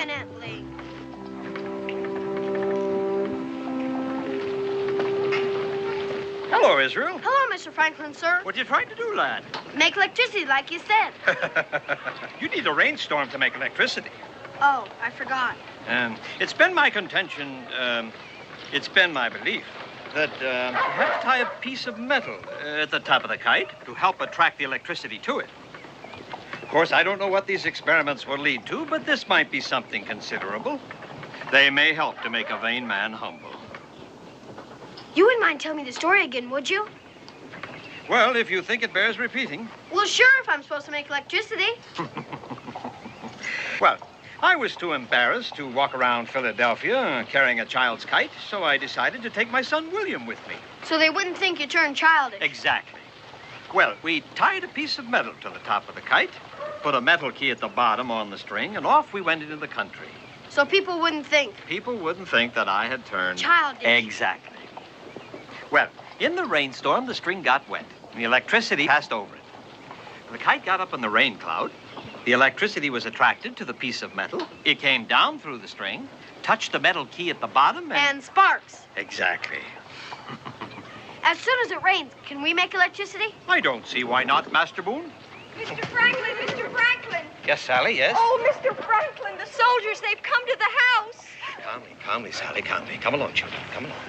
Permanently. Hello, Israel. Hello, Mr. Franklin, sir. What are you trying to do, lad? Make electricity like you said. You need a rainstorm to make electricity. Oh, I forgot. It's been my contention, it's been my belief that you have to tie a piece of metal at the top of the kite to help attract the electricity to it. Of course, I don't know what these experiments will lead to, but this might be something considerable. They may help to make a vain man humble. You wouldn't mind telling me the story again, would you? Well, if you think it bears repeating. Well, sure, if I'm supposed to make electricity. Well, I was too embarrassed to walk around Philadelphia carrying a child's kite, so I decided to take my son William with me. So they wouldn't think you turned childish. Exactly. Well, we tied a piece of metal to the top of the kite, put a metal key at the bottom on the string, and off we went into the country. So people wouldn't think. People wouldn't think that I had turned... childish. Exactly. Well, in the rainstorm, the string got wet, and the electricity passed over it. The kite got up in the rain cloud. The electricity was attracted to the piece of metal. It came down through the string, touched the metal key at the bottom, and sparks. Exactly. As soon as it rains, can we make electricity? I don't see why not, Master Boone. Mr. Franklin, Mr. Franklin. Yes, Sally, yes? Oh, Mr. Franklin, the soldiers, they've come to the house. Calmly, Sally, calmly. Come along, children, come along.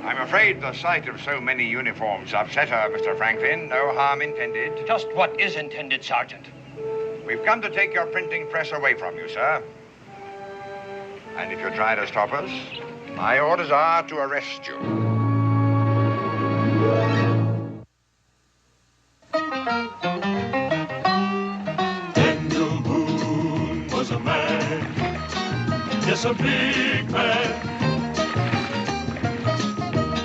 I'm afraid the sight of so many uniforms upset her, Mr. Franklin. No harm intended. Just what is intended, Sergeant? We've come to take your printing press away from you, sir. And if you try to stop us, my orders are to arrest you. Daniel Boone was a man, yes, a big man,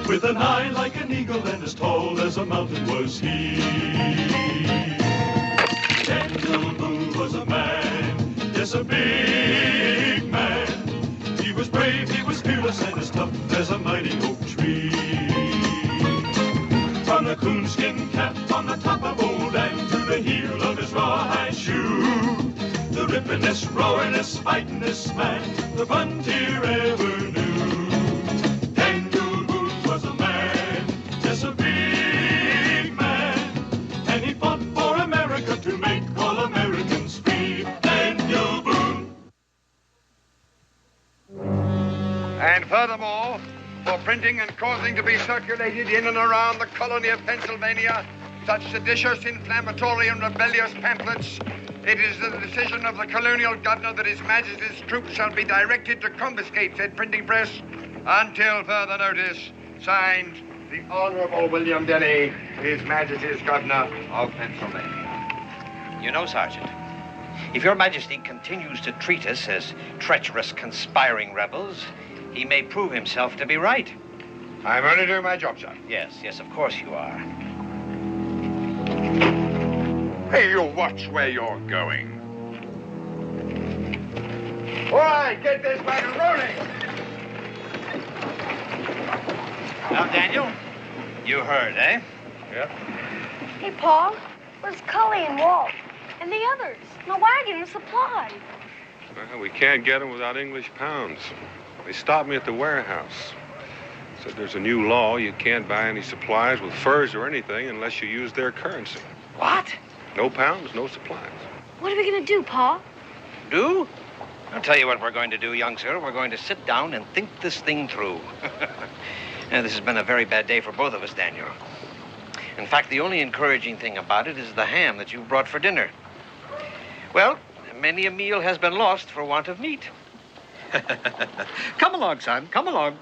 with an eye like an eagle and as tall as a mountain was he. Daniel Boone was a man, yes, a big man. He was brave, he was fearless, and as tough as a mighty oak tree. From the coonskin cap on the top of old Dan to the heel of his rawhide shoe, the rippin'est, roaring'est, fighting'est man the frontier ever knew. Daniel Boone was a man, just a big man, and he fought for America to make all Americans free. Daniel Boone. And furthermore, for printing and causing to be circulated in and around the colony of Pennsylvania such seditious, inflammatory, and rebellious pamphlets, it is the decision of the colonial governor that His Majesty's troops shall be directed to confiscate said printing press until further notice. Signed, the Honorable William Denny, His Majesty's Governor of Pennsylvania. You know, Sergeant, if Your Majesty continues to treat us as treacherous, conspiring rebels, he may prove himself to be right. I'm only doing my job, sir. Yes, of course you are. Hey, you watch where you're going. All right, get this wagon rolling. Now, Daniel, you heard, eh? Yep. Hey, Paul, where's Cully and Walt? And the others? The wagon and supply. Well, we can't get them without English pounds. They stopped me at the warehouse. Said there's a new law. You can't buy any supplies with furs or anything unless you use their currency. What? No pounds, no supplies. What are we going to do, Paul? Do? I'll tell you what we're going to do, young sir. We're going to sit down and think this thing through. Now, this has been a very bad day for both of us, Daniel. In fact, the only encouraging thing about it is the ham that you brought for dinner. Well, many a meal has been lost for want of meat. Come along, son. Come along.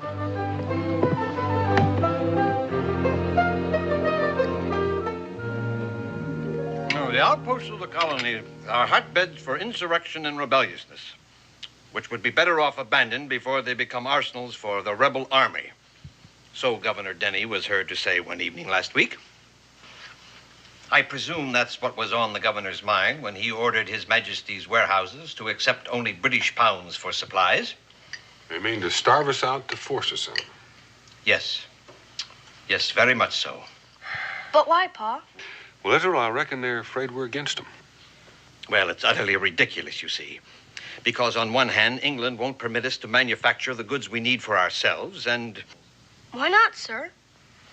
Oh, the outposts of the colony are hotbeds for insurrection and rebelliousness, which would be better off abandoned before they become arsenals for the rebel army. So Governor Denny was heard to say one evening last week. I presume that's what was on the governor's mind when he ordered His Majesty's warehouses to accept only British pounds for supplies. They mean to starve us out, to force us out. Yes. Yes, very much so. But why, Pa? Well, Israel, I reckon they're afraid we're against them. Well, it's utterly ridiculous, you see. Because on one hand, England won't permit us to manufacture the goods we need for ourselves, and... Why not, sir?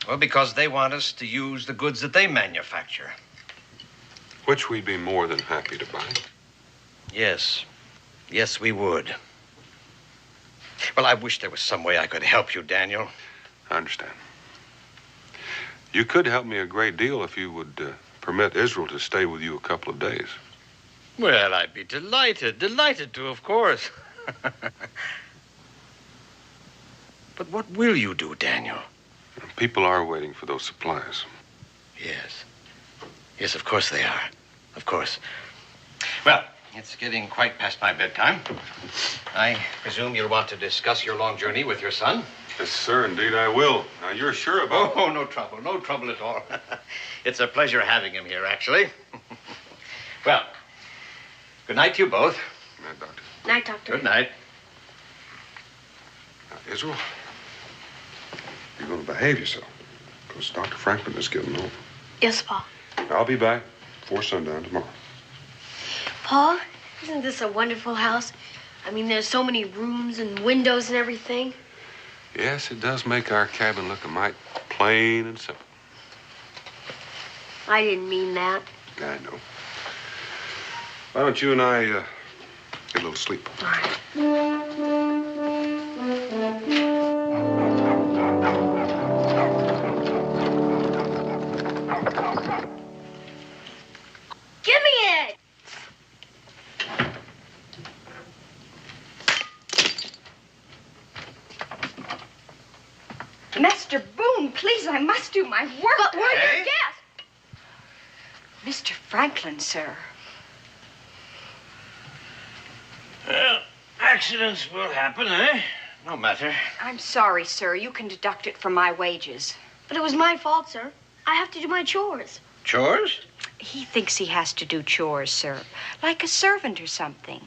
Well, because they want us to use the goods that they manufacture. Which we'd be more than happy to buy. Yes. Yes, we would. Well, I wish there was some way I could help you, Daniel. I understand. You could help me a great deal if you would permit Israel to stay with you a couple of days. Well, I'd be delighted to, of course. But what will you do, Daniel? People are waiting for those supplies. Yes. Yes, of course they are. Of course. Well, it's getting quite past my bedtime. I presume you'll want to discuss your long journey with your son? Yes, sir, indeed I will. Now, you're sure about... Oh, no trouble. No trouble at all. It's a pleasure having him here, actually. Well, good night to you both. Good night, Doctor. Night, Doctor. Good night. Now, Israel, you're going to behave yourself, because Dr. Franklin is getting home. Yes, Pa. I'll be back before sundown tomorrow. Pa, isn't this a wonderful house? I mean, there's so many rooms and windows and everything. Yes, it does make our cabin look a mite plain and simple. I didn't mean that. I know. Why don't you and I get a little sleep? All right. Give me it! Mr. Boone, please, I must do my work. But where's Hey? your guest? Mr. Franklin, sir. Well, accidents will happen, eh? No matter. I'm sorry, sir. You can deduct it from my wages. But it was my fault, sir. I have to do my chores. Chores? He thinks he has to do chores, sir, like a servant or something.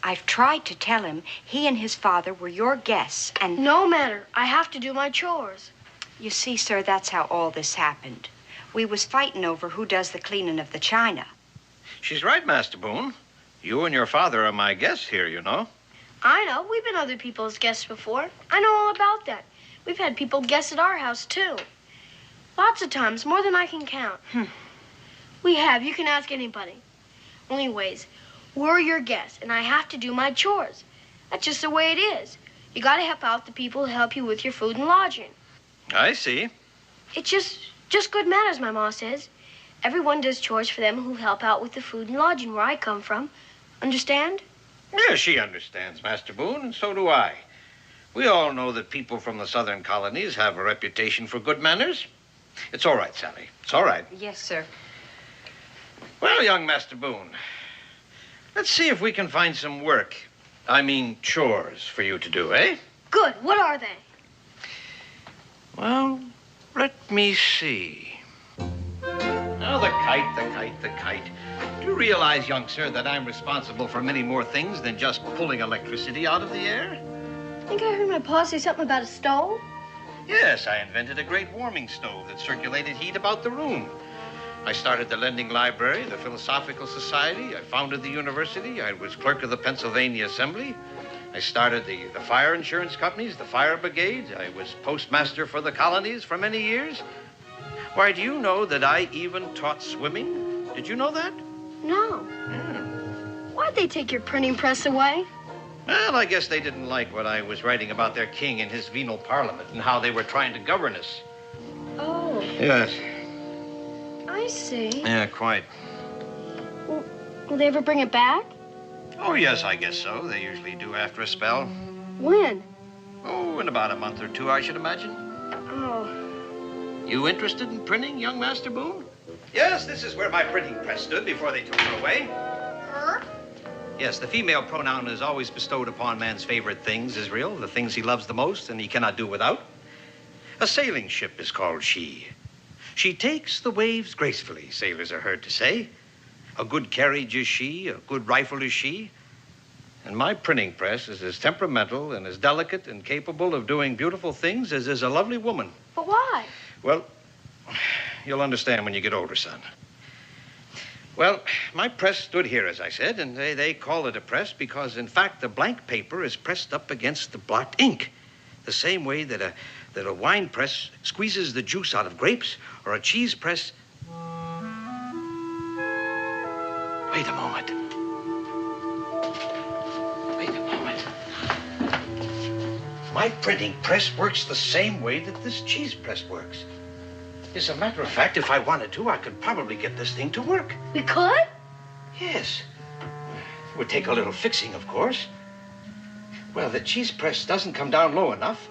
I've tried to tell him he and his father were your guests, and... No matter. I have to do my chores. You see, sir, that's how all this happened. We was fighting over who does the cleaning of the china. She's right, Master Boone. You and your father are my guests here, you know. I know. We've been other people's guests before. I know all about that. We've had people guest at our house, too. Lots of times, more than I can count. We have. You can ask anybody. Anyways, we're your guests, and I have to do my chores. That's just the way it is. You gotta help out the people who help you with your food and lodging. I see. It's just good manners, my ma says. Everyone does chores for them who help out with the food and lodging where I come from. Understand? Yeah, she understands, Master Boone, and so do I. We all know that people from the southern colonies have a reputation for good manners. It's all right, Sally. It's all right. Yes, sir. Well, young Master Boone, let's see if we can find some work. I mean, chores for you to do, eh? Good. What are they? Well, let me see. Oh, the kite. Do you realize, young sir, that I'm responsible for many more things than just pulling electricity out of the air? I think I heard my pa say something about a stove. Yes, I invented a great warming stove that circulated heat about the room. I started the lending library, the Philosophical Society. I founded the university. I was clerk of the Pennsylvania Assembly. I started the fire insurance companies, the fire brigade. I was postmaster for the colonies for many years. Why, do you know that I even taught swimming? Did you know that? No. Yeah. Why'd they take your printing press away? Well, I guess they didn't like what I was writing about their king and his venal parliament and how they were trying to govern us. Oh, Yes. I see. Yeah, quite. Will they ever bring it back? Oh, yes, I guess so. They usually do after a spell. When? Oh, in about a month or two, I should imagine. Oh. You interested in printing, young Master Boone? Yes, this is where my printing press stood before they took her away. Her? Yes, the female pronoun is always bestowed upon man's favorite things, Israel, the things he loves the most and he cannot do without. A sailing ship is called she. She takes the waves gracefully, sailors are heard to say. A good carriage is she, a good rifle is she. And my printing press is as temperamental and as delicate and capable of doing beautiful things as is a lovely woman. But why? Well, you'll understand when you get older, son. Well, my press stood here, as I said, and they call it a press because, in fact, the blank paper is pressed up against the blocked ink. The same way that a wine press squeezes the juice out of grapes, or a cheese press... Wait a moment. Wait a moment. My printing press works the same way that this cheese press works. As a matter of fact, if I wanted to, I could probably get this thing to work. We could? Yes. It would take a little fixing, of course. Well, the cheese press doesn't come down low enough,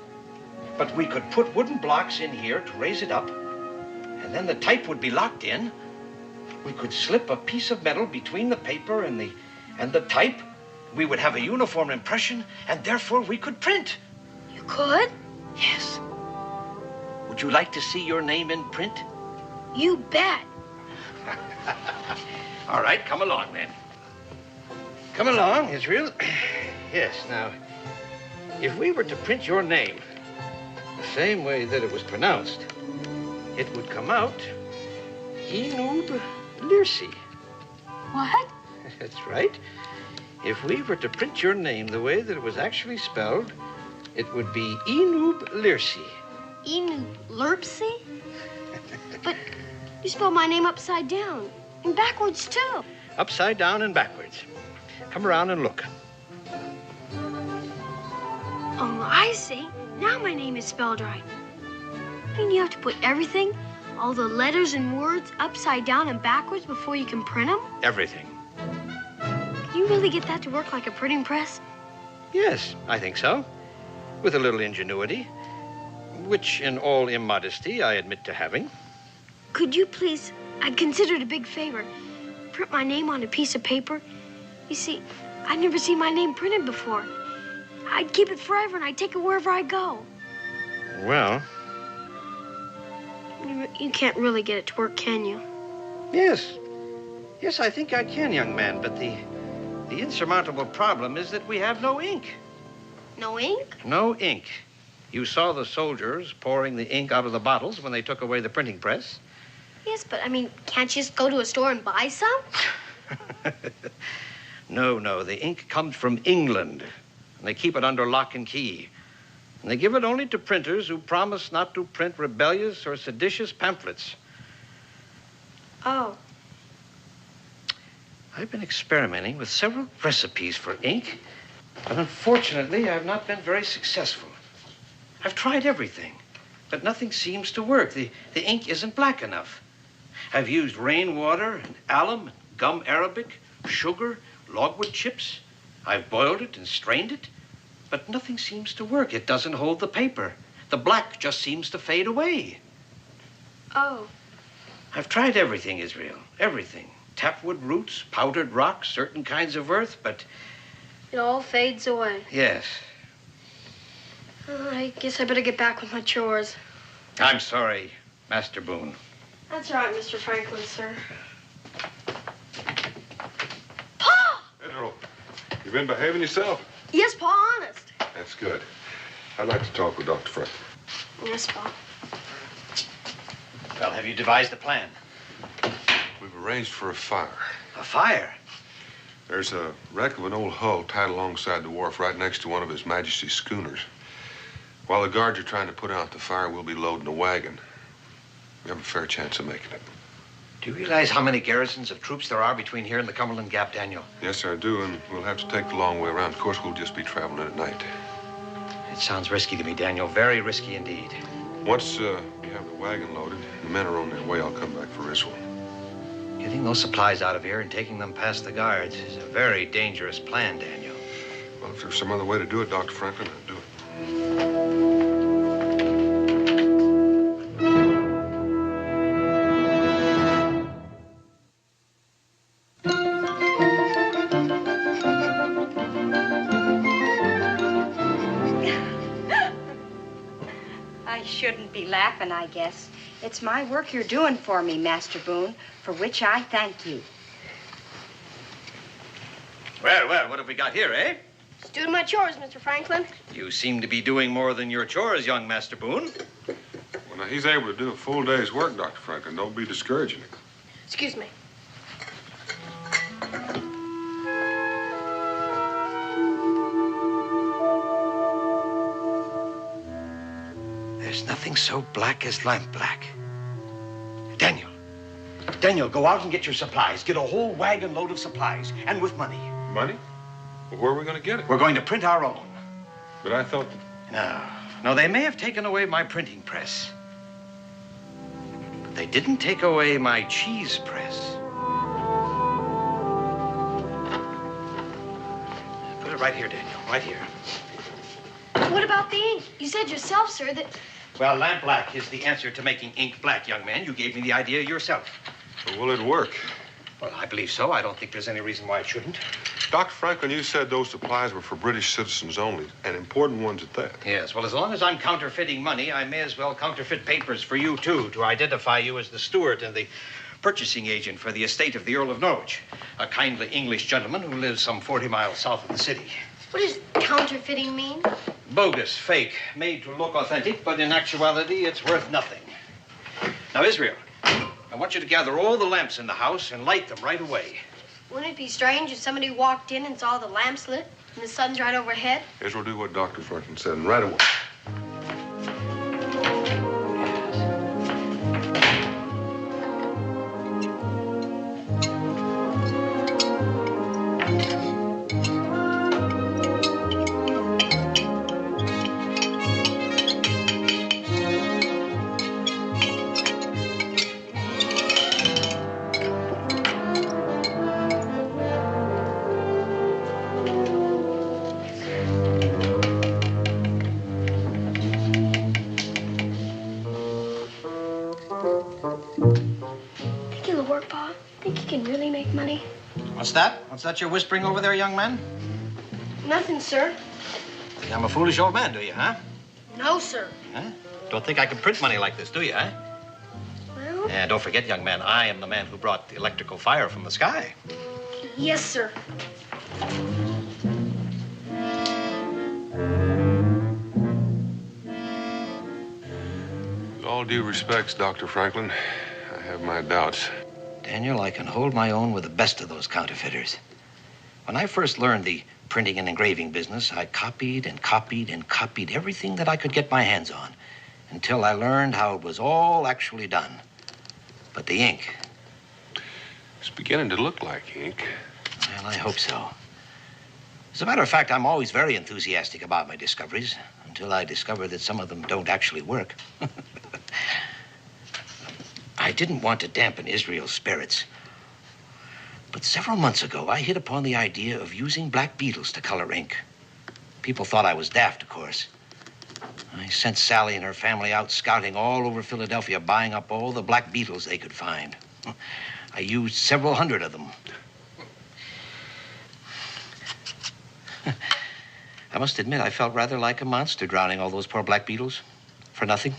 but we could put wooden blocks in here to raise it up, and then the type would be locked in. We could slip a piece of metal between the paper and the type. We would have a uniform impression, and therefore we could print. You could? Yes. Would you like to see your name in print? You bet. All right, come along, then. Come along, Israel. Yes, now, if we were to print your name the same way that it was pronounced, it would come out Enub Lirsi. What? That's right. If we were to print your name the way that it was actually spelled, it would be Enub Lirsi. Enub Lirsi? But you spelled my name upside down and backwards, too. Upside down and backwards. Come around and look. Oh, I see. Now my name is spelled right. I mean, you have to put everything, all the letters and words, upside down and backwards before you can print them? Everything. Can you really get that to work like a printing press? Yes, I think so. With a little ingenuity, which in all immodesty I admit to having. Could you please, I'd consider it a big favor, print my name on a piece of paper? You see, I'd never seen my name printed before. I'd keep it forever and I'd take it wherever I go. Well... You can't really get it to work, can you? Yes. Yes, I think I can, young man, but the insurmountable problem is that we have no ink. No ink? No ink. You saw the soldiers pouring the ink out of the bottles when they took away the printing press. Yes, but I mean, can't you just go to a store and buy some? No, the ink comes from England, and they keep it under lock and key. And they give it only to printers who promise not to print rebellious or seditious pamphlets. Oh. I've been experimenting with several recipes for ink, but unfortunately, I've not been very successful. I've tried everything, but nothing seems to work. The ink isn't black enough. I've used rainwater and alum, gum arabic, sugar, logwood chips. I've boiled it and strained it, but nothing seems to work. It doesn't hold the paper. The black just seems to fade away. Oh. I've tried everything, Israel, everything. Tapwood roots, powdered rocks, certain kinds of earth, but... It all fades away. Yes. I guess I better get back with my chores. I'm sorry, Master Boone. That's all right, Mr. Franklin, sir. Pa! Pedro, you been behaving yourself? Yes, Pa, honest. That's good. I'd like to talk with Dr. Franklin. Yes, Pa. Well, have you devised a plan? We've arranged for a fire. A fire? There's a wreck of an old hull tied alongside the wharf right next to one of His Majesty's schooners. While the guards are trying to put out the fire, we'll be loading a wagon. We have a fair chance of making it. Do you realize how many garrisons of troops there are between here and the Cumberland Gap, Daniel? Yes, I do, and we'll have to take the long way around. Of course, we'll just be traveling at night. It sounds risky to me, Daniel. Very risky indeed. Once we have the wagon loaded, the men are on their way, I'll come back for Risswell. Getting those supplies out of here and taking them past the guards is a very dangerous plan, Daniel. Well, if there's some other way to do it, Dr. Franklin, I'll do it. I shouldn't be laughing, I guess. It's my work you're doing for me, Master Boone, for which I thank you. Well, what have we got here, eh? Just doing my chores, Mr. Franklin. You seem to be doing more than your chores, young Master Boone. Well, now, he's able to do a full day's work, Dr. Franklin. Don't be discouraging him. Excuse me. There's nothing so black as lampblack. Daniel, go out and get your supplies. Get a whole wagon load of supplies, and with money. Money? Well, where are we going to get it? We're going to print our own. But I thought... No, they may have taken away my printing press. But they didn't take away my cheese press. Put it right here, Daniel, right here. What about the ink? You said yourself, sir, that... Well, lampblack is the answer to making ink black, young man. You gave me the idea yourself. But will it work? Well, I believe so. I don't think there's any reason why it shouldn't. Dr. Franklin, you said those supplies were for British citizens only, and important ones at that. Yes, well, as long as I'm counterfeiting money, I may as well counterfeit papers for you, too, to identify you as the steward and the purchasing agent for the estate of the Earl of Norwich, a kindly English gentleman who lives some 40 miles south of the city. What does counterfeiting mean? Bogus, fake, made to look authentic, but in actuality, it's worth nothing. Now, Israel, I want you to gather all the lamps in the house and light them right away. Wouldn't it be strange if somebody walked in and saw the lamps lit and the sun's right overhead? Israel, do what Dr. Franklin said, and right away. Think it'll work, Pa? Think you can really make money? What's that? What's that you're whispering over there, young man? Nothing, sir. Think I'm a foolish old man, do you, huh? No, sir. Huh? Don't think I can print money like this, do you, huh? Well, And don't forget, young man, I am the man who brought the electrical fire from the sky. yes, sir. With all due respects, Dr. Franklin, I have my doubts. Daniel, I can hold my own with the best of those counterfeiters. When I first learned the printing and engraving business, I copied and copied and copied everything that I could get my hands on until I learned how it was all actually done. But the ink, It's beginning to look like ink. well, I hope so. As a matter of fact, I'm always very enthusiastic about my discoveries until I discover that some of them don't actually work. I didn't want to dampen Israel's spirits. But several months ago, I hit upon the idea of using black beetles to color ink. People thought I was daft, of course. I sent Sally and her family out scouting all over Philadelphia, buying up all the black beetles they could find. I used several hundred of them. I must admit, I felt rather like a monster drowning all those poor black beetles for nothing.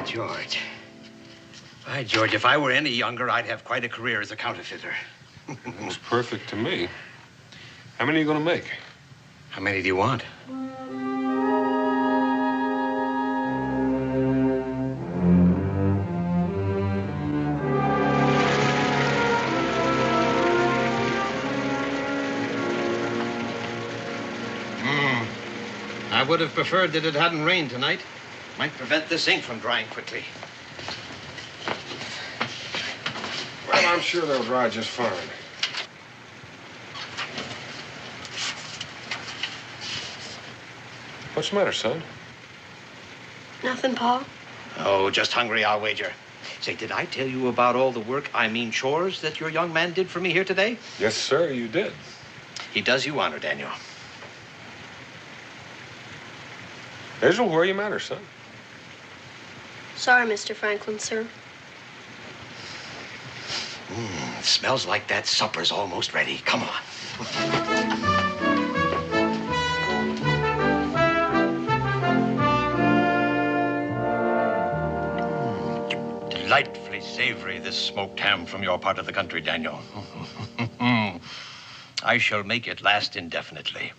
George. By George, if I were any younger, I'd have quite a career as a counterfeiter. It's perfect to me. How many are you going to make? How many do you want? I would have preferred that it hadn't rained tonight. Might prevent this ink from drying quickly. Well, I'm sure they'll dry just fine. What's the matter, son? Nothing, Pa. Oh, just hungry, I'll wager. Say, did I tell you about all the work, I mean chores, that your young man did for me here today? Yes, sir, you did. He does you honor, Daniel. Israel, where are you matter, son? Sorry, Mr. Franklin, sir. It smells like that supper's almost ready. Come on. Delightfully savory, this smoked ham from your part of the country, Daniel. I shall make it last indefinitely.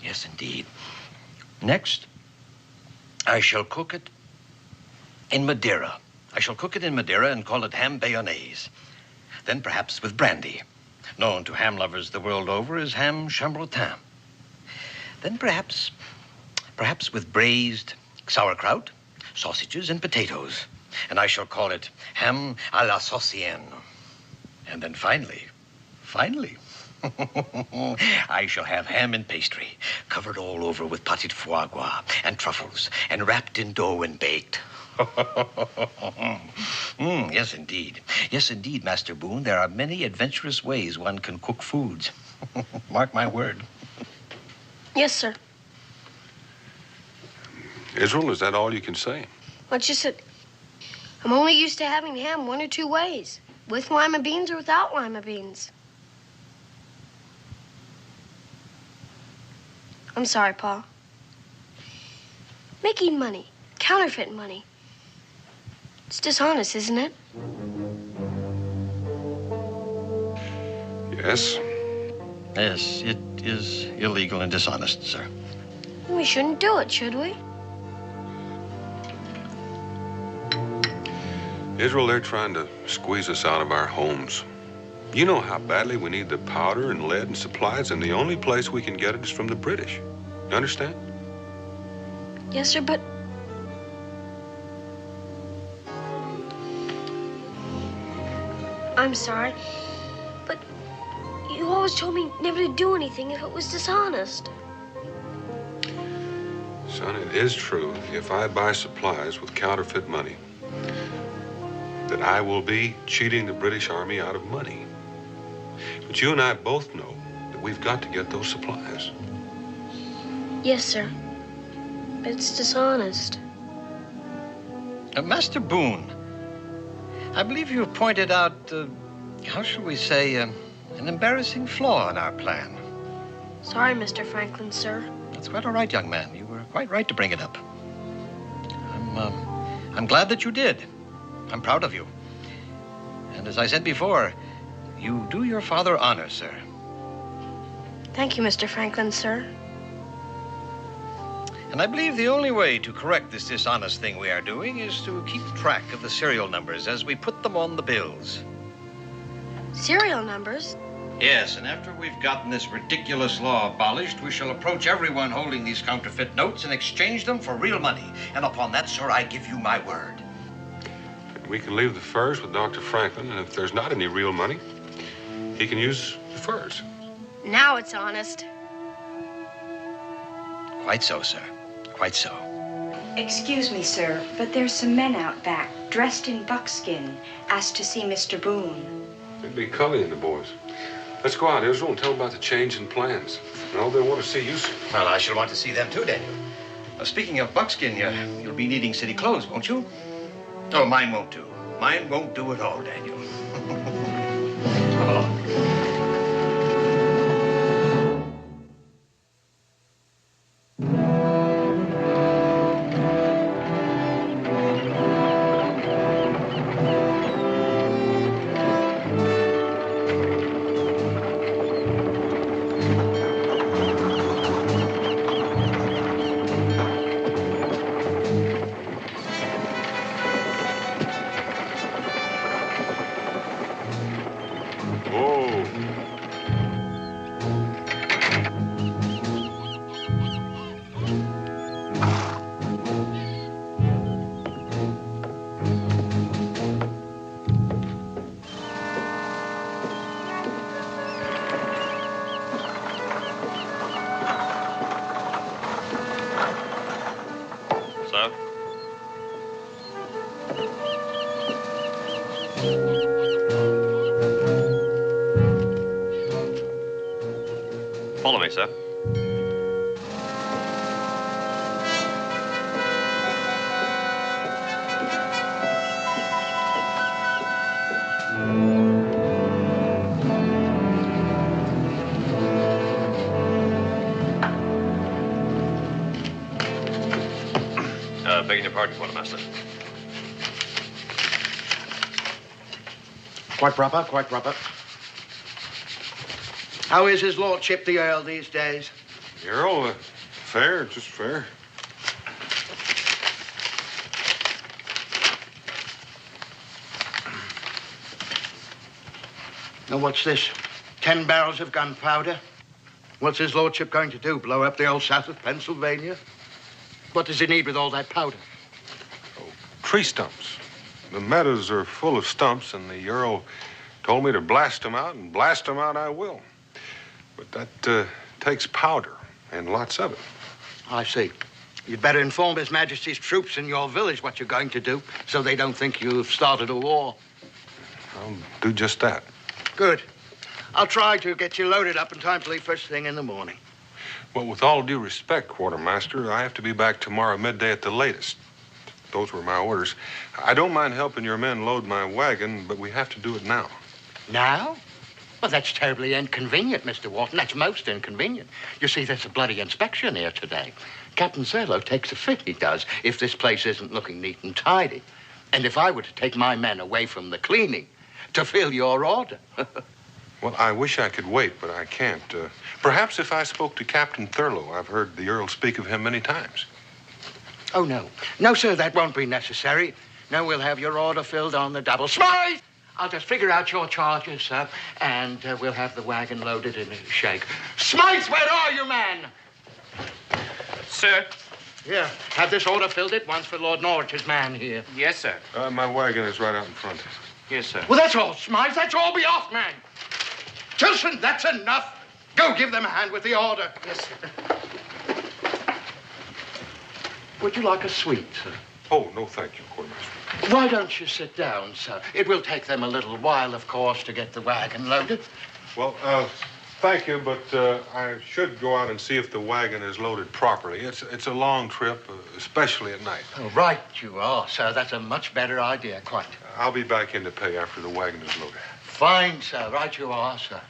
Yes, indeed. Next, I shall cook it in Madeira. I shall cook it in Madeira and call it ham bayonnaise. Then perhaps with brandy, known to ham lovers the world over as ham chambretin. Then perhaps with braised sauerkraut, sausages, and potatoes. And I shall call it ham à la saucienne. And then finally, I shall have ham and pastry, covered all over with pâté de foie gras and truffles, and wrapped in dough and baked. Yes, indeed. Yes, indeed, Master Boone. There are many adventurous ways one can cook foods. Mark my word. Yes, sir. Israel, is that all you can say? What you said? I'm only used to having ham one or two ways. With lima beans or without lima beans. I'm sorry, Pa. Making money, counterfeit money. It's dishonest, isn't it? Yes. Yes, it is illegal and dishonest, sir. We shouldn't do it, should we? Israel, they're trying to squeeze us out of our homes. You know how badly we need the powder and lead and supplies, and the only place we can get it is from the British. You understand? Yes, sir, but... I'm sorry, but you always told me never to do anything if it was dishonest. Son, it is true, if I buy supplies with counterfeit money, that I will be cheating the British Army out of money. But you and I both know that we've got to get those supplies. Yes, sir, but it's dishonest. Master Boone, I believe you have pointed out, how shall we say, an embarrassing flaw in our plan. Sorry, Mr. Franklin, sir. That's quite all right, young man. You were quite right to bring it up. I'm glad that you did. I'm proud of you. And as I said before, you do your father honor, sir. Thank you, Mr. Franklin, sir. And I believe the only way to correct this dishonest thing we are doing is to keep track of the serial numbers as we put them on the bills. Serial numbers? Yes, and after we've gotten this ridiculous law abolished, we shall approach everyone holding these counterfeit notes and exchange them for real money. And upon that, sir, I give you my word. We can leave the furs with Dr. Franklin, and if there's not any real money, he can use the furs. Now it's honest. Quite so, sir. Quite so. Excuse me, sir, but there's some men out back, dressed in buckskin, asked to see Mr. Boone. It'd be Cully and the boys. Let's go out, Israel, and tell them about the change in plans. No, they want to see you, sir. Well, I shall want to see them too, Daniel. Speaking of buckskin, you'll be needing city clothes, won't you? Oh, mine won't do. Mine won't do at all, Daniel. Come along. Follow me, sir. Begging your pardon, Quartermaster. Quite proper, quite proper. How is his lordship, the Earl, these days? The Earl, fair, just fair. Now, what's this? 10 barrels of gunpowder? What's his lordship going to do, blow up the old south of Pennsylvania? What does he need with all that powder? Oh, tree stumps. The meadows are full of stumps, and the Earl told me to blast them out, and blast them out I will. But that takes powder, and lots of it. I see. You'd better inform His Majesty's troops in your village what you're going to do, so they don't think you've started a war. I'll do just that. Good. I'll try to get you loaded up in time to leave first thing in the morning. Well, with all due respect, Quartermaster, I have to be back tomorrow midday at the latest. Those were my orders. I don't mind helping your men load my wagon, but we have to do it now. Now? Well, that's terribly inconvenient, Mr. Wharton. That's most inconvenient. You see, there's a bloody inspection here today. Captain Thurlow takes a fit, he does, if this place isn't looking neat and tidy. And if I were to take my men away from the cleaning to fill your order. Well, I wish I could wait, but I can't. Perhaps if I spoke to Captain Thurlow. I've heard the Earl speak of him many times. Oh, no. No, sir, that won't be necessary. No, we'll have your order filled on the double. Smythe! I'll just figure out your charges, sir, and we'll have the wagon loaded in a shake. Smythe, where are you, man? Sir? Here, have this order filled at once for Lord Norwich's man here. Yes, sir. My wagon is right out in front. Yes, sir. Well, that's all, Smythe. That's all. Be off, man. Tilson, that's enough. Go give them a hand with the order. Yes, sir. Would you like a sweet, sir? Oh, no, thank you, Quartermaster. Why don't you sit down, sir? It will take them a little while, of course, to get the wagon loaded. Well, thank you, but I should go out and see if the wagon is loaded properly. It's a long trip, especially at night. Oh, right you are, sir. That's a much better idea, quite. I'll be back in to pay after the wagon is loaded. Fine, sir. Right you are, sir.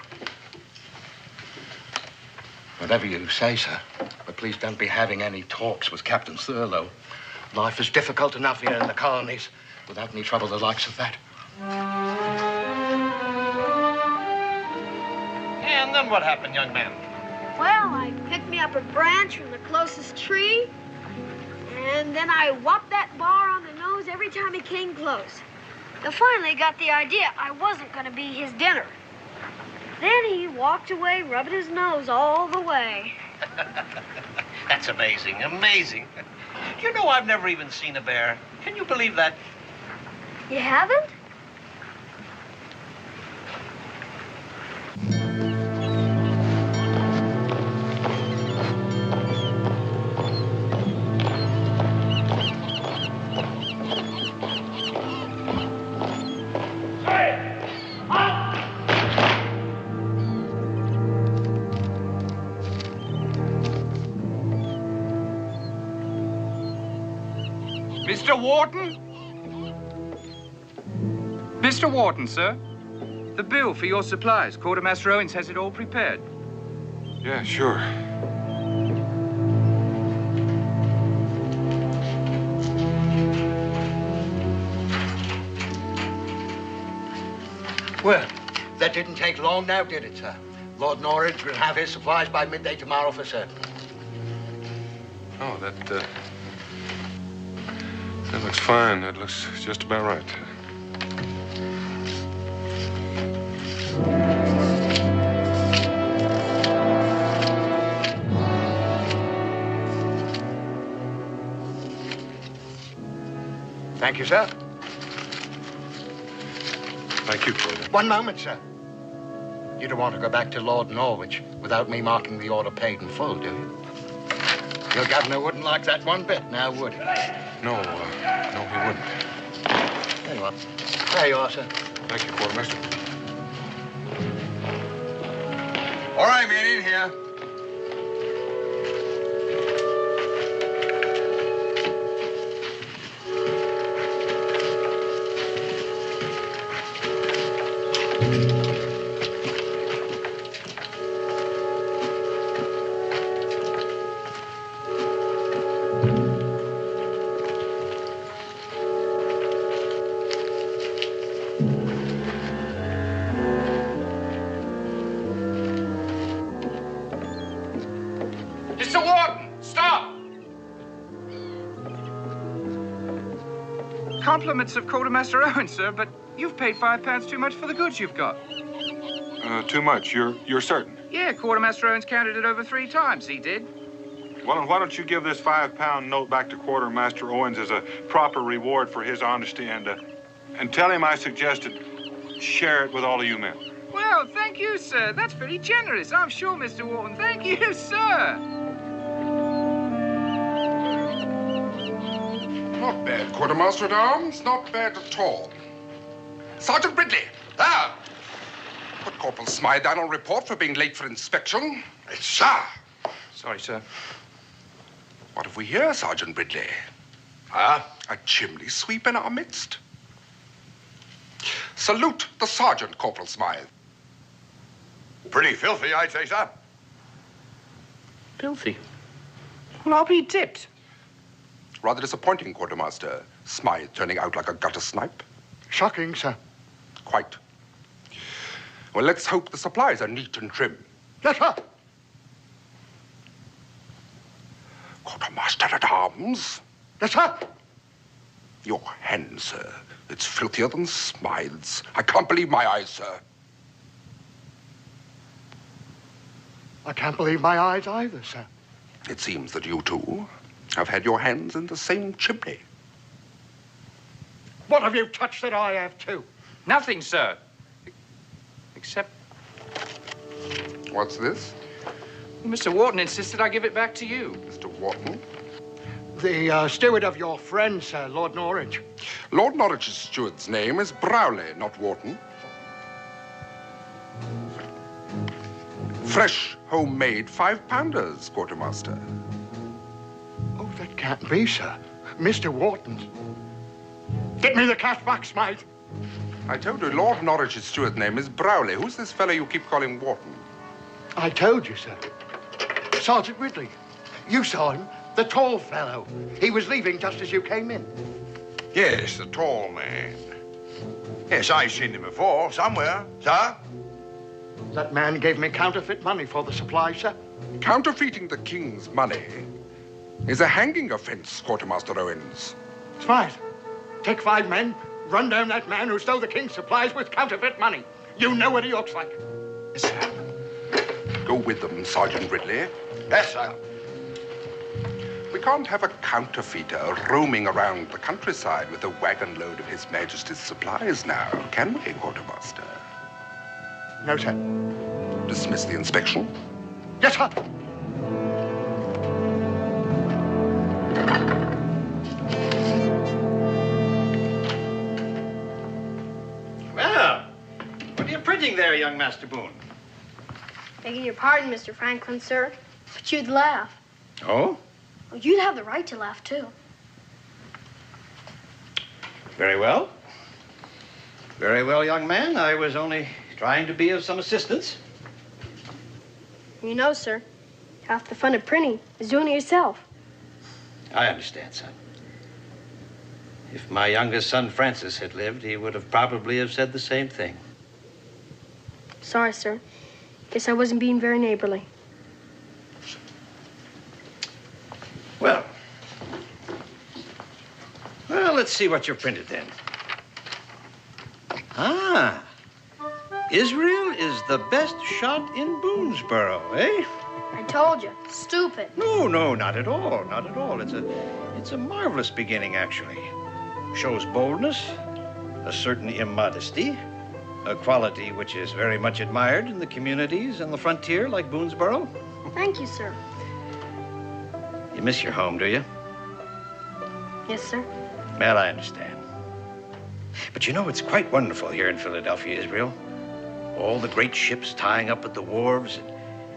Whatever you say, sir. But please don't be having any talks with Captain Thurlow. Life is difficult enough here in the colonies without any trouble the likes of that. And then what happened, young man? Well, I picked me up a branch from the closest tree, and then I whopped that bar on the nose every time he came close. I finally got the idea I wasn't going to be his dinner. Then he walked away, rubbing his nose all the way. That's amazing, amazing. You know, I've never even seen a bear. Can you believe that? You haven't? Mr. Wharton? Mr. Wharton, sir. The bill for your supplies. Quartermaster Owens has it all prepared. Yeah, sure. Well, that didn't take long now, did it, sir? Lord Norwich will have his supplies by midday tomorrow for certain. Oh, that looks fine. That looks just about right. Thank you, sir. Thank you, Corder. One moment, sir. You don't want to go back to Lord Norwich without me marking the order paid in full, do you? Your governor wouldn't like that one bit, now would he? No, he wouldn't. There you are. There you are, sir. Thank you, Quartermaster. All right, man, in here. Mr. Warden, stop! Compliments of Quartermaster Owen, sir, but you've paid £5 too much for the goods you've got. Too much. You're certain? Yeah, Quartermaster Owen's counted it over 3 times, he did. Well, why don't you give this £5 note back to Quartermaster Owens as a proper reward for his honesty and tell him I suggested share it with all of you men. Well, thank you, sir. That's very generous, I'm sure, Mr. Wharton. Thank you, sir. Not bad, Quartermaster at Arms. Not bad at all. Sergeant Ridley. Ah! Put Corporal Smythe down on report for being late for inspection. Yes, sir. Sorry, sir. What have we here, Sergeant Ridley? A chimney sweep in our midst. Salute the sergeant, Corporal Smythe. Pretty filthy, I'd say, sir. Filthy. Well, I'll be dipped. Rather disappointing, Quartermaster. Smythe turning out like a gutter snipe. Shocking, sir. Quite. Well, let's hope the supplies are neat and trim. Yes, sir. Quartermaster at Arms. Yes, sir. Your hand, sir. It's filthier than Smythe's. I can't believe my eyes, sir. I can't believe my eyes either, sir. It seems that you two have had your hands in the same chimney. What have you touched that I have, too? Nothing, sir. Except What's this? Mr. Wharton insisted I give it back to you. Mr. Wharton? The steward of your friend, sir, Lord Norwich. Lord Norwich's steward's name is Browley, not Wharton. Fresh, homemade 5-pounders, Quartermaster. Oh, that can't be, sir. Mr. Wharton's. Get me the cash box, Smythe. I told you, Lord Norwich's steward's name is Browley. Who's this fellow you keep calling Wharton? I told you, sir. Sergeant Ridley. You saw him. The tall fellow. He was leaving just as you came in. Yes, the tall man. Yes, I've seen him before, somewhere, sir. That man gave me counterfeit money for the supply, sir. Counterfeiting the king's money is a hanging offense, Quartermaster Owens. Smythe, take 5 men, run down that man who stole the king's supplies with counterfeit money. You know what he looks like. Yes, sir. Go with them, Sergeant Ridley. Yes, sir. We can't have a counterfeiter roaming around the countryside with a wagon load of His Majesty's supplies now, can we, Quartermaster? No, sir. Dismiss the inspection. Yes, sir. Well, what are you printing there, young Master Boone? Begging your pardon, Mr. Franklin, sir, but you'd laugh. Oh? Well, you'd have the right to laugh, too. Very well. Very well, young man. I was only trying to be of some assistance. You know, sir, half the fun of printing is doing it yourself. I understand, son. If my youngest son, Francis, had lived, he would have probably have said the same thing. Sorry, sir. Guess I wasn't being very neighborly. Well, let's see what you've printed then. Ah, Israel is the best shot in Boonesboro, eh? I told you, stupid. No, not at all, not at all. It's a marvelous beginning, actually. Shows boldness, a certain immodesty, a quality which is very much admired in the communities on the frontier like Boonesboro. Thank you, sir. You miss your home, do you? Yes, sir. Well, I understand. But you know, it's quite wonderful here in Philadelphia, Israel. All the great ships tying up at the wharves, and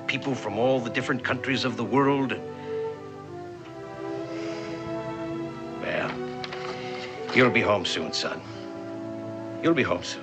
people from all the different countries of the world. Well, you'll be home soon, son. You'll be home soon.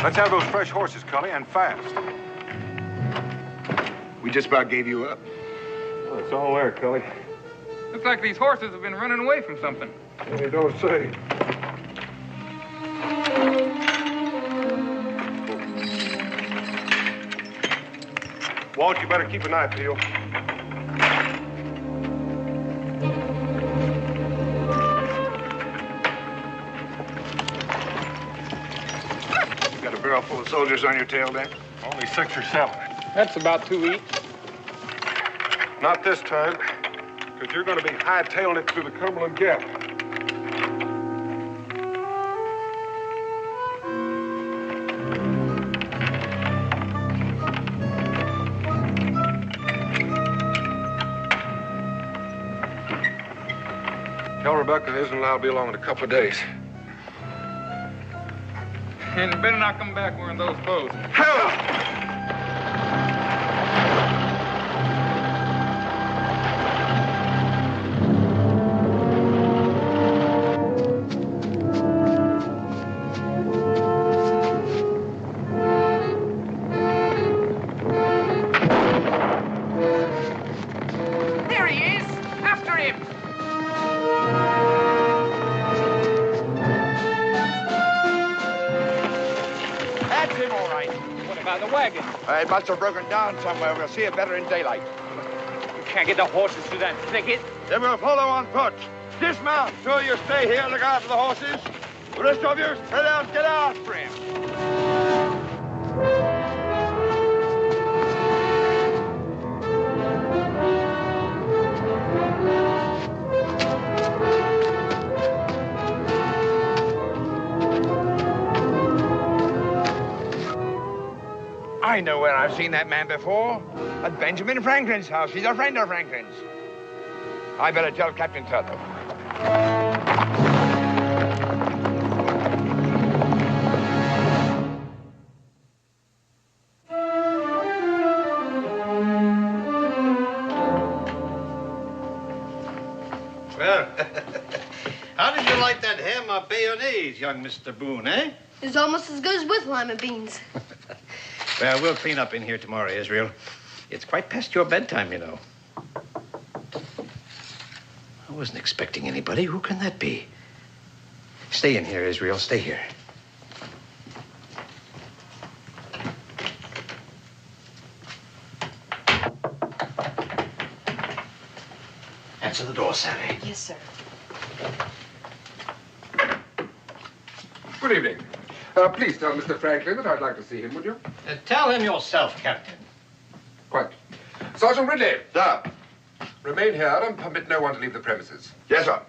Let's have those fresh horses, Cully, and fast. We just about gave you up. Oh, it's all there, Cully. Looks like these horses have been running away from something. You don't say. Walt, you better keep an eye peeled. Got a barrel full of soldiers on your tail, Dan? Only 6 or 7. That's about 2 each. Not this time, because you're going to be hightailing it through the Cumberland Gap. Tell Rebecca Isn't and I'll be along in a couple of days. And you better not come back wearing those clothes. There he is! After him! That's him, all right. What about the wagon? It must have broken down somewhere. We'll see it better in daylight. You can't get the horses through that thicket. Then we'll follow on foot. Dismount. Two of you stay here, look after the horses. The rest of you, head out, get after him. I know where I've seen that man before. At Benjamin Franklin's house. He's a friend of Franklin's. I better tell Captain Turtle. Well, how did you like that ham au bayonnaise, young Mr. Boone, eh? It's almost as good as with lima beans. Well, we'll clean up in here tomorrow, Israel. It's quite past your bedtime, you know. I wasn't expecting anybody. Who can that be? Stay in here, Israel. Stay here. Answer the door, Sally. Yes, sir. Good evening. Please tell Mr. Franklin that I'd like to see him, would you? Tell him yourself, Captain. Quite. Sergeant Ridley, Sir. remain here and permit no one to leave the premises. Yes, sir.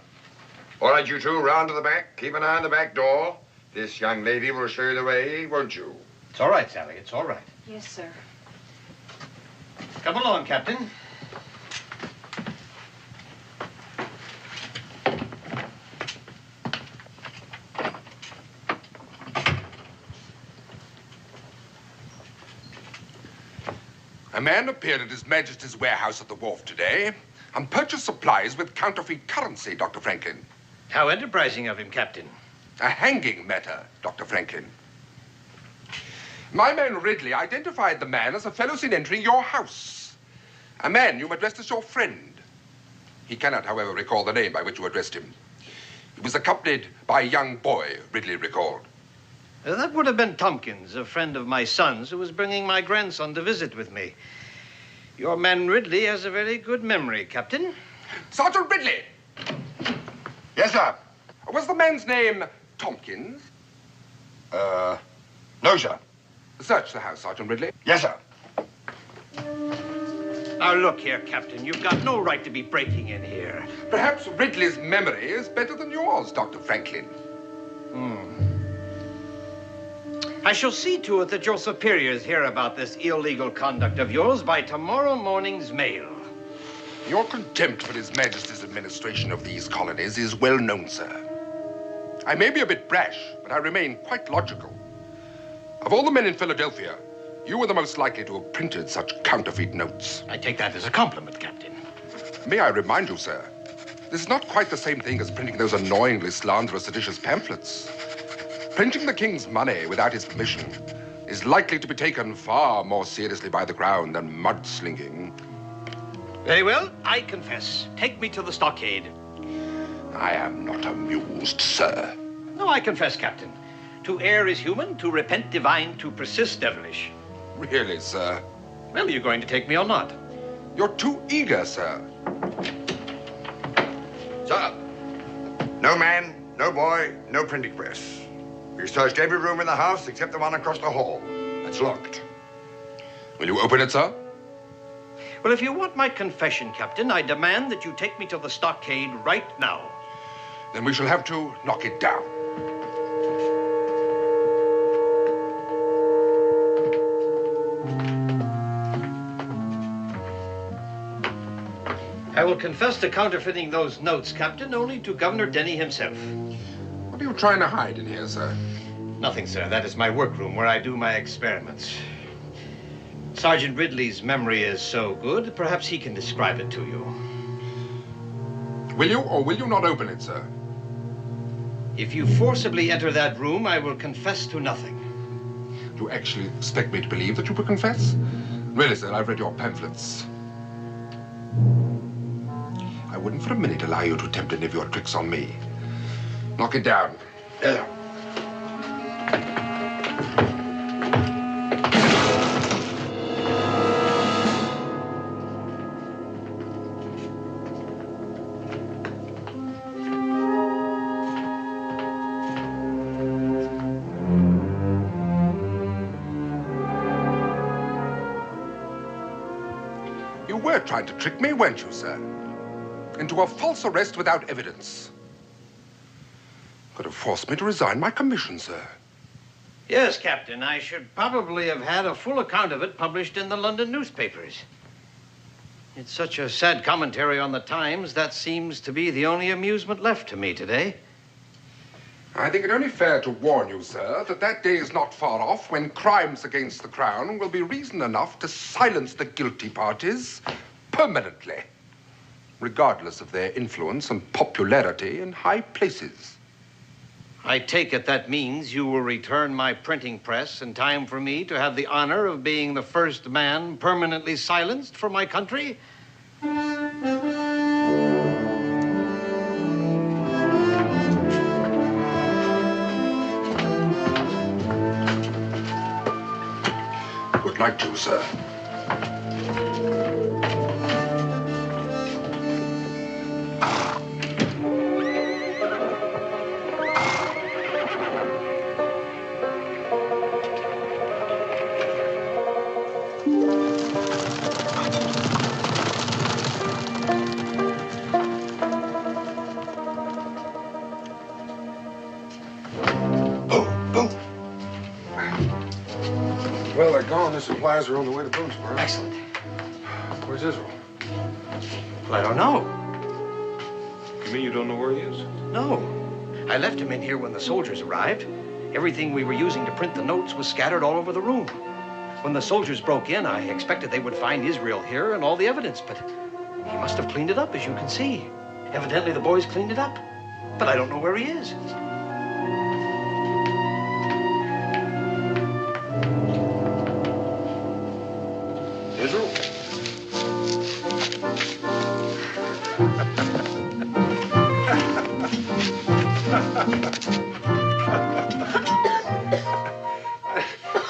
All right, you two, round to the back. Keep an eye on the back door. This young lady will show you the way, won't you? It's all right, Sally. It's all right. Yes, sir. Come along, Captain. A man appeared at His Majesty's warehouse at the wharf today and purchased supplies with counterfeit currency, Dr. Franklin. How enterprising of him, Captain. A hanging matter, Dr. Franklin. My man Ridley identified the man as a fellow seen entering your house. A man you addressed as your friend. He cannot, however, recall the name by which you addressed him. He was accompanied by a young boy, Ridley recalled. That would have been Tompkins, a friend of my son's, who was bringing my grandson to visit with me. Your man Ridley has a very good memory, Captain. Sergeant Ridley! Yes, sir. Was the man's name Tompkins? No, sir. Search the house, Sergeant Ridley. Yes, sir. Now, look here, Captain. You've got no right to be breaking in here. Perhaps Ridley's memory is better than yours, Dr. Franklin. I shall see to it that your superiors hear about this illegal conduct of yours by tomorrow morning's mail. Your contempt for His Majesty's administration of these colonies is well known, sir. I may be a bit brash, but I remain quite logical. Of all the men in Philadelphia, you were the most likely to have printed such counterfeit notes. I take that as a compliment, Captain. May I remind you, sir, this is not quite the same thing as printing those annoyingly slanderous, seditious pamphlets. Printing the king's money without his permission is likely to be taken far more seriously by the crown than mudslinging. Very well, I confess. Take me to the stockade. I am not amused, sir. No, I confess, Captain. To err is human, to repent divine, to persist devilish. Really, sir? Well, are you going to take me or not? You're too eager, sir. Sir, no man, no boy, no printing press. We searched every room in the house except the one across the hall. It's locked. Will you open it, sir? Well, if you want my confession, Captain, I demand that you take me to the stockade right now. Then we shall have to knock it down. I will confess to counterfeiting those notes, Captain, only to Governor Denny himself. What are you trying to hide in here, sir? Nothing, sir. That is my workroom where I do my experiments. Sergeant Ridley's memory is so good, perhaps he can describe it to you. Will you or will you not open it, sir? If you forcibly enter that room, I will confess to nothing. Do you actually expect me to believe that you will confess? Really, sir, I've read your pamphlets. I wouldn't for a minute allow you to attempt any of your tricks on me. Knock it down. There. You were trying to trick me, weren't you, sir? Into a false arrest without evidence. Could have forced me to resign my commission, sir. Yes, Captain. I should probably have had a full account of it published in the London newspapers. It's such a sad commentary on the times, that seems to be the only amusement left to me today. I think it only fair to warn you, sir, that that day is not far off when crimes against the crown will be reason enough to silence the guilty parties permanently, regardless of their influence and popularity in high places. I take it that means you will return my printing press in time for me to have the honor of being the first man permanently silenced for my country? Would like to, sir. Well, they're gone. The supplies are on the way to Boonesboro. Excellent. Where's Israel? Well, I don't know. You mean you don't know where he is? No. I left him in here when the soldiers arrived. Everything we were using to print the notes was scattered all over the room. When the soldiers broke in, I expected they would find Israel here and all the evidence, but he must have cleaned it up, as you can see. Evidently, the boys cleaned it up, but I don't know where he is. Israel?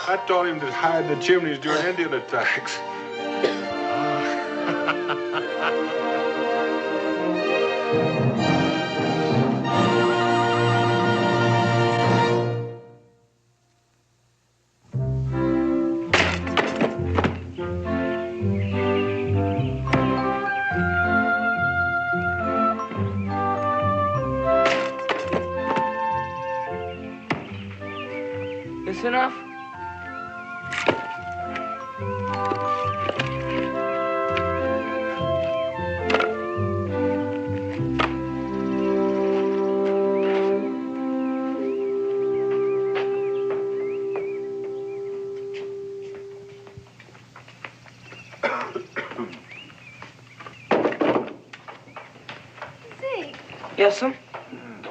I taught him to hide in the chimneys during Indian attacks. This enough? Zeke, Yes, sir?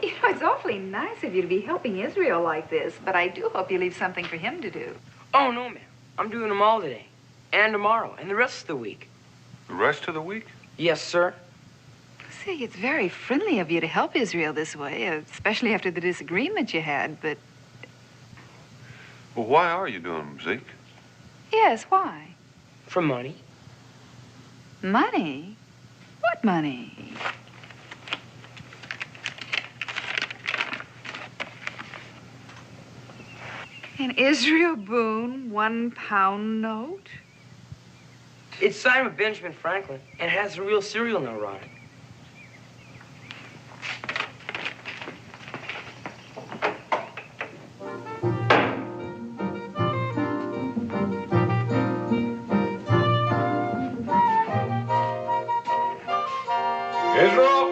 you know, it's awfully nice of you to be helping Israel like this, but I do hope you leave something for him to do. Oh, no, ma'am. I'm doing them all today. And tomorrow. And the rest of the week. The rest of the week? Yes, sir. Zeke, it's very friendly of you to help Israel this way, especially after the disagreement you had, but... Well, why are you doing them, Zeke? Yes, why? For money. Money? What money? An Israel Boone £1 note? It's signed with Benjamin Franklin and has a real serial number on it. Israel?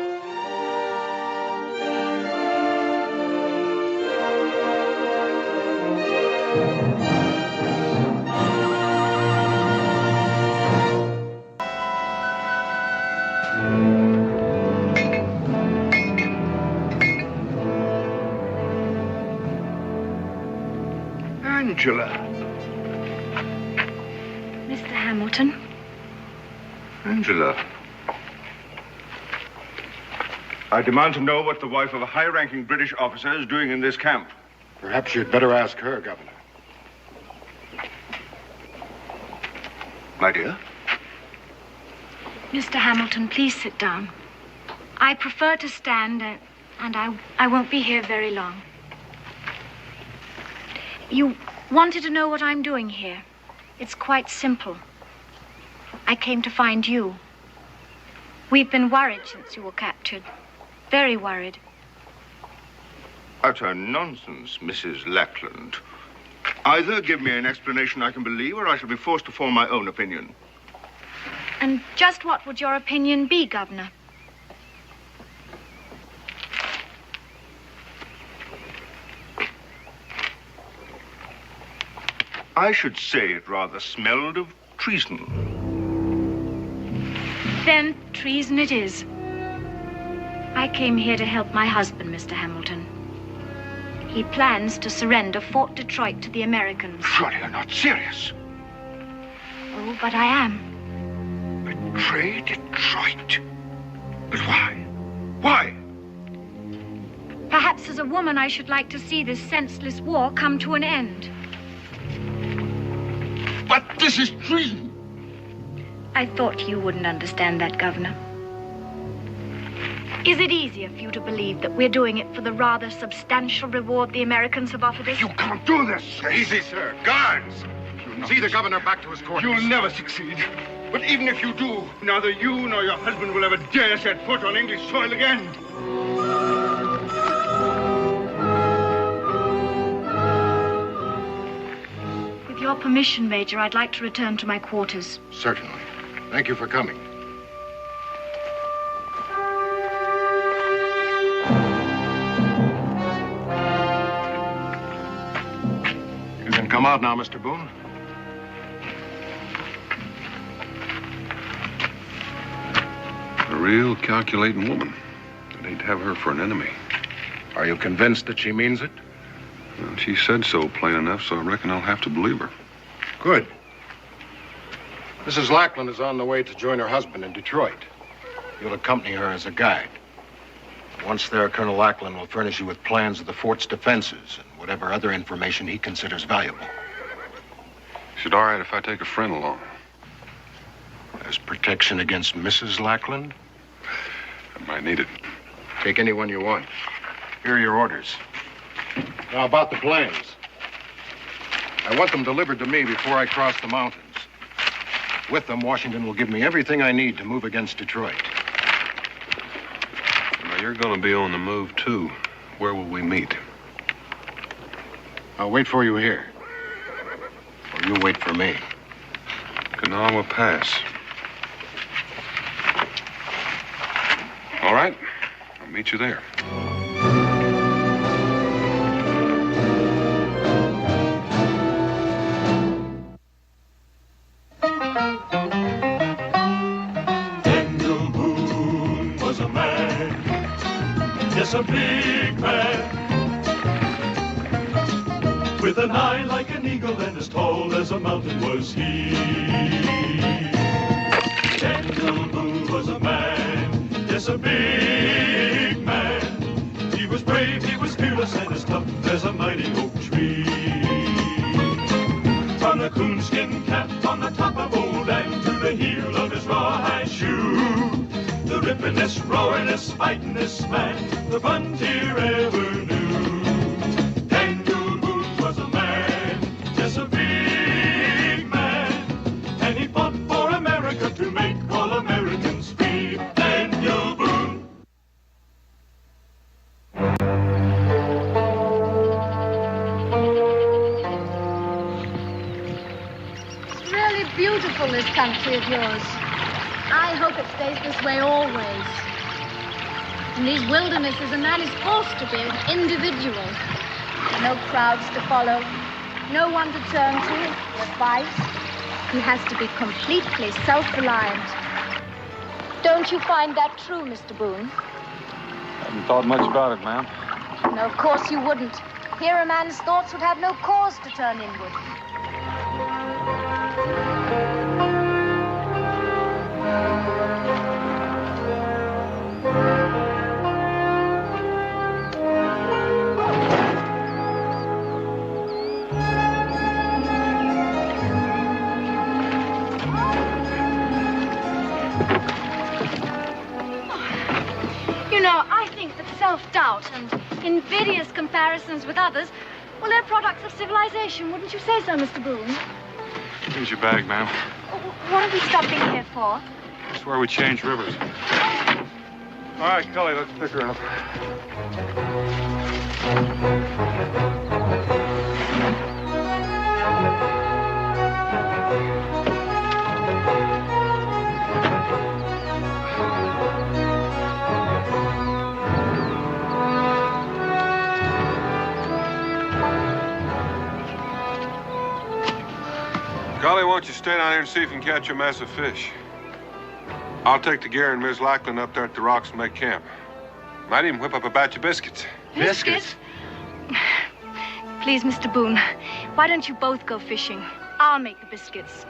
Angela. Mr. Hamilton. Angela. I demand to know what the wife of a high-ranking British officer is doing in this camp. Perhaps you'd better ask her, Governor. My dear? Mr. Hamilton, please sit down. I prefer to stand, and I won't be here very long. You wanted to know what I'm doing here. It's quite simple. I came to find you. We've been worried since you were captured. Very worried. Utter nonsense, Mrs. Lackland. Either give me an explanation I can believe, or I shall be forced to form my own opinion. And just what would your opinion be, Governor? I should say it rather smelled of treason. Then treason it is. I came here to help my husband, Mr. Hamilton. He plans to surrender Fort Detroit to the Americans. Surely you're not serious. Oh, but I am. Betray Detroit? But why? Why? Perhaps as a woman I should like to see this senseless war come to an end. But this is treason. I thought you wouldn't understand that, Governor. Is it easier for you to believe that we're doing it for the rather substantial reward the Americans have offered us? You can't do this. Easy, sir. Guards! See the governor back to his quarters. You'll never succeed. But even if you do, neither you nor your husband will ever dare set foot on English soil again. With your permission, Major, I'd like to return to my quarters. Certainly. Thank you for coming. You can come out now, Mr. Boone. real calculating woman. I'd hate to have her for an enemy. Are you convinced that she means it? Well, she said so plain enough, so I reckon I'll have to believe her. Good. Mrs. Lackland is on the way to join her husband in Detroit. You'll accompany her as a guide. Once there, Colonel Lackland will furnish you with plans of the fort's defenses and whatever other information he considers valuable. Is it all right if I take a friend along? As protection against Mrs. Lackland? I might need it. Take anyone you want. Here are your orders. Now, about the plans. I want them delivered to me before I cross the mountains. With them, Washington will give me everything I need to move against Detroit. Now, you're going to be on the move, too. Where will we meet? I'll wait for you here. Or you wait for me. Kanawha Pass. All right. I'll meet you there. Daniel Boone was a man, yes, a big man, with an eye like an eagle and as tall as a mountain was he. Daniel Boone was a man, yes, a big man. He was brave, he was fearless, and as tough as a mighty oak tree. From the coonskin cap on the top of old Dan to the heel of his rawhide shoe, the rippin'est, roaring'est, fighting'est man the frontier ever knew. Daniel Boone was a man, just a big man, and he fought for America to make all Americans free. Daniel Boone. It's really beautiful, this country of yours. I hope it stays this way always. In these wildernesses, a man is forced to be an individual. No crowds to follow, no one to turn to for advice. He has to be completely self-reliant. Don't you find that true, Mr. Boone? Haven't thought much about it, ma'am. No, of course you wouldn't. Here a man's thoughts would have no cause to turn inward. You know, I think that self-doubt and invidious comparisons with others, well, they're products of civilization. Wouldn't you say so, Mr. Boone? Here's your bag, ma'am. What are we stopping here for? It's where we change rivers. All right, Cully, let's pick her up. Golly, why don't you stay down here and see if you can catch a mess of fish? I'll take the gear and Miss Lackland up there at the rocks and make camp. Might even whip up a batch of biscuits. Biscuits? Please, Mr. Boone, why don't you both go fishing? I'll make the biscuits.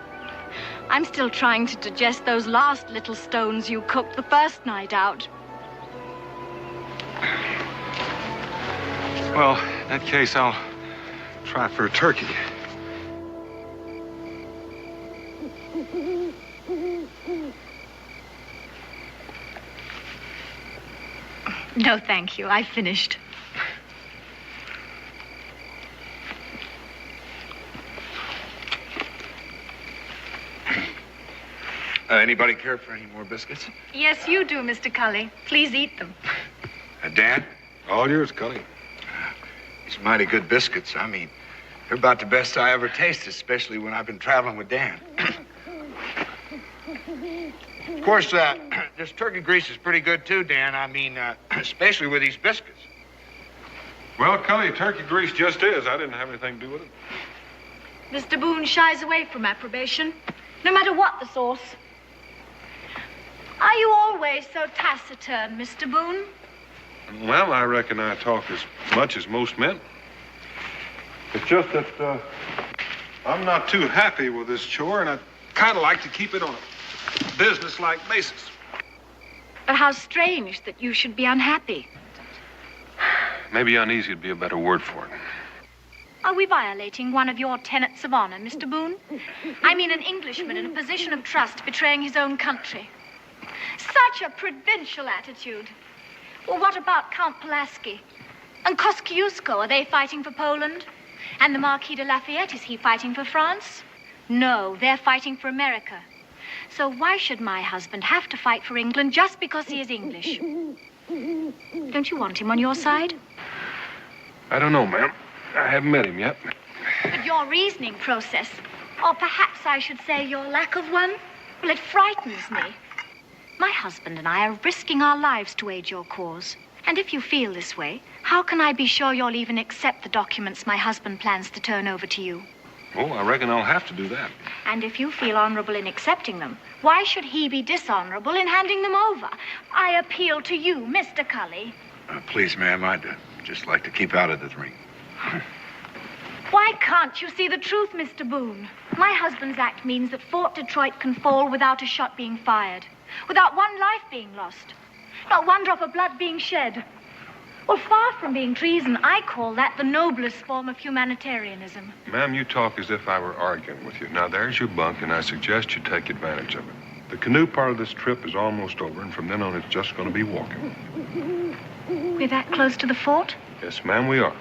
I'm still trying to digest those last little stones you cooked the first night out. Well, in that case, I'll try for a turkey. No, thank you. I finished. Anybody care for any more biscuits? Yes, you do, Mr. Cully. Please eat them. Dan? All yours, Cully. These mighty good biscuits. I mean, they're about the best I ever tasted, especially when I've been traveling with Dan. Of course, this turkey grease is pretty good, too, Dan. I mean, especially with these biscuits. Well, Cully, turkey grease just is. I didn't have anything to do with it. Mr. Boone shies away from approbation, no matter what the sauce. Are you always so taciturn, Mr. Boone? Well, I reckon I talk as much as most men. It's just that I'm not too happy with this chore, and I'd kind of like to keep it on a business-like basis. But how strange that you should be unhappy. Maybe uneasy would be a better word for it. Are we violating one of your tenets of honor, Mr. Boone? I mean an Englishman in a position of trust betraying his own country. Such a provincial attitude. Well, what about Count Pulaski? And Kosciuszko, are they fighting for Poland? And the Marquis de Lafayette, is he fighting for France? No, they're fighting for America. So why should my husband have to fight for England just because he is English? Don't you want him on your side? I don't know, ma'am. I haven't met him yet. But your reasoning process, or perhaps I should say your lack of one, well, it frightens me. My husband and I are risking our lives to aid your cause. And if you feel this way, how can I be sure you'll even accept the documents my husband plans to turn over to you? Oh, I reckon I'll have to do that. And if you feel honorable in accepting them, why should he be dishonorable in handing them over? I appeal to you, Mr. Cully. Please, ma'am, I'd just like to keep out of this ring. Why can't you see the truth, Mr. Boone? My husband's act means that Fort Detroit can fall without a shot being fired, without one life being lost, not one drop of blood being shed. Well, far from being treason, I call that the noblest form of humanitarianism. Ma'am, you talk as if I were arguing with you. Now, there's your bunk, and I suggest you take advantage of it. The canoe part of this trip is almost over, and from then on, it's just going to be walking. We're that close to the fort? Yes, ma'am, we are.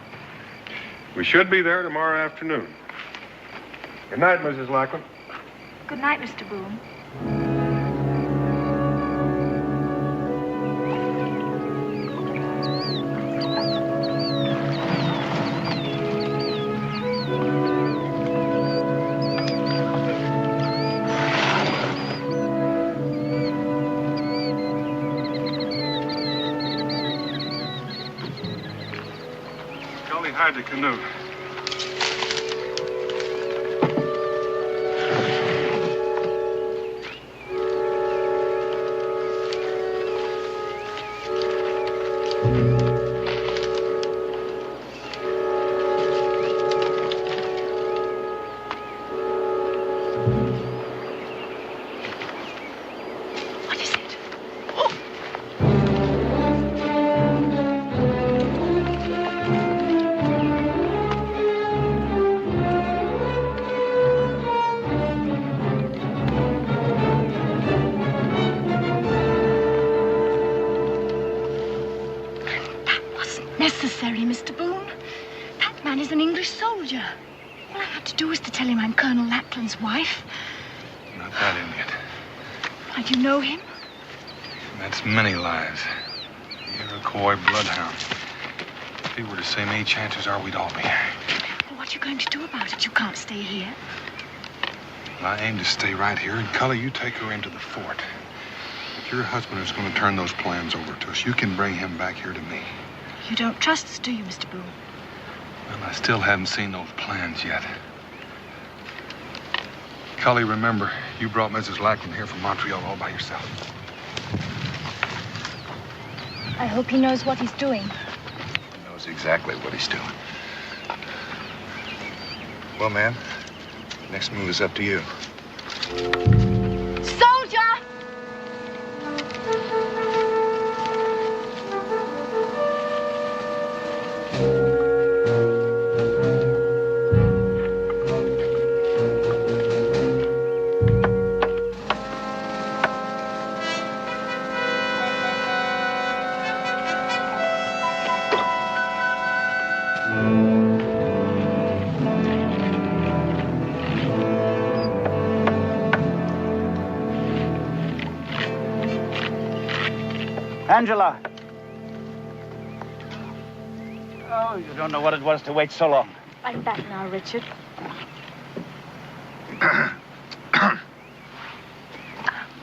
We should be there tomorrow afternoon. Good night, Mrs. Lackland. Good night, Mr. Boone. Gully, hide the canoe. Necessary, Mr. Boone. That man is an English soldier. All I had to do was to tell him I'm Colonel Lackland's wife. Not that Indian. Why, do you know him? That's many lives. The Iroquois bloodhound. If he were to see me, chances are we'd all be here. Well, what are you going to do about it? You can't stay here. I aim to stay right here, and Cully, you take her into the fort. If your husband is going to turn those plans over to us, you can bring him back here to me. You don't trust us, do you, Mr. Boone? Well, I still haven't seen those plans yet. Cully, remember, you brought Mrs. Lackland here from Montreal all by yourself. I hope he knows what he's doing. He knows exactly what he's doing. Well, ma'am, next move is up to you. Soldier! Angela. Oh, you don't know what it was to wait so long. I'm back now, Richard.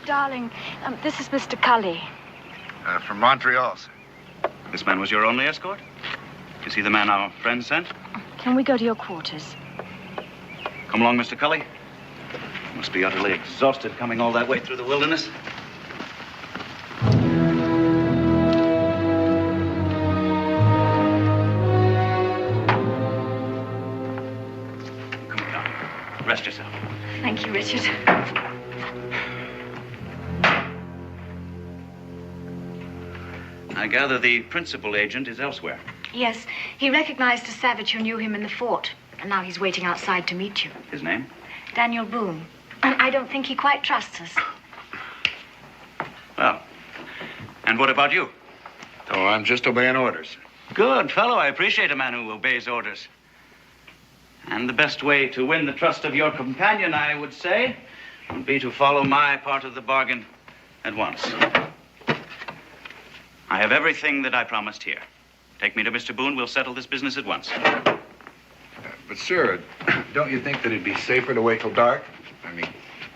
Darling, this is Mr. Cully. From Montreal, sir. This man was your only escort? Is he the man our friend sent? Can we go to your quarters? Come along, Mr. Cully. You must be utterly exhausted coming all that way through the wilderness. Thank you, Richard. I gather the principal agent is elsewhere. Yes, he recognized a savage who knew him in the fort, and now he's waiting outside to meet you. His name? Daniel Boone. And I don't think he quite trusts us. Well, and what about you? Oh, I'm just obeying orders. Good fellow. I appreciate a man who obeys orders. And the best way to win the trust of your companion, I would say, would be to follow my part of the bargain at once. I have everything that I promised here. Take me to Mr. Boone. We'll settle this business at once. But, sir, don't you think that it'd be safer to wait till dark? I mean,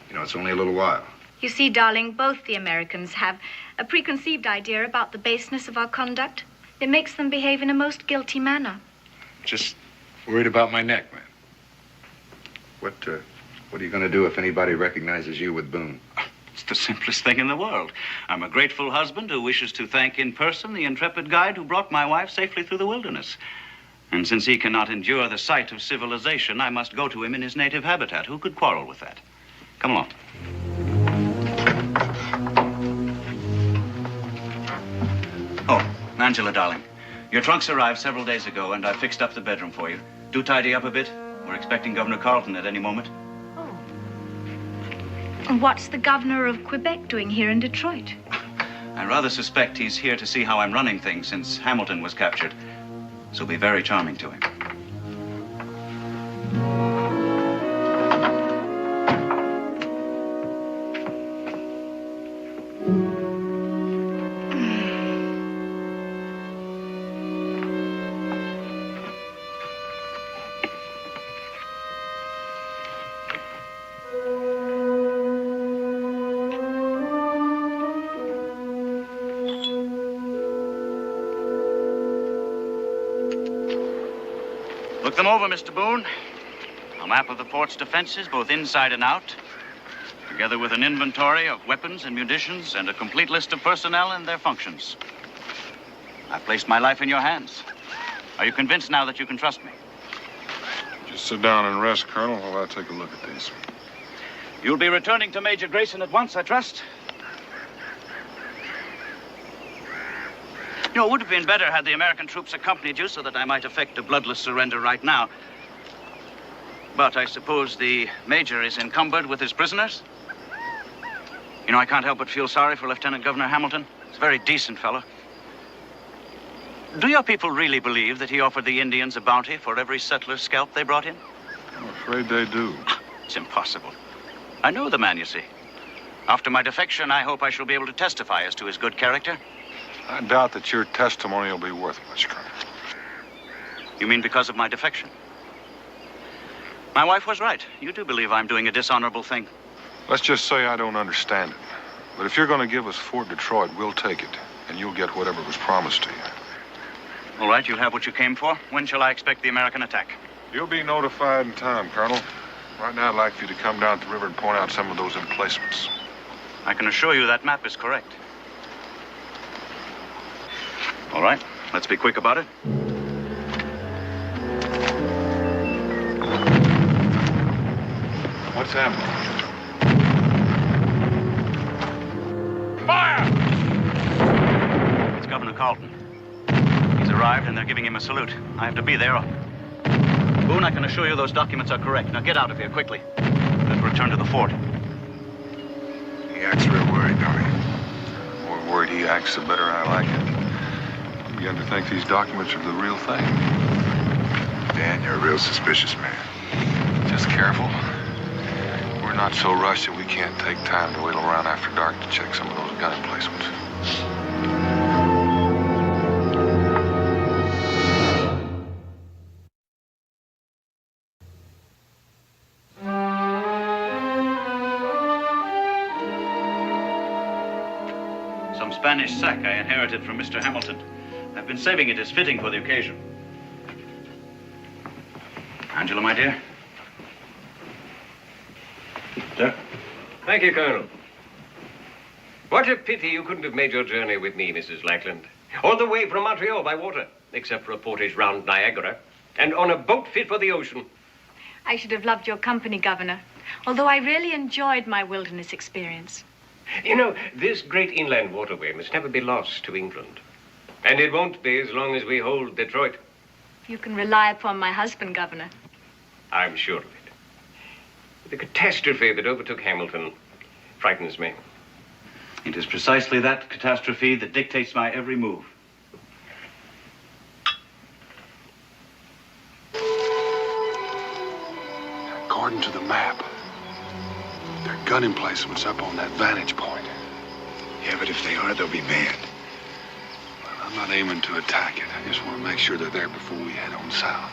you know, it's only a little while. You see, darling, both the Americans have a preconceived idea about the baseness of our conduct. It makes them behave in a most guilty manner. Just worried about my neck, man. What are you going to do if anybody recognizes you with Boone? It's the simplest thing in the world. I'm a grateful husband who wishes to thank in person the intrepid guide who brought my wife safely through the wilderness. And since he cannot endure the sight of civilization, I must go to him in his native habitat. Who could quarrel with that? Come along. Oh, Angela, darling. Your trunks arrived several days ago, and I fixed up the bedroom for you. Do tidy up a bit. We're expecting Governor Carleton at any moment. And what's the governor of Quebec doing here in Detroit? I rather suspect he's here to see how I'm running things since Hamilton was captured. This will be very charming to him. Look them over, Mr. Boone. A map of the port's defenses, both inside and out, together with an inventory of weapons and munitions and a complete list of personnel and their functions. I've placed my life in your hands. Are you convinced now that you can trust me? Just sit down and rest, Colonel, while I take a look at these. You'll be returning to Major Grayson at once, I trust? You know, it would have been better had the American troops accompanied you so that I might effect a bloodless surrender right now. But I suppose the Major is encumbered with his prisoners? You know, I can't help but feel sorry for Lieutenant Governor Hamilton. He's a very decent fellow. Do your people really believe that he offered the Indians a bounty for every settler's scalp they brought in? I'm afraid they do. It's impossible. I know the man, you see. After my defection, I hope I shall be able to testify as to his good character. I doubt that your testimony will be worth much, Colonel. You mean because of my defection? My wife was right. You do believe I'm doing a dishonorable thing. Let's just say I don't understand it. But if you're going to give us Fort Detroit, we'll take it. And you'll get whatever was promised to you. All right, you'll have what you came for. When shall I expect the American attack? You'll be notified in time, Colonel. Right now, I'd like for you to come down to the river and point out some of those emplacements. I can assure you that map is correct. All right, let's be quick about it. What's happening? Fire! It's Governor Carleton. He's arrived and they're giving him a salute. I have to be there. Boone, I can assure you those documents are correct. Now get out of here quickly. Let's return to the fort. He acts real worried, don't he? The more worried he acts, the better I like it. I'm beginning to think these documents are the real thing. Dan, you're a real suspicious man. Just careful. We're not so rushed that we can't take time to wait around after dark to check some of those gun emplacements. Some Spanish sack I inherited from Mr. Hamilton. I've been saving it as fitting for the occasion. Angela, my dear. Sir? Thank you, Colonel. What a pity you couldn't have made your journey with me, Mrs. Lackland. All the way from Montreal by water, except for a portage round Niagara, and on a boat fit for the ocean. I should have loved your company, Governor. although I really enjoyed my wilderness experience. You know, this great inland waterway must never be lost to England. And it won't be as long as we hold Detroit. You can rely upon my husband, Governor. I'm sure of it. The catastrophe that overtook Hamilton frightens me. It is precisely that catastrophe that dictates my every move. According to the map, their gun emplacements up on that vantage point. Yeah, but if they are, they'll be mad. Well, I'm not aiming to attack it. I just want to make sure they're there before we head on south.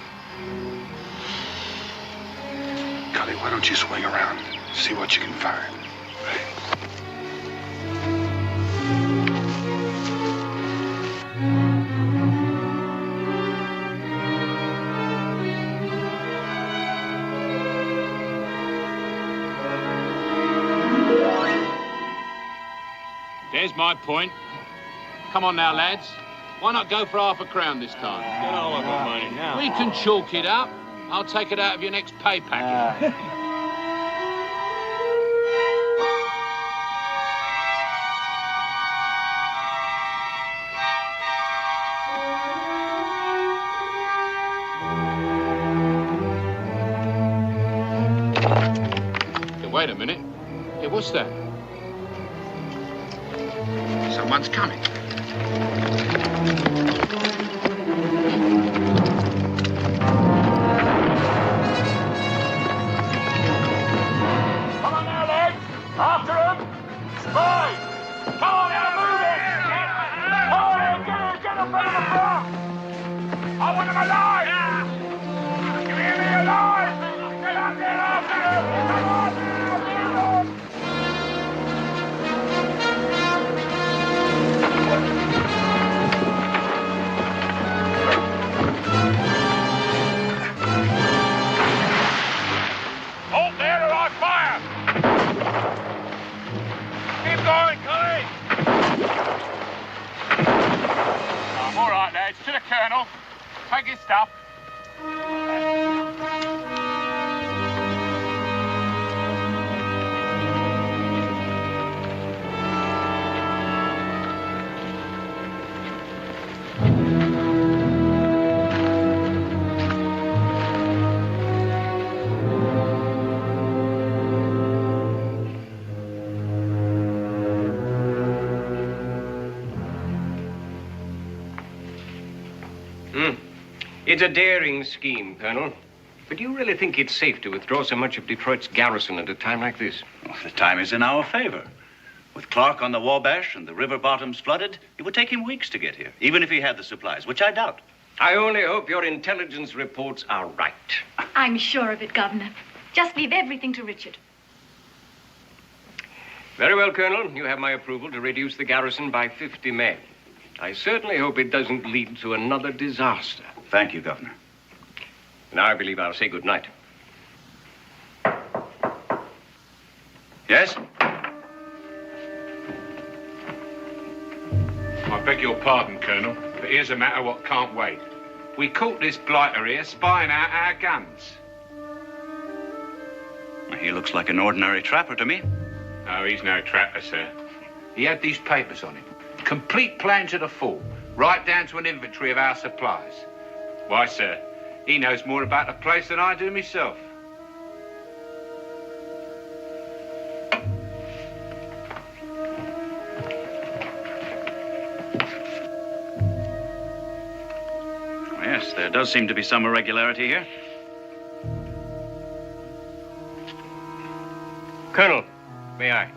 Cully, why don't you swing around and see what you can find? There's my point. Come on now, lads. Why not go for £5 this time? Get all of our money now. We can chalk it up. I'll take it out of your next pay packet. Hey, wait a minute. Hey, what's that? Someone's coming. Come on now, lads. After him. Spy. Come on now, move it. Come on now, get up out of the front. I want him alive. You hear me, alive? Get up there after him. Come on now, get on. Halt there or I fire! Keep going, Cully! All right, lads, to the colonel. Take his stuff. It's a daring scheme, Colonel. But do you really think it's safe to withdraw so much of Detroit's garrison at a time like this? Well, the time is in our favor. With Clark on the Wabash and the river bottoms flooded, it would take him weeks to get here, even if he had the supplies, which I doubt. I only hope your intelligence reports are right. I'm sure of it, Governor. Just leave everything to Richard. Very well, Colonel. You have my approval to reduce the garrison by 50 men. I certainly hope it doesn't lead to another disaster. Thank you, Governor. Now I believe I'll say goodnight. Yes? I beg your pardon, Colonel, but here's a matter what can't wait. We caught this blighter here spying out our guns. He looks like an ordinary trapper to me. No, he's no trapper, sir. He had these papers on him. Complete plans of the fort, right down to an inventory of our supplies. Why, sir, he knows more about the place than I do myself. Yes, there does seem to be some irregularity here. Colonel, may I?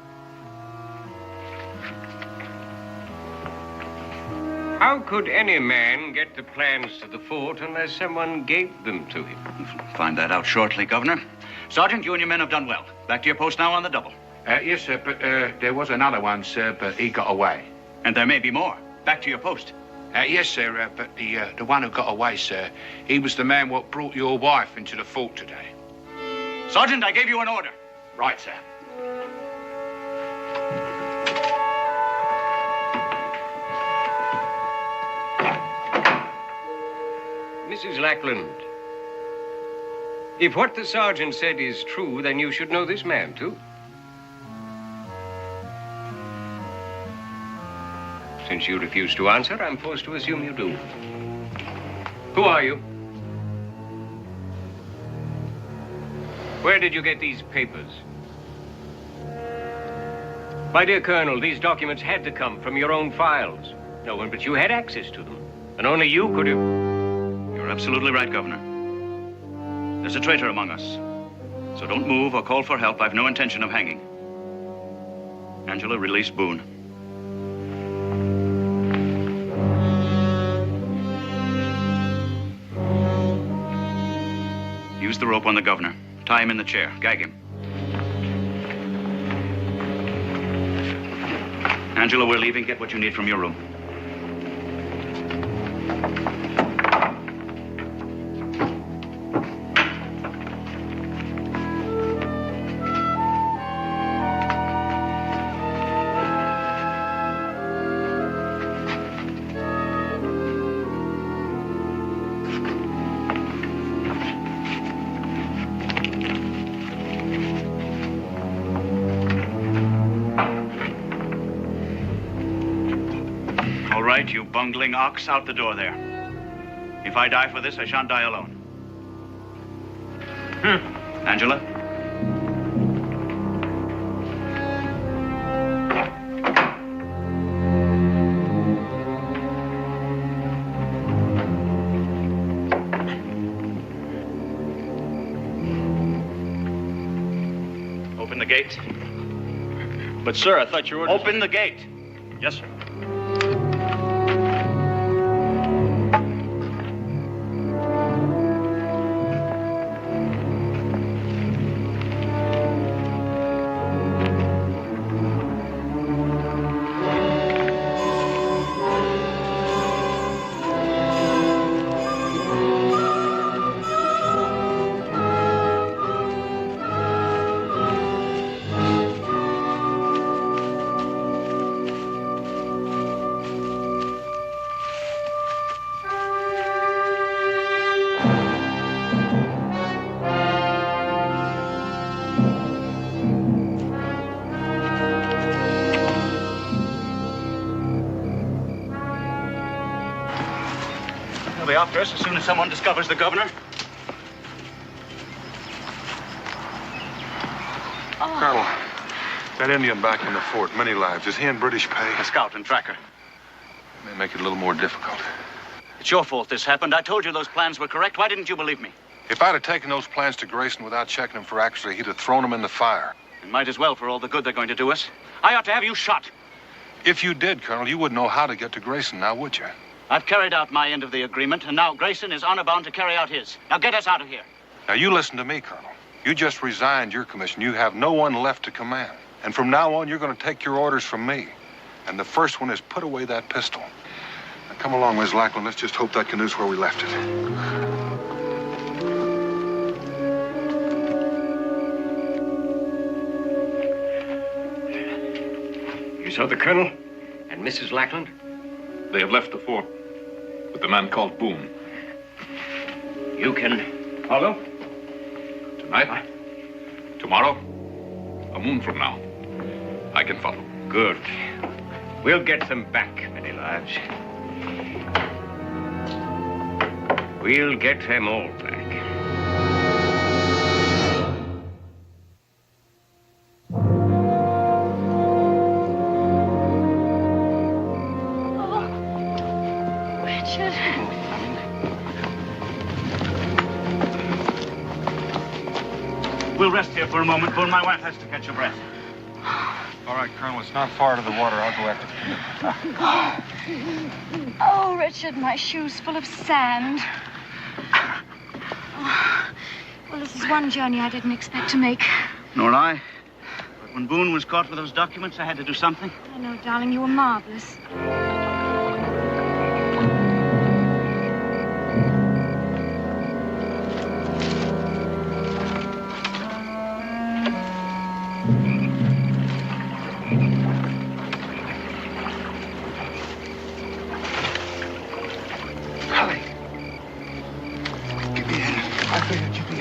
How could any man get the plans to the fort unless someone gave them to him? Find that out shortly, Governor. Sergeant, you and your men have done well. Back to your post now on the double. Yes, sir, but there was another one, sir, but he got away. And there may be more. Back to your post. Yes, sir, but the one who got away, sir, he was the man what brought your wife into the fort today. Sergeant, I gave you an order. Right, sir. Mrs. Lackland, If what the sergeant said is true, then you should know this man, too. Since you refuse to answer, I'm forced to assume you do. Who are you? Where did you get these papers? My dear Colonel, these documents had to come from your own files. No one but you had access to them, and only you could have... You're absolutely right, Governor. There's a traitor among us. So don't move or call for help. I've no intention of hanging. Angela, release Boone. Use the rope on the governor. Tie him in the chair. Gag him. Angela, we're leaving. Get what you need from your room. You bungling ox, out the door there. If I die for this, I shan't die alone. Angela? Open the gate. But, sir, I thought you were... Open the gate. Yes, sir. After us as soon as someone discovers the governor. Oh. Colonel, that Indian back in the fort, many lives. Is he in British pay? A scout and tracker. May make it a little more difficult. It's your fault this happened. I told you those plans were correct. Why didn't you believe me? If I'd have taken those plans to Grayson without checking them for accuracy, he'd have thrown them in the fire. And might as well for all the good they're going to do us. I ought to have you shot. If you did, Colonel, you wouldn't know how to get to Grayson now, would you? I've carried out my end of the agreement, and now Grayson is honor bound to carry out his. Now get us out of here. Now, you listen to me, Colonel. You just resigned your commission. You have no one left to command. And from now on, you're going to take your orders from me. And the first one is put away that pistol. Now, come along, Miss Lackland. Let's just hope that canoe's where we left it. You saw the Colonel and Mrs. Lackland? They have left the fort with the man called Boone. You can follow? Tonight? Tomorrow? A moon from now. I can follow. Good. We'll get them back, many lives. We'll get them all back. We'll rest here for a moment, Boone. My wife has to catch her breath. All right, Colonel, it's not far to the water. I'll go after the canoe. Oh, Richard, my shoes full of sand. Oh, well, this is one journey I didn't expect to make. Nor I. But when Boone was caught with those documents, I had to do something. I know, darling, you were marvelous.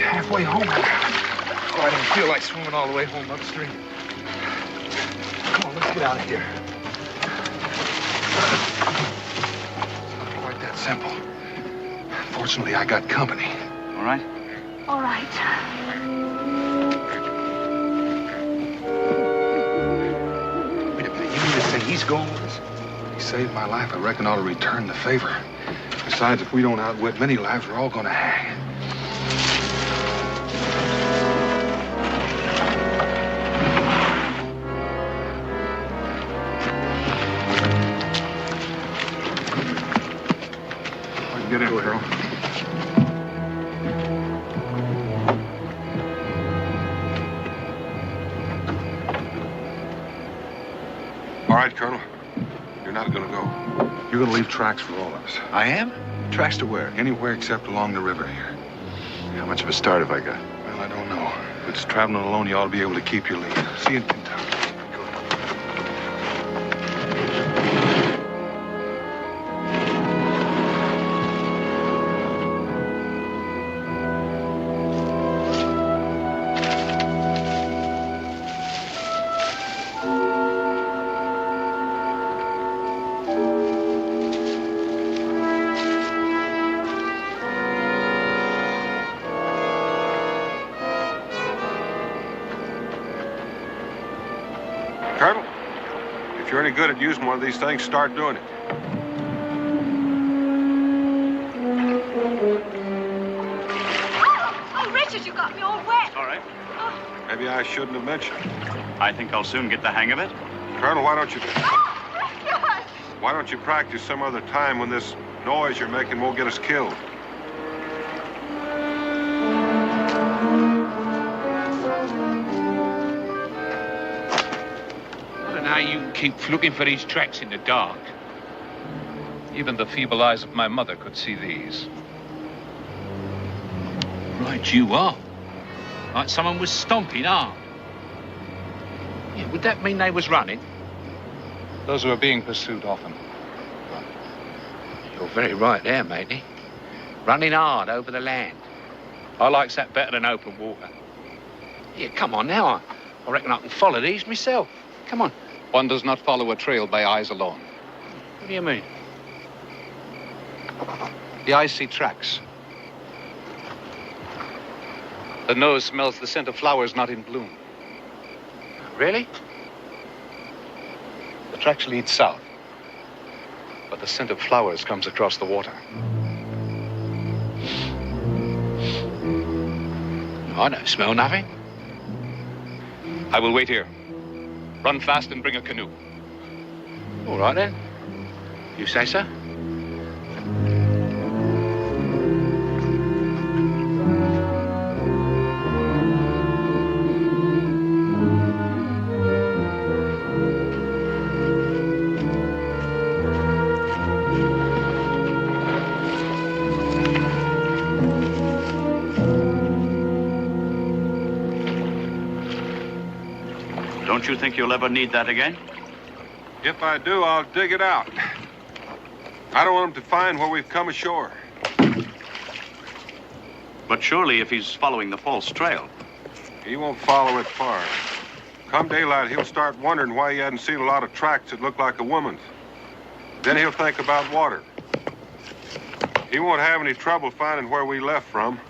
Halfway home. all the way home upstream. Come on, let's get out of here. It's not quite that simple. Fortunately, I got company. All right? All right. Wait a minute, you mean to say he's going with us? He saved my life. I reckon I ought to return the favor. Besides, if we don't outwit many lives, we're all going to hang. Get in, girl. All right, Colonel. You're not going to go. You're going to leave tracks for all of us. I am? Tracks to where? Anywhere except along the river here. How much of a start have I got? Well, I don't know. If it's traveling alone, you ought to be able to keep your lead. See you in town. Colonel, if you're any good at using one of these things, start doing it. Oh, Richard, you got me all wet. All right. Maybe I shouldn't have mentioned. I think I'll soon get the hang of it. Colonel, why don't you practice some other time when this noise you're making won't get us killed? How you keep looking for these tracks in the dark. Even the feeble eyes of my mother could see these. Right, you are. Like someone was stomping hard. Yeah, would that mean they was running? Those who are being pursued often. You're very right there, matey. Running hard over the land. I likes that better than open water. Yeah, come on now. I reckon I can follow these myself. Come on. One does not follow a trail by eyes alone. What do you mean? The eyes see tracks. The nose smells the scent of flowers not in bloom. Really? The tracks lead south, but the scent of flowers comes across the water. I don't smell nothing. I will wait here. Run fast and bring a canoe. All right, then. You say so? Don't you think you'll ever need that again? If I do, I'll dig it out. I don't want them to find where we've come ashore. But surely if he's following the false trail. He won't follow it far. Come daylight, he'll start wondering why he hadn't seen a lot of tracks that look like a woman's. Then he'll think about water. He won't have any trouble finding where we left from.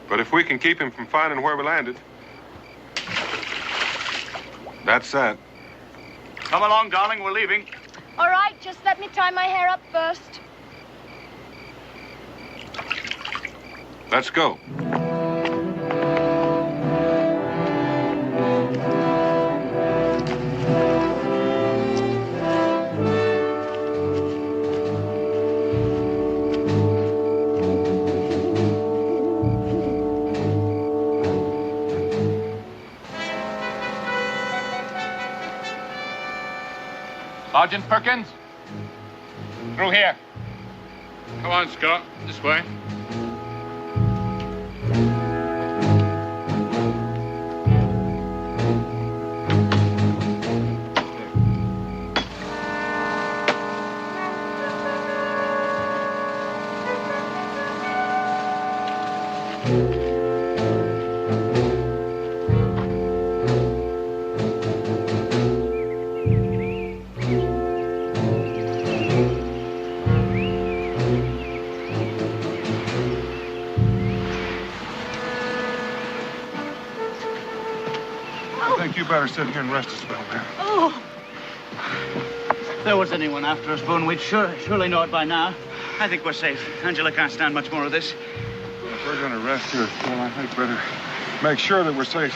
But if we can keep him from finding where we landed, that's that. Come along, darling, we're leaving. All right, just let me tie my hair up first. Let's go. Sergeant Perkins? Through here. Come on, Scott. This way. better sit here and rest a spell, man. Oh, If there was anyone after us, Boone, we'd surely know it by now. I think we're safe. Angela can't stand much more of this. If we're going to rest here, well, I think better make sure that we're safe.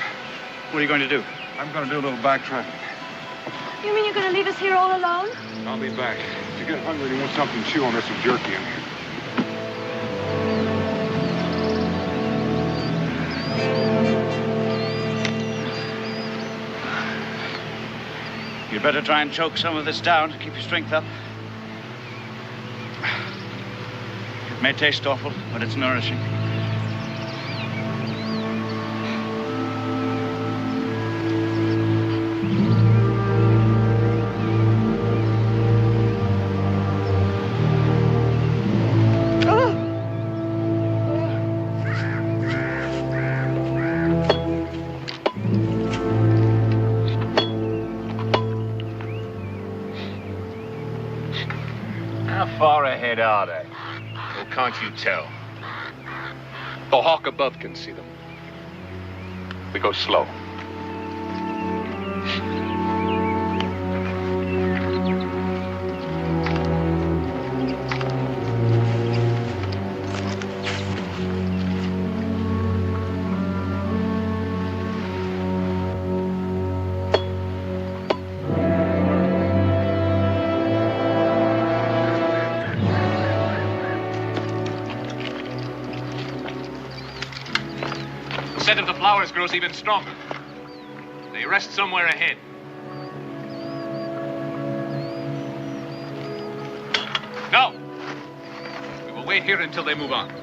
What are you going to do? I'm going to do a little backtracking. You mean you're going to leave us here all alone? I'll be back. If you get hungry and you want something to chew on, there's some jerky in here. You'd better try and choke some of this down to keep your strength up. It may taste awful, but it's nourishing. How far ahead are they? Or can't you tell? The hawk above can see them. We go slow. The scent of the flowers grows even stronger. They rest somewhere ahead. No! We will wait here until they move on.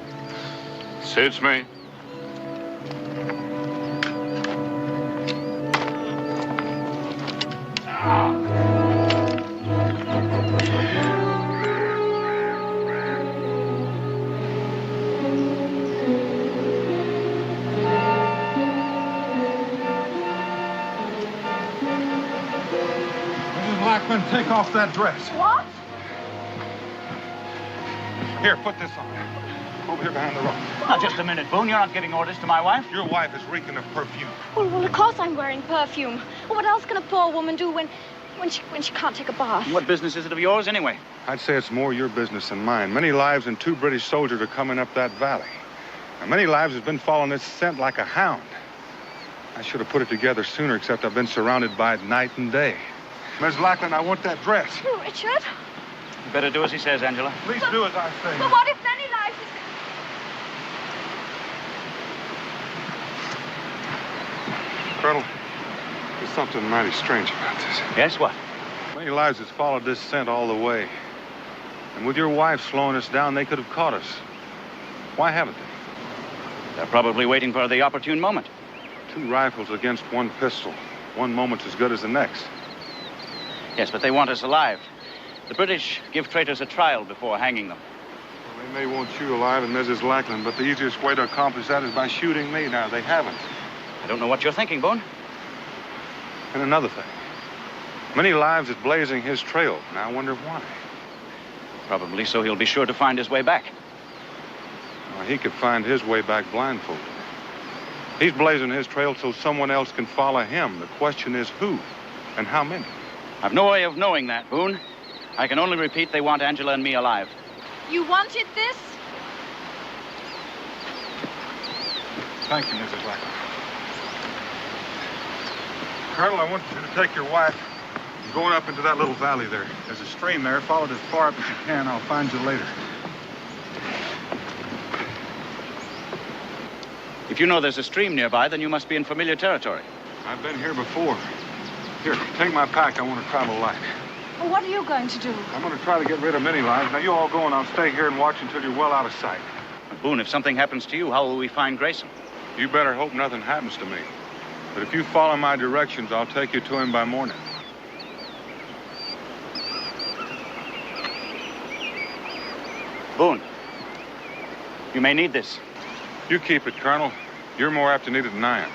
Suits me. Mrs. Lackman, take off that dress. What? Here, put this on. Over here behind the rock. Now, just a minute, Boone. You're not giving orders to my wife. Your wife is reeking of perfume. Well, of course I'm wearing perfume. Well, what else can a poor woman do when she can't take a bath? What business is it of yours, anyway? I'd say it's more your business than mine. Many lives and 2 British soldiers are coming up that valley. And many lives has been following this scent like a hound. I should have put it together sooner, except I've been surrounded by it night and day. Miss Lackland, I want that dress. Oh, Richard. You better do as he says, Angela. Please do as I say. But what if many lives is... Colonel, there's something mighty strange about this. Yes, what? Many lives has followed this scent all the way. And with your wife slowing us down, they could have caught us. Why haven't they? They're probably waiting for the opportune moment. 2 rifles against 1 pistol. One moment's as good as the next. Yes, but they want us alive. The British give traitors a trial before hanging them. Well, they may want you alive and Mrs. Lackland, but the easiest way to accomplish that is by shooting me. Now, they haven't. I don't know what you're thinking, Boone. And another thing. Many lives is blazing his trail. Now, I wonder why. Probably so he'll be sure to find his way back. Well, he could find his way back blindfolded. He's blazing his trail so someone else can follow him. The question is who and how many? I've no way of knowing that, Boone. I can only repeat they want Angela and me alive. You wanted this? Thank you, Mrs. Lackland. Colonel, I want you to take your wife and going up into that little valley there. There's a stream there. Follow it as far up as you can. I'll find you later. If you know there's a stream nearby, then you must be in familiar territory. I've been here before. Here, take my pack. I want to travel light. Well, what are you going to do? I'm going to try to get rid of many lives. Now, you all go and I'll stay here and watch until you're well out of sight. Boone, if something happens to you, how will we find Grayson? You better hope nothing happens to me. But if you follow my directions, I'll take you to him by morning. Boone, you may need this. You keep it, Colonel. You're more apt to need it than I am.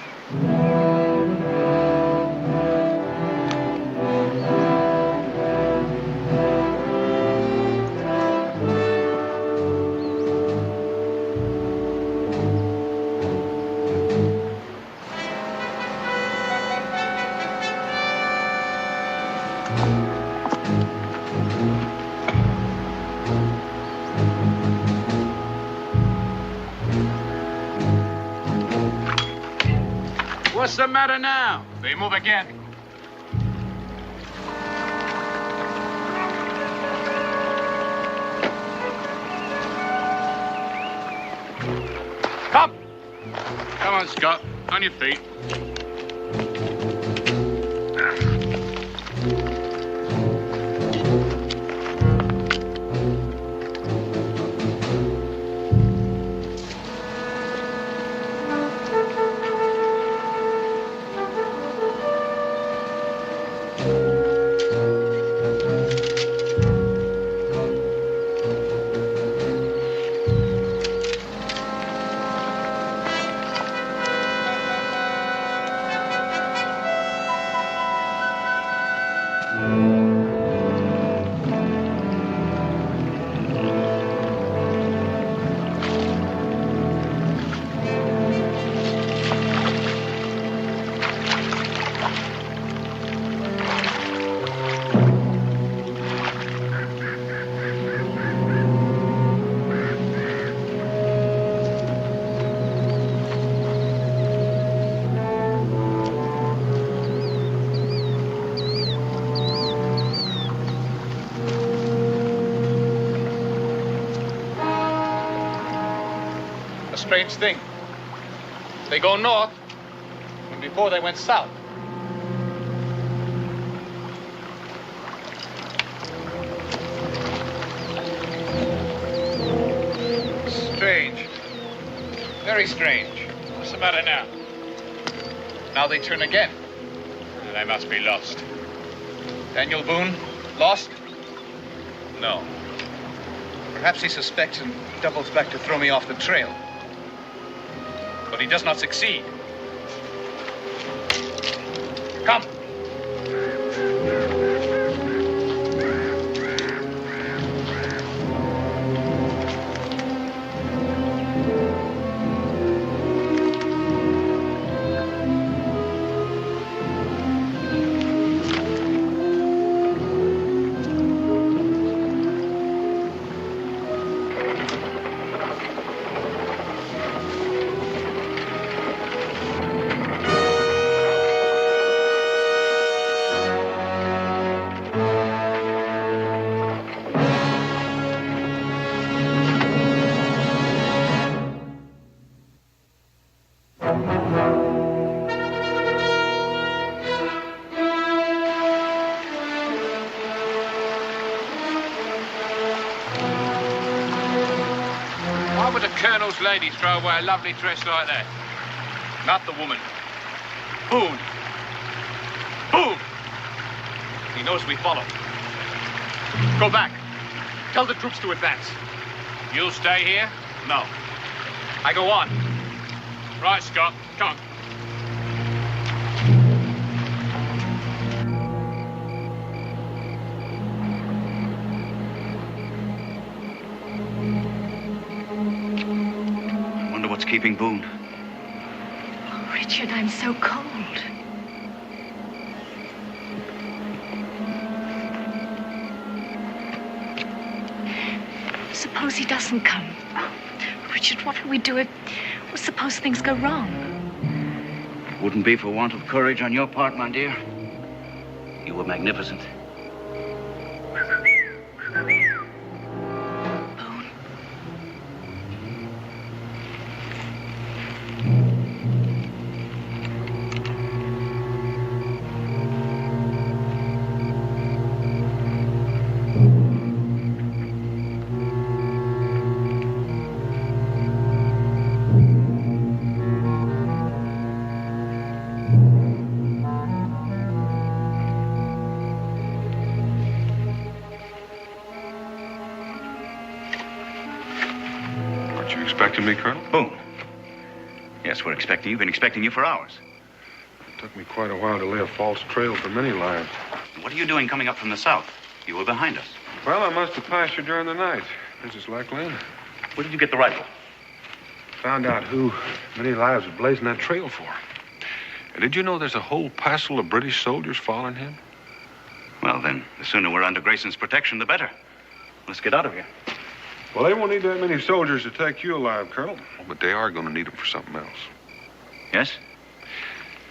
What's the matter now? They move again. Come! Come on, Scott. On your feet. Strange thing. They go north when before they went south. Strange. Very strange. What's the matter now? Now they turn again. They must be lost. Daniel Boone, lost? No. Perhaps he suspects and doubles back to throw me off the trail. But he does not succeed. Come. Why would the Colonel's lady throw away a lovely dress like that? Not the woman. Boone. Boone! He knows we follow. Go back. Tell the troops to advance. You'll stay here? No. I go on. Right, Scott. Come on. I wonder what's keeping Boone. Oh, Richard, I'm so cold. Suppose he doesn't come. Oh, Richard, what will we do if... Well, suppose things go wrong? Wouldn't be for want of courage on your part, my dear. You were magnificent. Expecting me, Colonel? Boone. Yes, we're expecting you. Been expecting you for hours. It took me quite a while to lay a false trail for many lives. What are you doing coming up from the south? You were behind us. Well, I must have passed you during the night, Mrs. Lackland. Where did you get the rifle? Found out who many lives was blazing that trail for. And did you know there's a whole passel of British soldiers following him? Well, then, the sooner we're under Grayson's protection, the better. Let's get out of here. Well, they won't need that many soldiers to take you alive, Colonel. But they are going to need them for something else. Yes?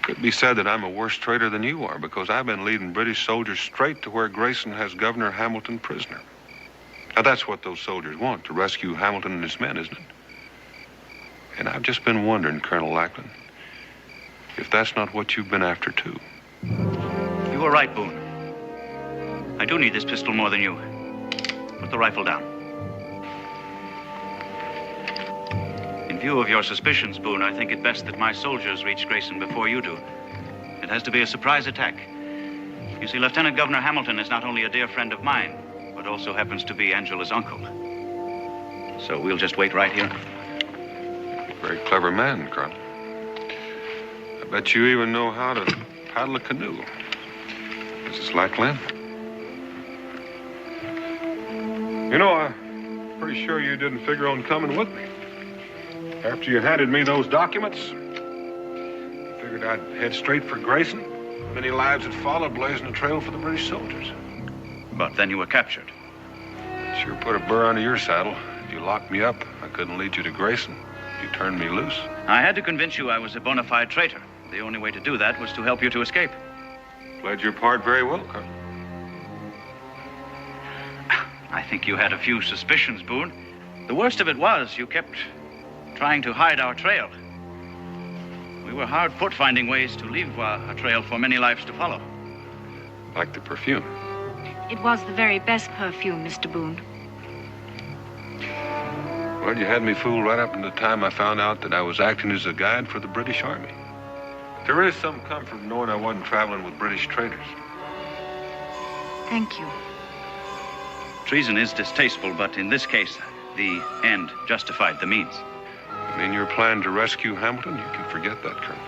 Could be said that I'm a worse traitor than you are, because I've been leading British soldiers straight to where Grayson has Governor Hamilton prisoner. Now, that's what those soldiers want, to rescue Hamilton and his men, isn't it? And I've just been wondering, Colonel Lackland, if that's not what you've been after, too. You were right, Boone. I do need this pistol more than you. Put the rifle down. In view of your suspicions, Boone, I think it best that my soldiers reach Grayson before you do. It has to be a surprise attack. You see, Lieutenant Governor Hamilton is not only a dear friend of mine, but also happens to be Angela's uncle. So we'll just wait right here. Very clever man, Colonel. I bet you even know how to paddle a canoe. Mrs. Lackland? You know, I'm pretty sure you didn't figure on coming with me. After you handed me those documents, I figured I'd head straight for Grayson. Many lives had followed, blazing a trail for the British soldiers. But then you were captured. It sure put a burr under your saddle. You locked me up. I couldn't lead you to Grayson. You turned me loose. I had to convince you I was a bona fide traitor. The only way to do that was to help you to escape. Played your part very well, Colonel. I think you had a few suspicions, Boone. The worst of it was you kept trying to hide our trail. We were hard put finding ways to leave a trail for many lives to follow. Like the perfume. It was the very best perfume, Mr. Boone. Well, you had me fooled right up until the time I found out that I was acting as a guide for the British Army. There is some comfort in knowing I wasn't traveling with British traitors. Thank you. Treason is distasteful, but in this case, the end justified the means. You mean your plan to rescue Hamilton? You can forget that, Colonel.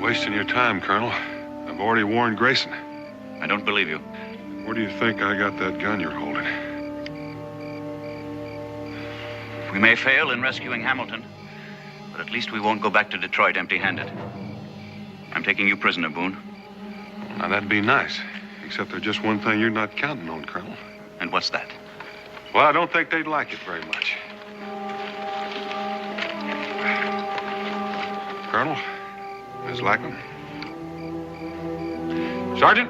Wasting your time, Colonel. I've already warned Grayson. I don't believe you. Where do you think I got that gun you're holding? We may fail in rescuing Hamilton, but at least we won't go back to Detroit empty-handed. I'm taking you prisoner, Boone. Now, that'd be nice, except there's just one thing you're not counting on, Colonel. And what's that? Well, I don't think they'd like it very much. Colonel, Miss Lackland. Sergeant.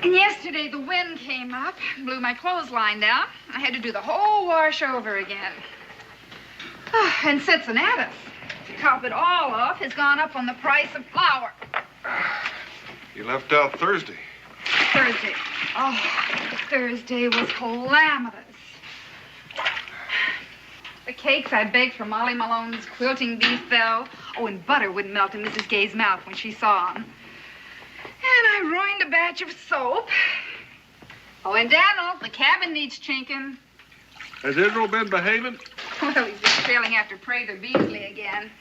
Yesterday, the wind came up, blew my clothesline down. I had to do the whole wash over again. And Cincinnatus, to top it all off, has gone up on the price of flour. You left out Thursday. Thursday. Oh, Thursday was calamitous. The cakes I baked for Molly Malone's quilting bee fell. Oh, and butter wouldn't melt in Mrs. Gay's mouth when she saw 'em. And I ruined a batch of soap. Oh, and Daniel, the cabin needs chinking. Has Israel been behaving? Well, he's just trailing after Prather Beasley again.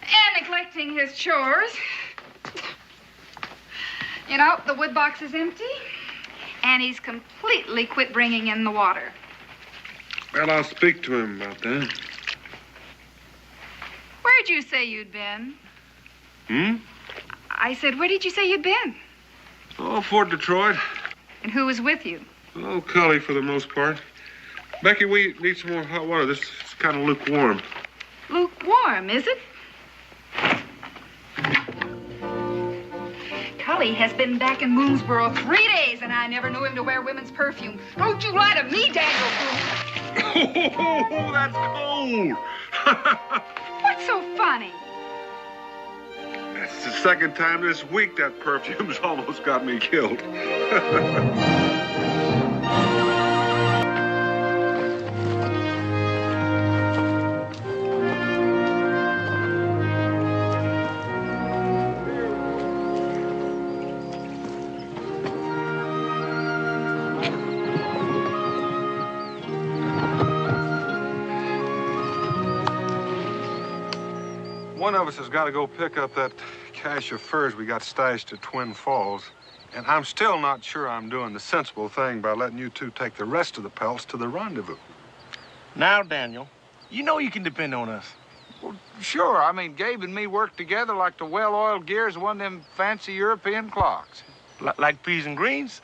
And neglecting his chores. You know, the wood box is empty. And he's completely quit bringing in the water. Well, I'll speak to him about that. Where'd you say you'd been? Hmm? I said, where did you say you'd been? Oh, for Detroit. And who was with you? Oh, Cully for the most part. Becky, we need some more hot water. This is kind of lukewarm. Lukewarm, is it? Cully has been back in Moonsboro 3 days, and I never knew him to wear women's perfume. Don't you lie to me, Daniel Boone. Oh, that's cold. What's so funny? That's the second time this week that perfume's almost got me killed. One of us has got to go pick up that cache of furs we got stashed at Twin Falls. And I'm still not sure I'm doing the sensible thing by letting you two take the rest of the pelts to the rendezvous. Now, Daniel, you know you can depend on us. Well, sure. I mean, Gabe and me work together like the well-oiled gears of one of them fancy European clocks. Like peas and greens?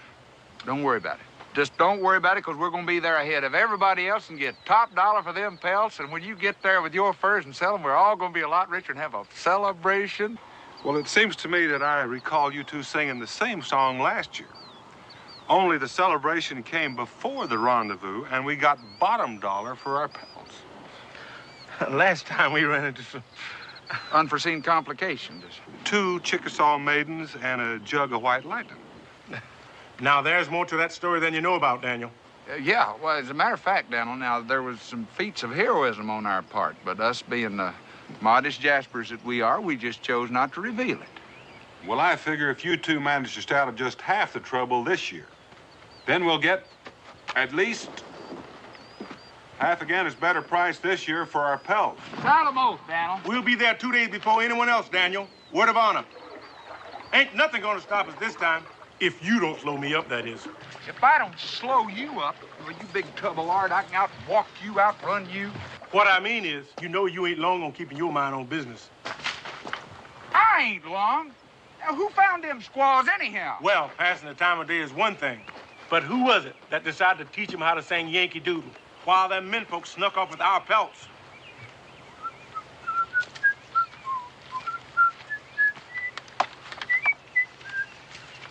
Don't worry about it. Just don't worry about it, because we're going to be there ahead of everybody else and get top dollar for them pelts. And when you get there with your furs and sell them, we're all going to be a lot richer and have a celebration. Well, it seems to me that I recall you two singing the same song last year. Only the celebration came before the rendezvous, and we got bottom dollar for our pelts. Last time we ran into some unforeseen complications. 2 Chickasaw maidens and a jug of white lightning. Now, there's more to that story than you know about, Daniel. Yeah, well, as a matter of fact, Daniel, now, there was some feats of heroism on our part, but us being the modest Jaspers that we are, we just chose not to reveal it. Well, I figure if you two manage to stay out of just half the trouble this year, then we'll get at least half again as better price this year for our pelts. Solemn oath, Daniel. We'll be there 2 days before anyone else, Daniel. Word of honor. Ain't nothing gonna stop us this time. If you don't slow me up, that is. If I don't slow you up, well, you big tub of lard, I can out-walk you, outrun you. What I mean is, you know you ain't long on keeping your mind on business. I ain't long. Now, who found them squaws anyhow? Well, passing the time of day is one thing. But who was it that decided to teach them how to sing Yankee Doodle while them men folks snuck off with our pelts?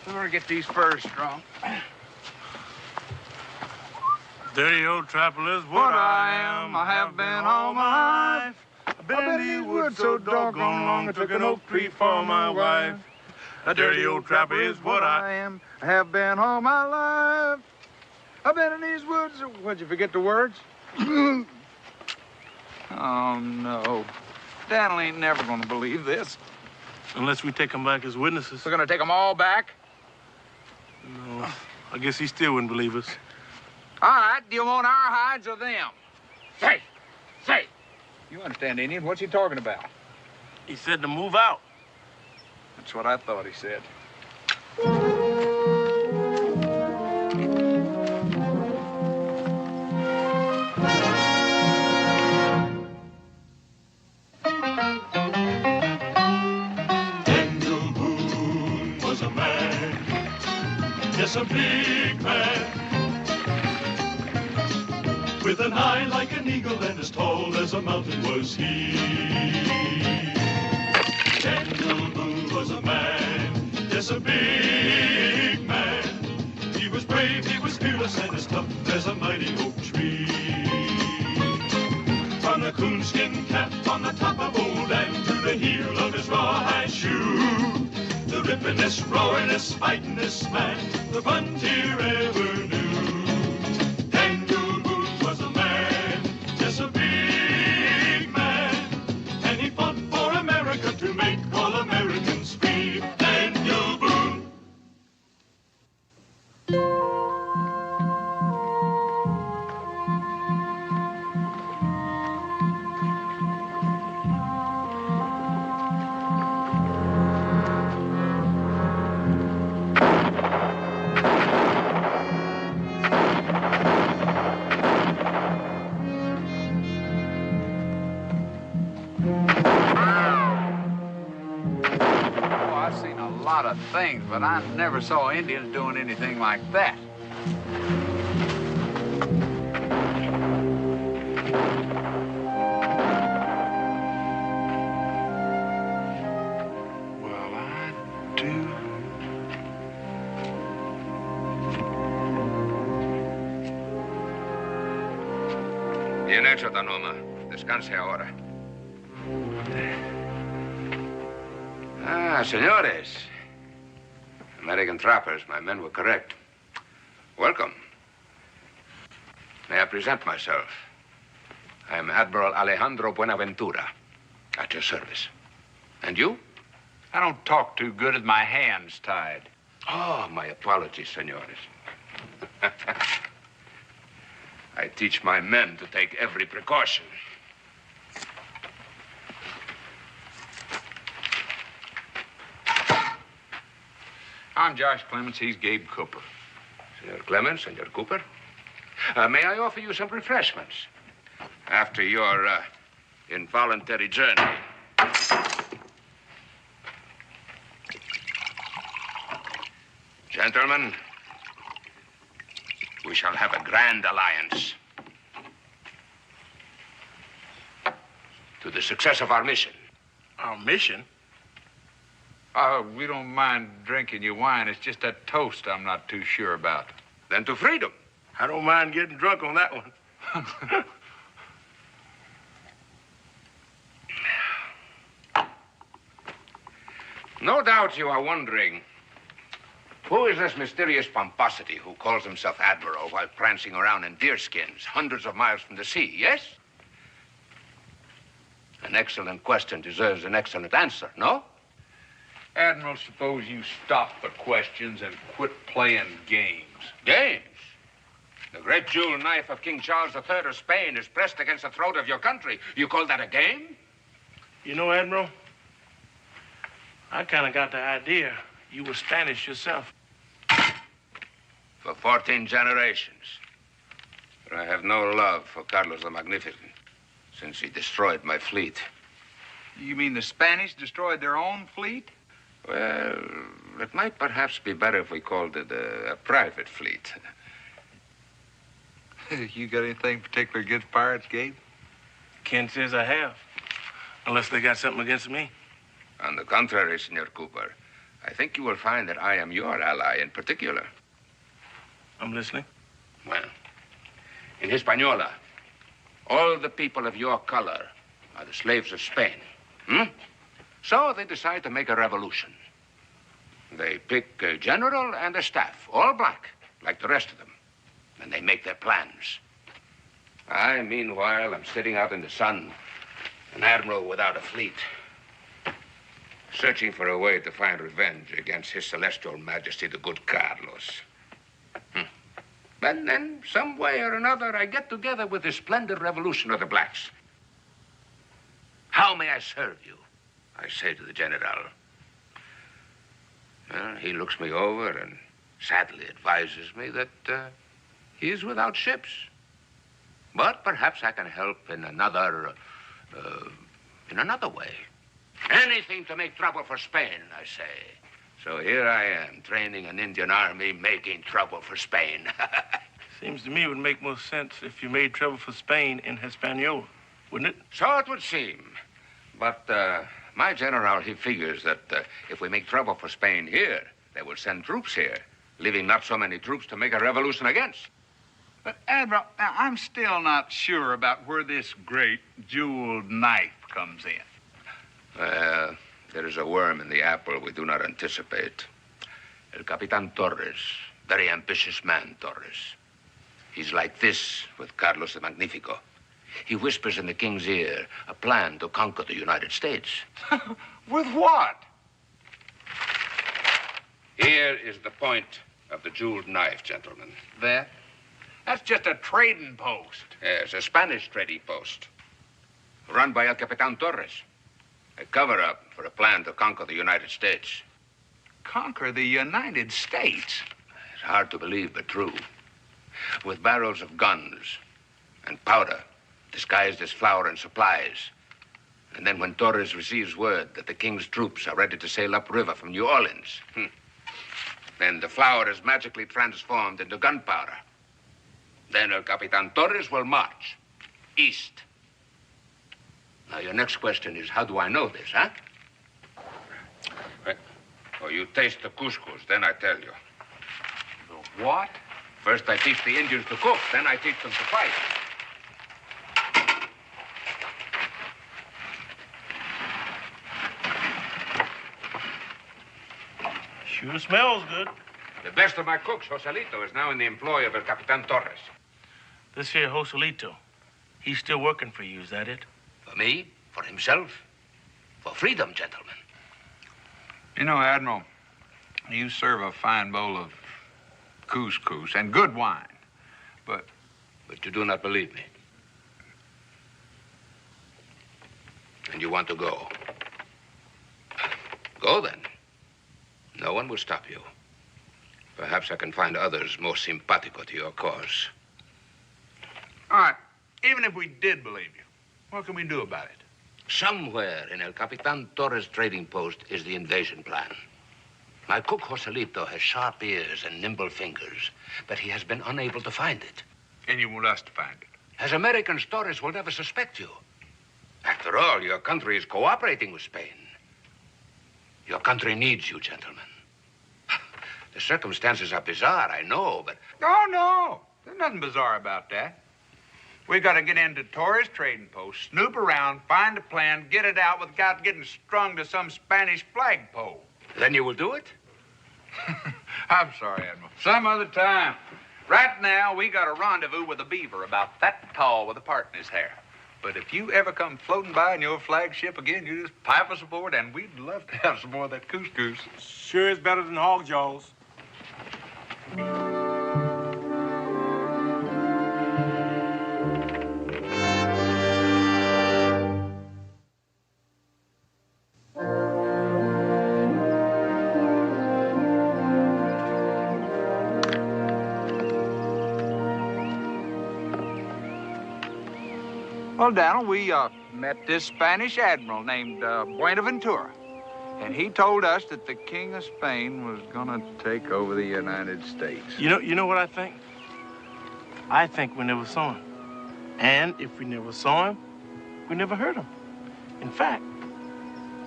We're gonna get these furs strong. Dirty old trapper is what I am. I have been all my life. I've been in these woods so doggone long. I took an oak tree for my wife. A dirty old trapper is what I am. I have been all my life. I've been in these woods. What'd you forget the words? Oh, no. Daniel ain't never gonna believe this. Unless we take them back as witnesses. We're gonna take them all back? No, I guess he still wouldn't believe us. All right, do you want our hides or them? Say. You understand, Indian? What's he talking about? He said to move out. That's what I thought he said. Daniel Boone was a man, yes, a big man, with an eye like an eagle and as tall as a mountain was he. Daniel Boone was a man, yes, a big man. He was brave, he was fearless, and as tough as a mighty oak tree. From the coonskin cap on the top of old Dan to the heel of his rawhide shoe, the rippin'est, roaring'est, fighting'est man the frontier ever knew. Daniel Boone was a man, yes, a big man, and he fought for America to make all Americans free. Daniel Boone. Oh, I've seen a lot of of things, but I never saw Indians doing anything like that. Well, I do. Bien hecho, Tanoma. Descanse ahora. Ah, senores. American trappers, my men were correct. Welcome. May I present myself? I am Admiral Alejandro Buenaventura, at your service. And you? I don't talk too good with my hands tied. Oh, my apologies, senores. I teach my men to take every precaution. I'm Josh Clements. He's Gabe Cooper. Senor Clements, Senor Cooper. May I offer you some refreshments? After your involuntary journey. Gentlemen, we shall have a grand alliance. To the success of our mission. Our mission? We don't mind drinking your wine. It's just that toast I'm not too sure about. Then to freedom. I don't mind getting drunk on that one. No doubt you are wondering, who is this mysterious pomposity who calls himself Admiral while prancing around in deerskins hundreds of miles from the sea, yes? An excellent question deserves an excellent answer, no? Admiral, suppose you stop the questions and quit playing games. Games? The great jewel knife of King Charles III of Spain is pressed against the throat of your country. You call that a game? You know, Admiral, I kind of got the idea you were Spanish yourself. For 14 generations. But I have no love for Carlos the Magnificent since he destroyed my fleet. You mean the Spanish destroyed their own fleet? Well, it might perhaps be better if we called it a private fleet. You got anything particular against pirates, Gabe? Ken says I have. Unless they got something against me. On the contrary, Senor Cooper, I think you will find that I am your ally in particular. I'm listening. Well, in Hispaniola, all the people of your color are the slaves of Spain. So they decide to make a revolution. They pick a general and a staff, all black, like the rest of them. And they make their plans. I, meanwhile, am sitting out in the sun, an admiral without a fleet, searching for a way to find revenge against His Celestial Majesty, the good Carlos. But then, some way or another, I get together with the splendid revolution of the blacks. How may I serve you? I say to the general. Well, he looks me over and sadly advises me that he is without ships. But perhaps I can help in another way. Anything to make trouble for Spain, I say. So here I am, training an Indian army, making trouble for Spain. Seems to me it would make more sense if you made trouble for Spain in Hispaniola, wouldn't it? So it would seem. But my general, he figures that if we make trouble for Spain here, they will send troops here, leaving not so many troops to make a revolution against. But, Admiral, now, I'm still not sure about where this great jeweled knife comes in. Well, there is a worm in the apple we do not anticipate. El Capitan Torres, very ambitious man, Torres. He's like this with Carlos the Magnifico. He whispers in the king's ear a plan to conquer the United States. With what? Here is the point of the jeweled knife, gentlemen. That? That's just a trading post. Yes, a Spanish trading post. Run by El Capitan Torres. A cover-up for a plan to conquer the United States. Conquer the United States? It's hard to believe, but true. With barrels of guns and powder disguised as flour and supplies. And then when Torres receives word that the king's troops are ready to sail upriver from New Orleans, then the flour is magically transformed into gunpowder. Then El Capitan Torres will march east. Now, your next question is, how do I know this, huh? Oh, you taste the couscous, then I tell you. The what? First, I teach the Indians to cook, then I teach them to fight. Sure smells good. The best of my cooks, Joselito, is now in the employ of El Capitan Torres. This here Joselito, he's still working for you, is that it? For me? For himself? For freedom, gentlemen. You know, Admiral, you serve a fine bowl of couscous and good wine, but you do not believe me. And you want to go. Go, then. No one will stop you. Perhaps I can find others more simpatico to your cause. All right, even if we did believe you, what can we do about it? Somewhere in El Capitan Torres' trading post is the invasion plan. My cook Joselito has sharp ears and nimble fingers, but he has been unable to find it. And you want us to find it? As Americans, Torres will never suspect you. After all, your country is cooperating with Spain. Your country needs you, gentlemen. The circumstances are bizarre, I know, but... Oh, no. There's nothing bizarre about that. We got to get into Torres' trading post, snoop around, find a plan, get it out without getting strung to some Spanish flagpole. Then you will do it? I'm sorry, Admiral. Some other time. Right now, we got a rendezvous with a beaver about that tall with a part in his hair. But if you ever come floating by in your flagship again, you just pipe us aboard, and we'd love to have some more of that couscous. Sure is better than hog jaws. Well, Daniel, we met this Spanish admiral named Buenaventura. And he told us that the King of Spain was gonna take over the United States. You know what I think? I think we never saw him. And if we never saw him, we never heard him. In fact,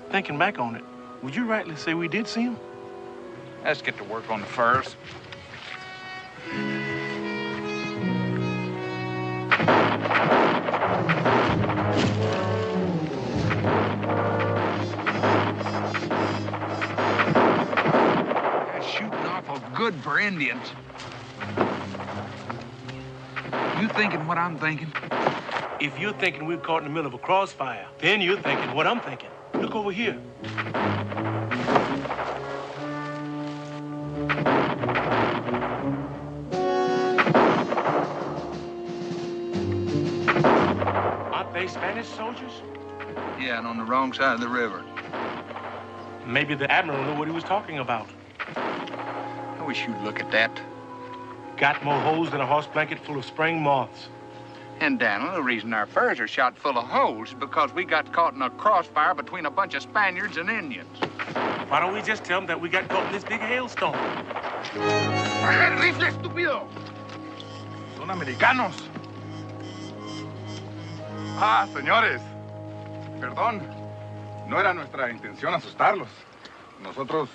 thinking back on it, would you rightly say we did see him? Let's get to work on the furs. Good for Indians. You thinking what I'm thinking? If you're thinking we're caught in the middle of a crossfire, then you're thinking what I'm thinking. Look over here. Aren't they Spanish soldiers? Yeah, and on the wrong side of the river. Maybe the admiral knew what he was talking about. I wish you'd look at that. Got more holes than a horse blanket full of spring moths. And, Daniel, the reason our furs are shot full of holes is because we got caught in a crossfire between a bunch of Spaniards and Indians. Why don't we just tell them that we got caught in this big hailstorm? ¡Rifle, estúpido! Son americanos. Ah, señores. Perdón. No era nuestra intención asustarlos. Nosotros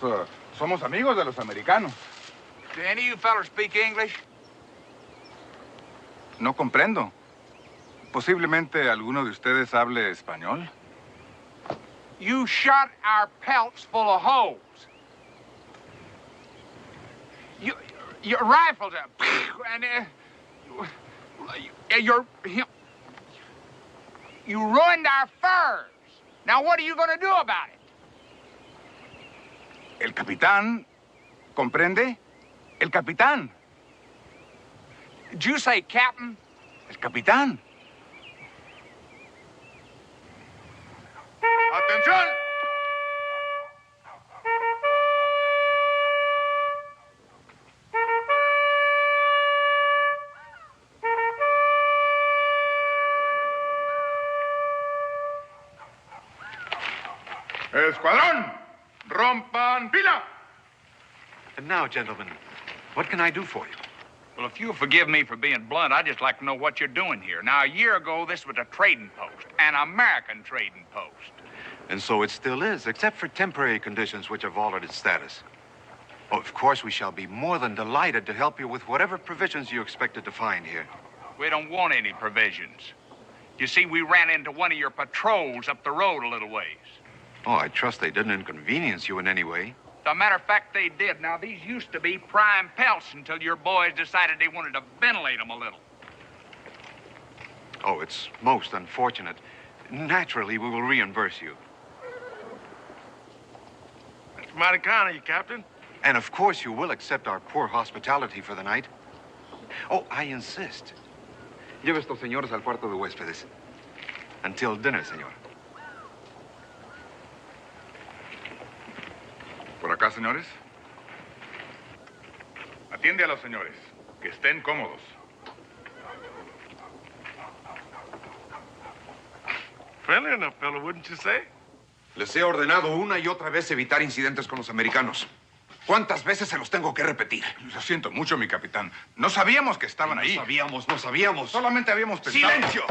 somos amigos de los americanos. Do any of you fellas speak English? No comprendo. Posiblemente alguno de ustedes hable español. You shot our pelts full of holes. Your rifles are... And you ruined our furs. Now what are you going to do about it? El capitán, ¿comprende? El capitán. Did you say captain? El capitán. ¡Atención! escuadrón! Rompan pila! And now, gentlemen, what can I do for you? Well, if you'll forgive me for being blunt, I'd just like to know what you're doing here. Now, a year ago, this was a trading post, an American trading post. And so it still is, except for temporary conditions which have altered its status. Oh, of course, we shall be more than delighted to help you with whatever provisions you expected to find here. We don't want any provisions. You see, we ran into one of your patrols up the road a little ways. Oh, I trust they didn't inconvenience you in any way. As a matter of fact, they did. Now, these used to be prime pelts until your boys decided they wanted to ventilate them a little. Oh, it's most unfortunate. Naturally, we will reimburse you. That's mighty kind of you, Captain. And of course, you will accept our poor hospitality for the night. Oh, I insist. Lleve estos señores al cuarto de huéspedes. Until dinner, señor. Por acá, señores. Atiende a los señores. Que estén cómodos. Friendly enough fellow, wouldn't you say? Les he ordenado una y otra vez evitar incidentes con los americanos. ¿Cuántas veces se los tengo que repetir? Lo siento mucho, mi capitán. No sabíamos que estaban ahí. No sabíamos. Solamente habíamos pensado... ¡Silencio!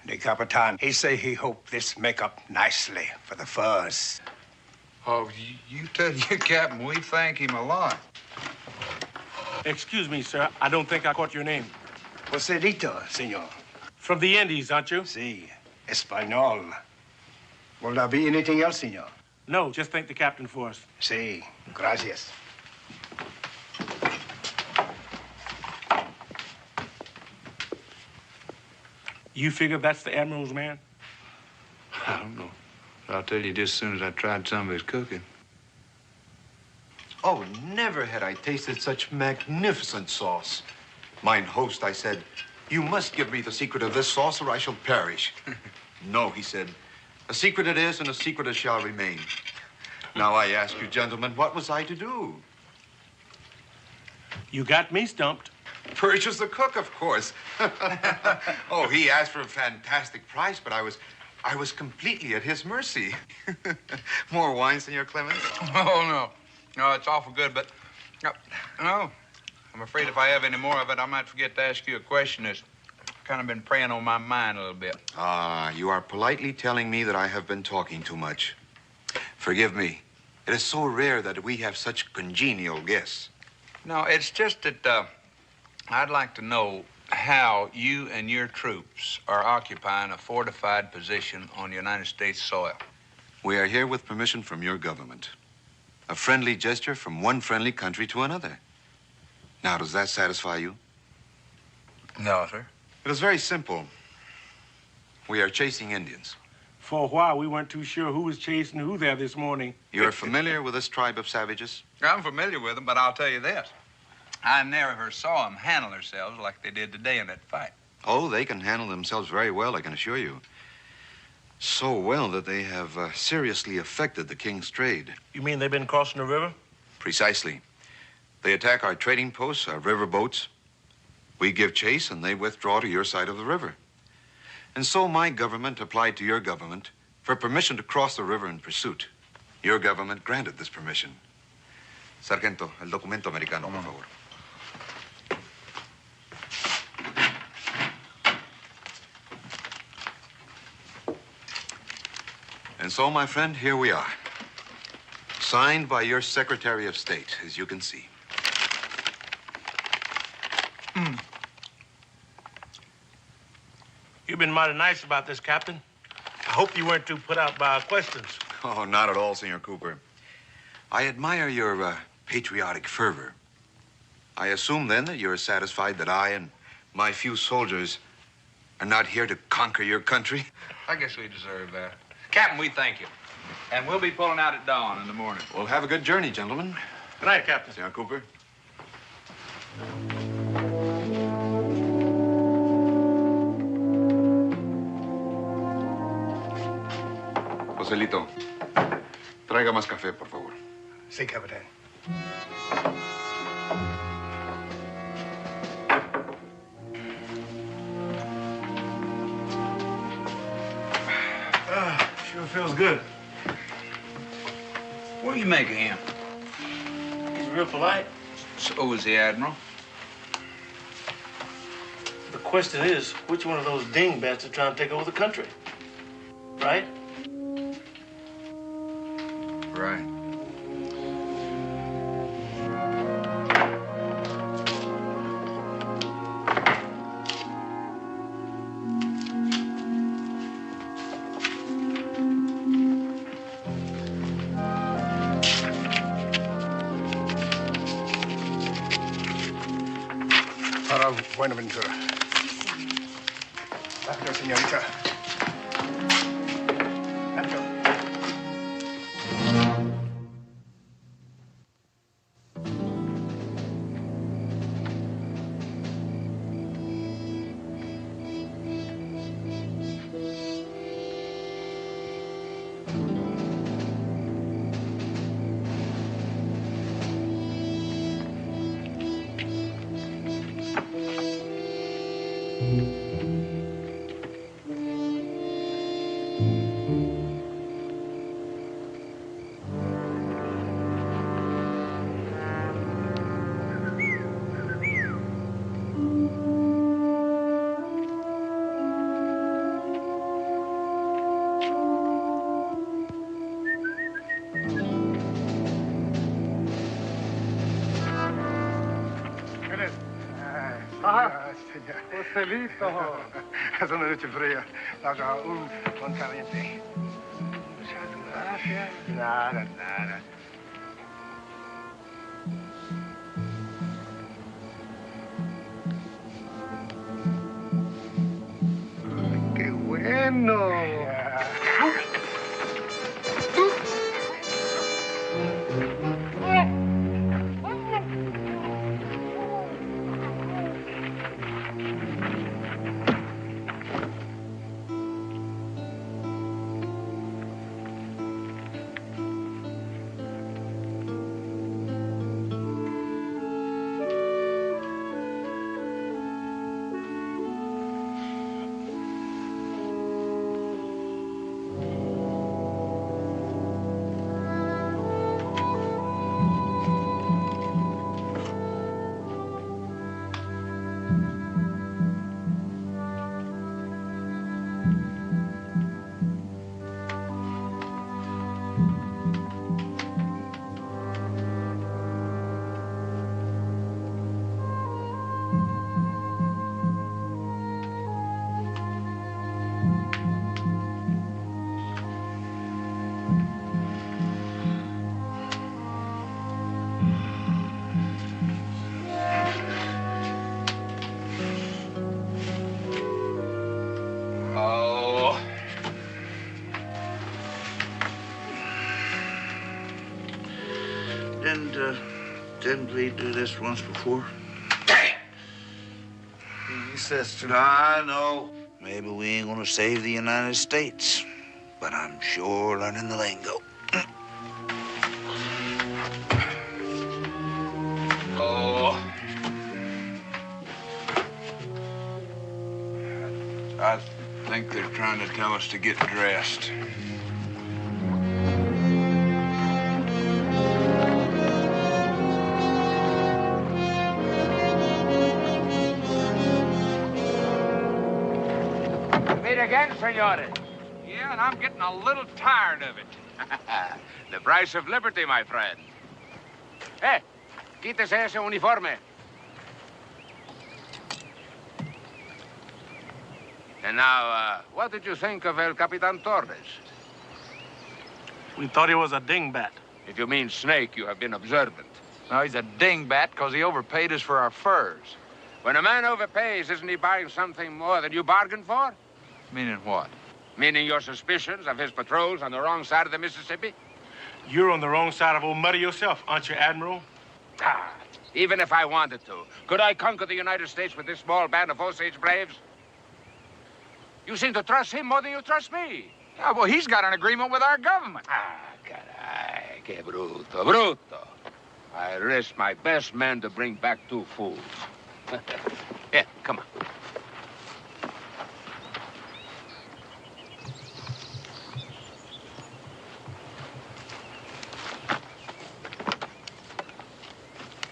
The Capitan, he say he hope this make up nicely for the furs. Oh, you tell your captain we thank him a lot. Excuse me, sir. I don't think I caught your name. Joselito, senor. From the Indies, aren't you? Si, Espanol. Will there be anything else, senor? No, just thank the captain for us. Si, gracias. You figure that's the Admiral's man? I don't know. I'll tell you just as soon as I tried some of his cooking. Oh, never had I tasted such magnificent sauce. Mine host, I said, you must give me the secret of this sauce or I shall perish. No, he said, a secret it is and a secret it shall remain. Now I ask you, gentlemen, what was I to do? You got me stumped. Purchase the cook, of course. Oh, he asked for a fantastic price, but I was completely at his mercy. More wine, Senor Clemens? Oh, no. No, it's awful good, but... No. I'm afraid if I have any more of it, I might forget to ask you a question that's kind of been preying on my mind a little bit. Ah, you are politely telling me that I have been talking too much. Forgive me. It is so rare that we have such congenial guests. No, it's just that, I'd like to know how you and your troops are occupying a fortified position on United States soil. We are here with permission from your government. A friendly gesture from one friendly country to another. Now, does that satisfy you? No, sir. It is very simple. We are chasing Indians. For a while, we weren't too sure who was chasing who there this morning. You're familiar with this tribe of savages? I'm familiar with them, but I'll tell you this. I never saw them handle themselves like they did today in that fight. Oh, they can handle themselves very well, I can assure you. So well that they have seriously affected the king's trade. You mean they've been crossing the river? Precisely. They attack our trading posts, our river boats. We give chase, and they withdraw to your side of the river. And so my government applied to your government for permission to cross the river in pursuit. Your government granted this permission. Sargento, el documento americano, por favor. And so, my friend, here we are. Signed by your Secretary of State, as you can see. You've been mighty nice about this, Captain. I hope you weren't too put out by our questions. Oh, not at all, Senor Cooper. I admire your patriotic fervor. I assume, then, that you're satisfied that I and my few soldiers are not here to conquer your country? I guess we deserve that. Captain, we thank you. And we'll be pulling out at dawn in the morning. Well, have a good journey, gentlemen. Good night, Captain. Senor Cooper. Joselito, traiga más café, por favor. Sí, capitán. Sure feels good. What do you make of him? He's real polite. So is the Admiral. The question is, which one of those dingbats are trying to take over the country? Right? Right. Para Buenaventura. Rápido, señorita. Rápido. Joselito. Es una noche fría. Haga un caliente. Muchas gracias. Nada, nada. ¡Qué bueno! Didn't we do this once before? He says to... I know. Maybe we ain't gonna save the United States, but I'm sure learning the lingo. I think they're trying to tell us to get dressed. Meet again, senores. Yeah, and I'm getting a little tired of it. The price of liberty, my friend. Hey, quítese ese uniforme. And now, what did you think of El Capitan Torres? We thought he was a dingbat. If you mean snake, you have been observant. No, he's a dingbat because he overpaid us for our furs. When a man overpays, isn't he buying something more than you bargained for? Meaning what? Meaning your suspicions of his patrols on the wrong side of the Mississippi? You're on the wrong side of old Muddy yourself, aren't you, Admiral? Ah, even if I wanted to, could I conquer the United States with this small band of Osage braves? You seem to trust him more than you trust me. Yeah, well, he's got an agreement with our government. Caray, que bruto, bruto. I risked my best man to bring back 2 fools. Here, come on.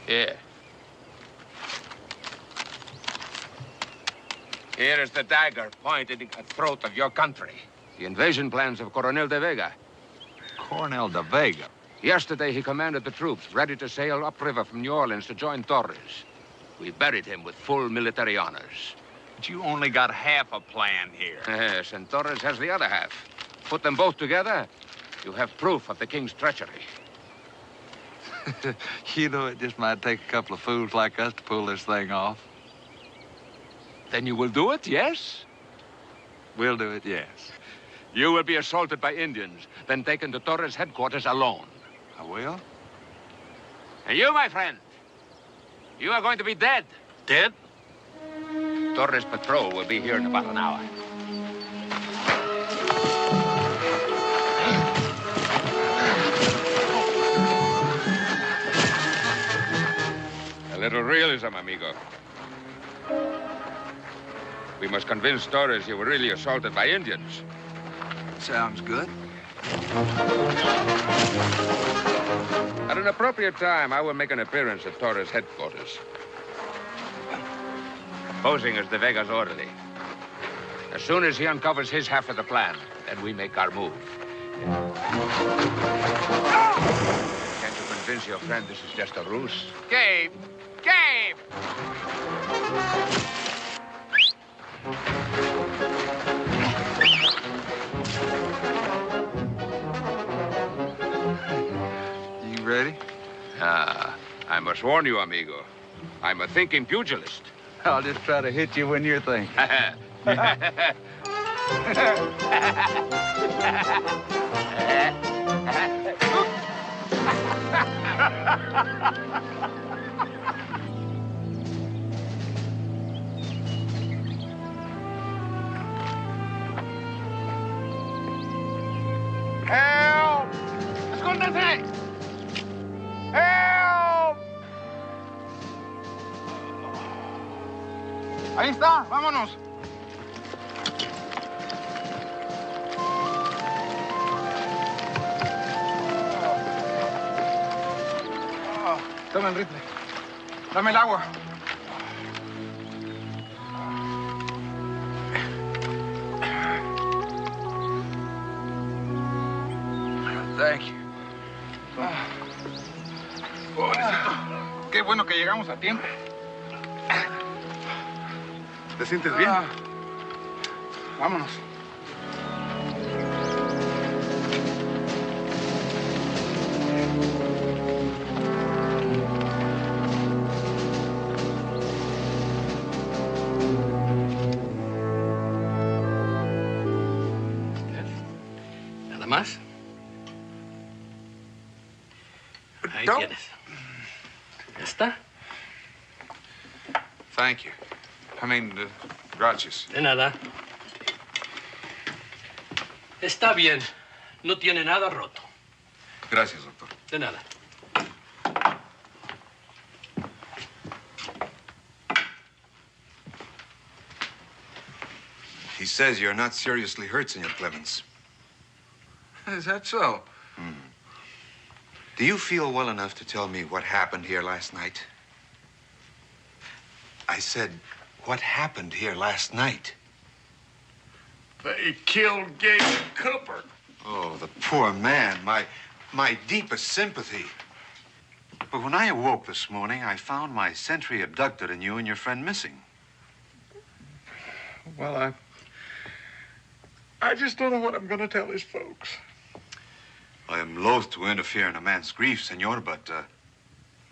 Here. Here is the dagger pointed at the throat of your country. The invasion plans of Coronel de Vega. Coronel de Vega? Yesterday, he commanded the troops ready to sail upriver from New Orleans to join Torres. We buried him with full military honors. But you only got half a plan here. Yes, and Torres has the other half. Put them both together, you have proof of the king's treachery. You know, it just might take a couple of fools like us to pull this thing off. Then you will do it, yes? We'll do it, yes. You will be assaulted by Indians, then taken to Torres' headquarters alone. I will? And you, my friend, you are going to be dead. Dead? Torres' patrol will be here in about an hour. A little realism, amigo. We must convince Torres you were really assaulted by Indians. Sounds good. At an appropriate time, I will make an appearance at Torres' headquarters. Posing as De Vega's orderly. As soon as he uncovers his half of the plan, then we make our move. Can't you convince your friend this is just a ruse? Gabe! Gabe! You ready? I must warn you, amigo. I'm a thinking pugilist. I'll just try to hit you when you're thinking. Help! ¡Escóndete! Help! Ahí está, vámonos. Toma el rifle. Dame el agua. Thank you. Pobrecito. Qué bueno que llegamos a tiempo. ¿Te sientes bien? Vámonos. ¿Nada más? Ahí No. tienes. ¿Ya está? Thank you. Gracias. De nada. Está bien. No tiene nada roto. Gracias, doctor. De nada. He says you're not seriously hurt, Senor Clemens. Is that so? Do you feel well enough to tell me what happened here last night? I said, what happened here last night? They killed Gabe Cooper. Oh, the poor man. My deepest sympathy. But when I awoke this morning, I found my sentry abducted and you and your friend missing. Well, I just don't know what I'm going to tell his folks. I am loath to interfere in a man's grief, senor, but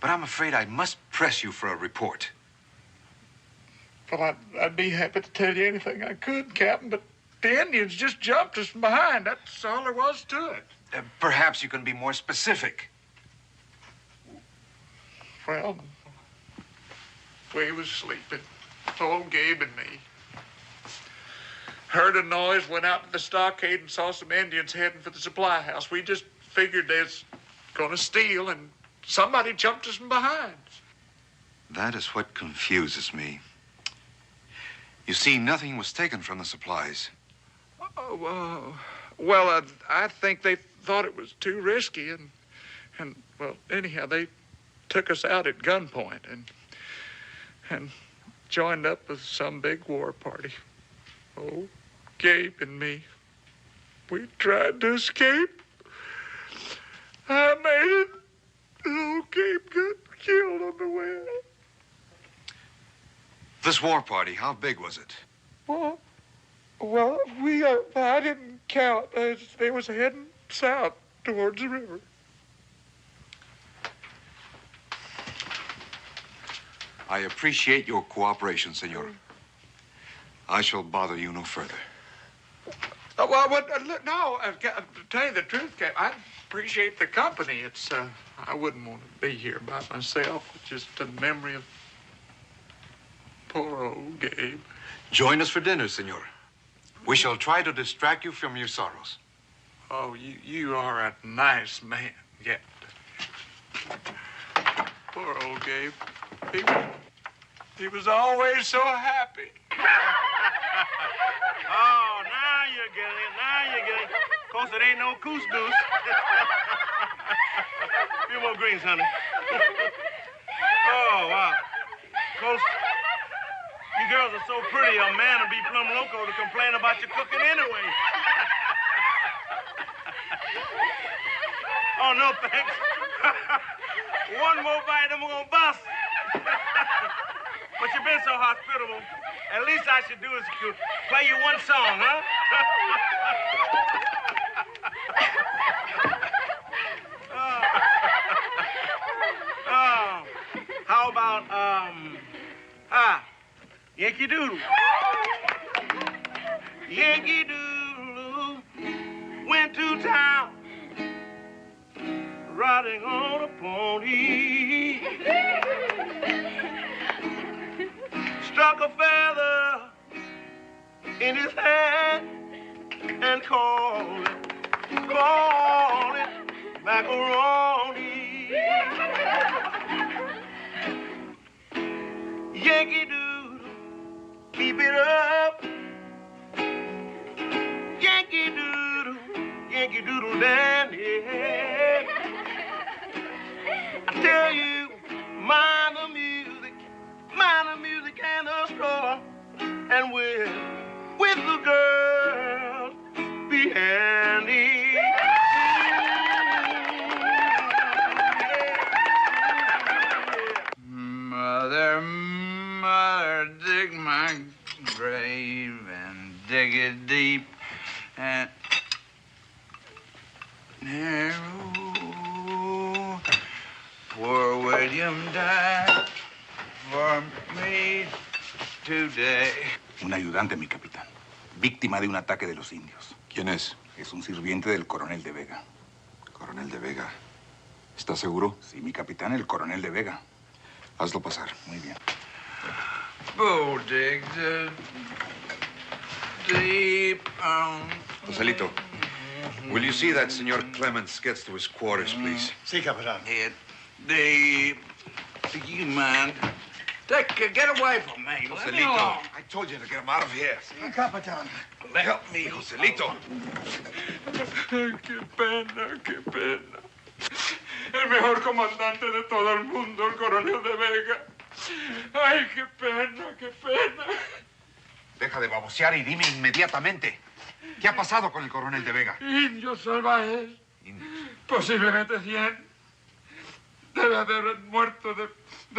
I'm afraid I must press you for a report. Well, I'd be happy to tell you anything I could, Captain, but the Indians just jumped us from behind. That's all there was to it. Perhaps you can be more specific. Well, we was sleeping, old Gabe and me. heard a noise, went out to the stockade and saw some Indians heading for the supply house. We just figured they was going to steal, and somebody jumped us from behind. That is what confuses me. You see, nothing was taken from the supplies. Well, I think they thought it was too risky, and well, anyhow, they took us out at gunpoint and joined up with some big war party. Oh, Gabe and me, we tried to escape. I made it. Oh, Gabe got killed on the way out. This war party, how big was it? Well, I didn't count. They was heading south towards the river. I appreciate your cooperation, senor. I shall bother you no further. To tell you the truth, Cap, I appreciate the company. It's, I wouldn't want to be here by myself. It's just a memory of poor old Gabe. Join us for dinner, senor. We shall try to distract you from your sorrows. Oh, you are a nice man, yet. Poor old Gabe. He was always so happy. Oh, now you're getting it. Now you're getting it. Of course, it ain't no couscous. A few more greens, honey. Oh, wow. Of course, you girls are so pretty, a man would be plumb loco to complain about your cooking anyway. Oh, no, thanks. One more bite and we're gonna bust. But you've been so hospitable. At least I should do is play you one song, huh? How about, Yankee Doodle. Yankee Doodle went to town riding on a pony. Struck a feather in his hand and called it macaroni. Yankee Doodle, keep it up. Yankee Doodle Dandy. I tell you, mind the music and the straw, and with the girls, be handy. Mother, dig my grave and dig it deep and narrow. Poor William died for me today. Un ayudante, mi capitán. Víctima de un ataque de los indios. ¿Quién es? Es un sirviente del coronel de Vega. Coronel de Vega. ¿Estás seguro? Sí, mi capitán, el coronel de Vega. Hazlo pasar. Muy bien. Oh, dig the deep. Joselito, will you see that Senor Clemens gets to his quarters, please? Sí, capitán. You mind? Get away from me. Let me alone. Joselito, I told you to get him out of here. Sí, capitán. Help me, Joselito. Qué pena, qué pena. El mejor comandante de todo el mundo, el coronel de Vega. Ay, qué pena, qué pena. Deja de babosear y dime inmediatamente. ¿Qué ha pasado con el coronel de Vega? Indios salvajes. Posiblemente 100. Debe haber muerto de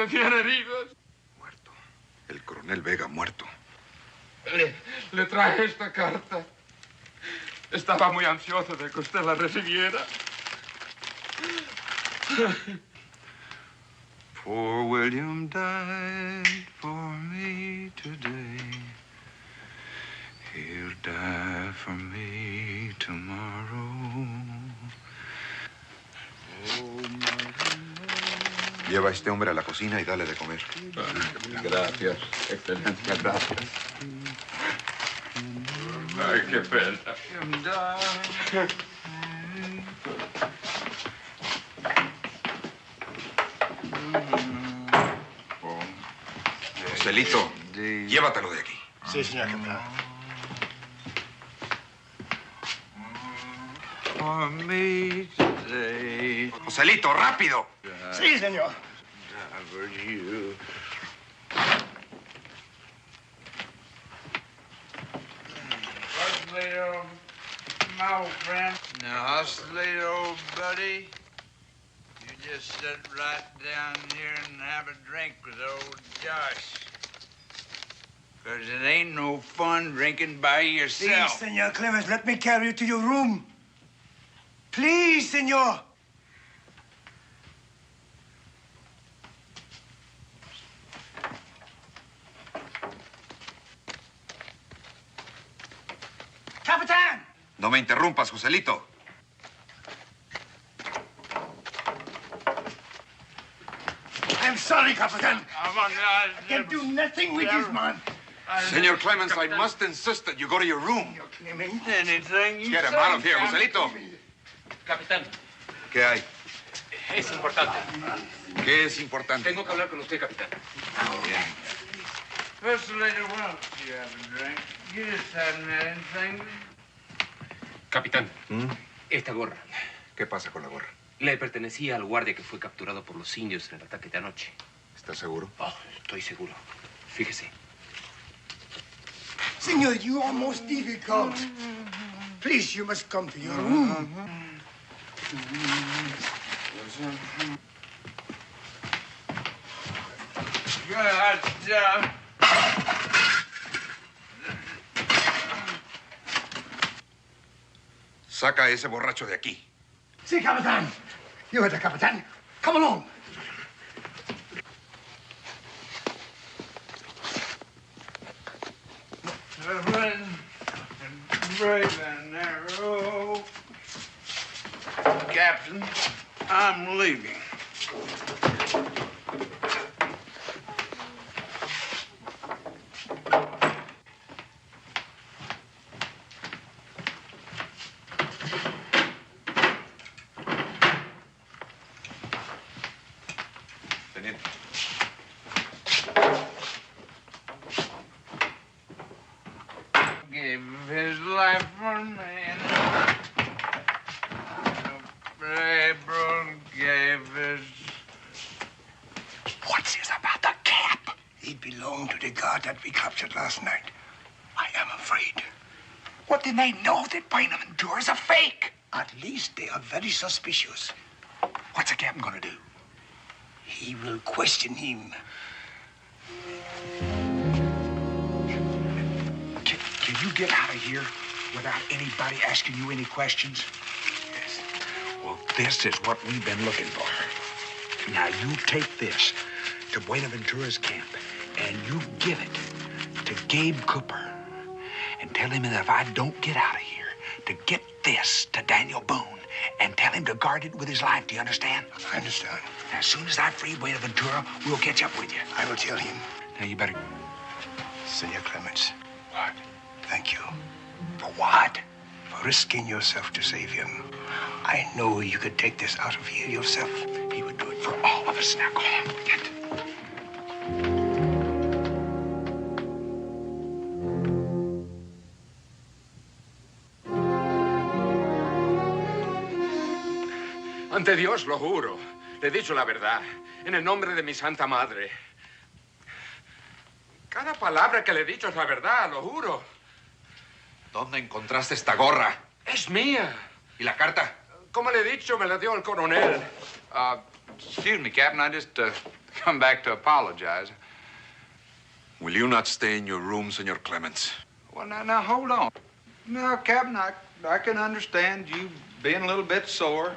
100 heridos. Muerto. El coronel Vega muerto. Le traje esta carta. Estaba muy ansioso de que usted la recibiera. Poor William died for me today. He'll die for me tomorrow. Lleva a este hombre a la cocina y dale de comer. Gracias, Excelencia, gracias. Ay, qué pena. Joselito, llévatelo de aquí. Sí, señor capitán. For me today. Joselito, rápido. Sí, señor. For you. What's late, old my old friend? Now, what's late, old buddy? You just sit right down here and have a drink with old Josh. 'Cause it ain't no fun drinking by yourself. Please, Senor Clemens, let me carry you to your room. Please, senor. Capitán! No me interrumpas, Joselito. I'm sorry, Capitán. I can do nothing with this man. Senor Clemens, I must insist that you go to your room. Anything you Get him say, out of here, Joselito. Capitán, ¿Qué hay? es importante. ¿Qué es importante? Tengo que hablar con usted, capitán. Bien. First lady, why don't you have a drink? You just haven't had anything. Capitán, esta gorra. ¿Qué pasa con la gorra? Le pertenecía al guardia que fue capturado por los indios en el ataque de anoche. ¿Estás seguro? Oh, estoy seguro. Fíjese. Senor, you are most difficult. Please, you must come to your room. Saca a ese borracho de aquí. Sí, Capitán. You are the Capitán. Come along. Brave and narrow. Captain, I'm leaving. Teniente. Gave his life for me. April gave his. What's this about the cap? It belonged to the guard that we captured last night. I am afraid. What, then they know that Buenaventura is a fake? At least they are very suspicious. What's the captain gonna do? He will question him. Can you get out of here without anybody asking you any questions? Yes. Well, this is what we've been looking for. Now, you take this to Buenaventura's camp, and you give it to Gabe Cooper, and tell him that if I don't get out of here, to get this to Daniel Boone, and tell him to guard it with his life. Do you understand? I understand. Now, as soon as I free Buenaventura, we'll catch up with you. I will tell him. Now, you better... Senor Clemens. What? Thank you. For what? For risking yourself to save him. I know you could take this out of here yourself. He would do it for all of us. Now, go on. Get. Ante Dios, lo juro. Le he dicho la verdad. En el nombre de mi santa madre. Cada palabra que le he dicho es la verdad, lo juro. ¿Dónde encontraste esta gorra? Es mía. ¿Y la carta? Como le he dicho, me la dio el coronel. Excuse me, Captain. I just come back to apologize. Will you not stay in your room, Senor Clemens? Well, now, hold on. Now, Captain, I can understand you being a little bit sore.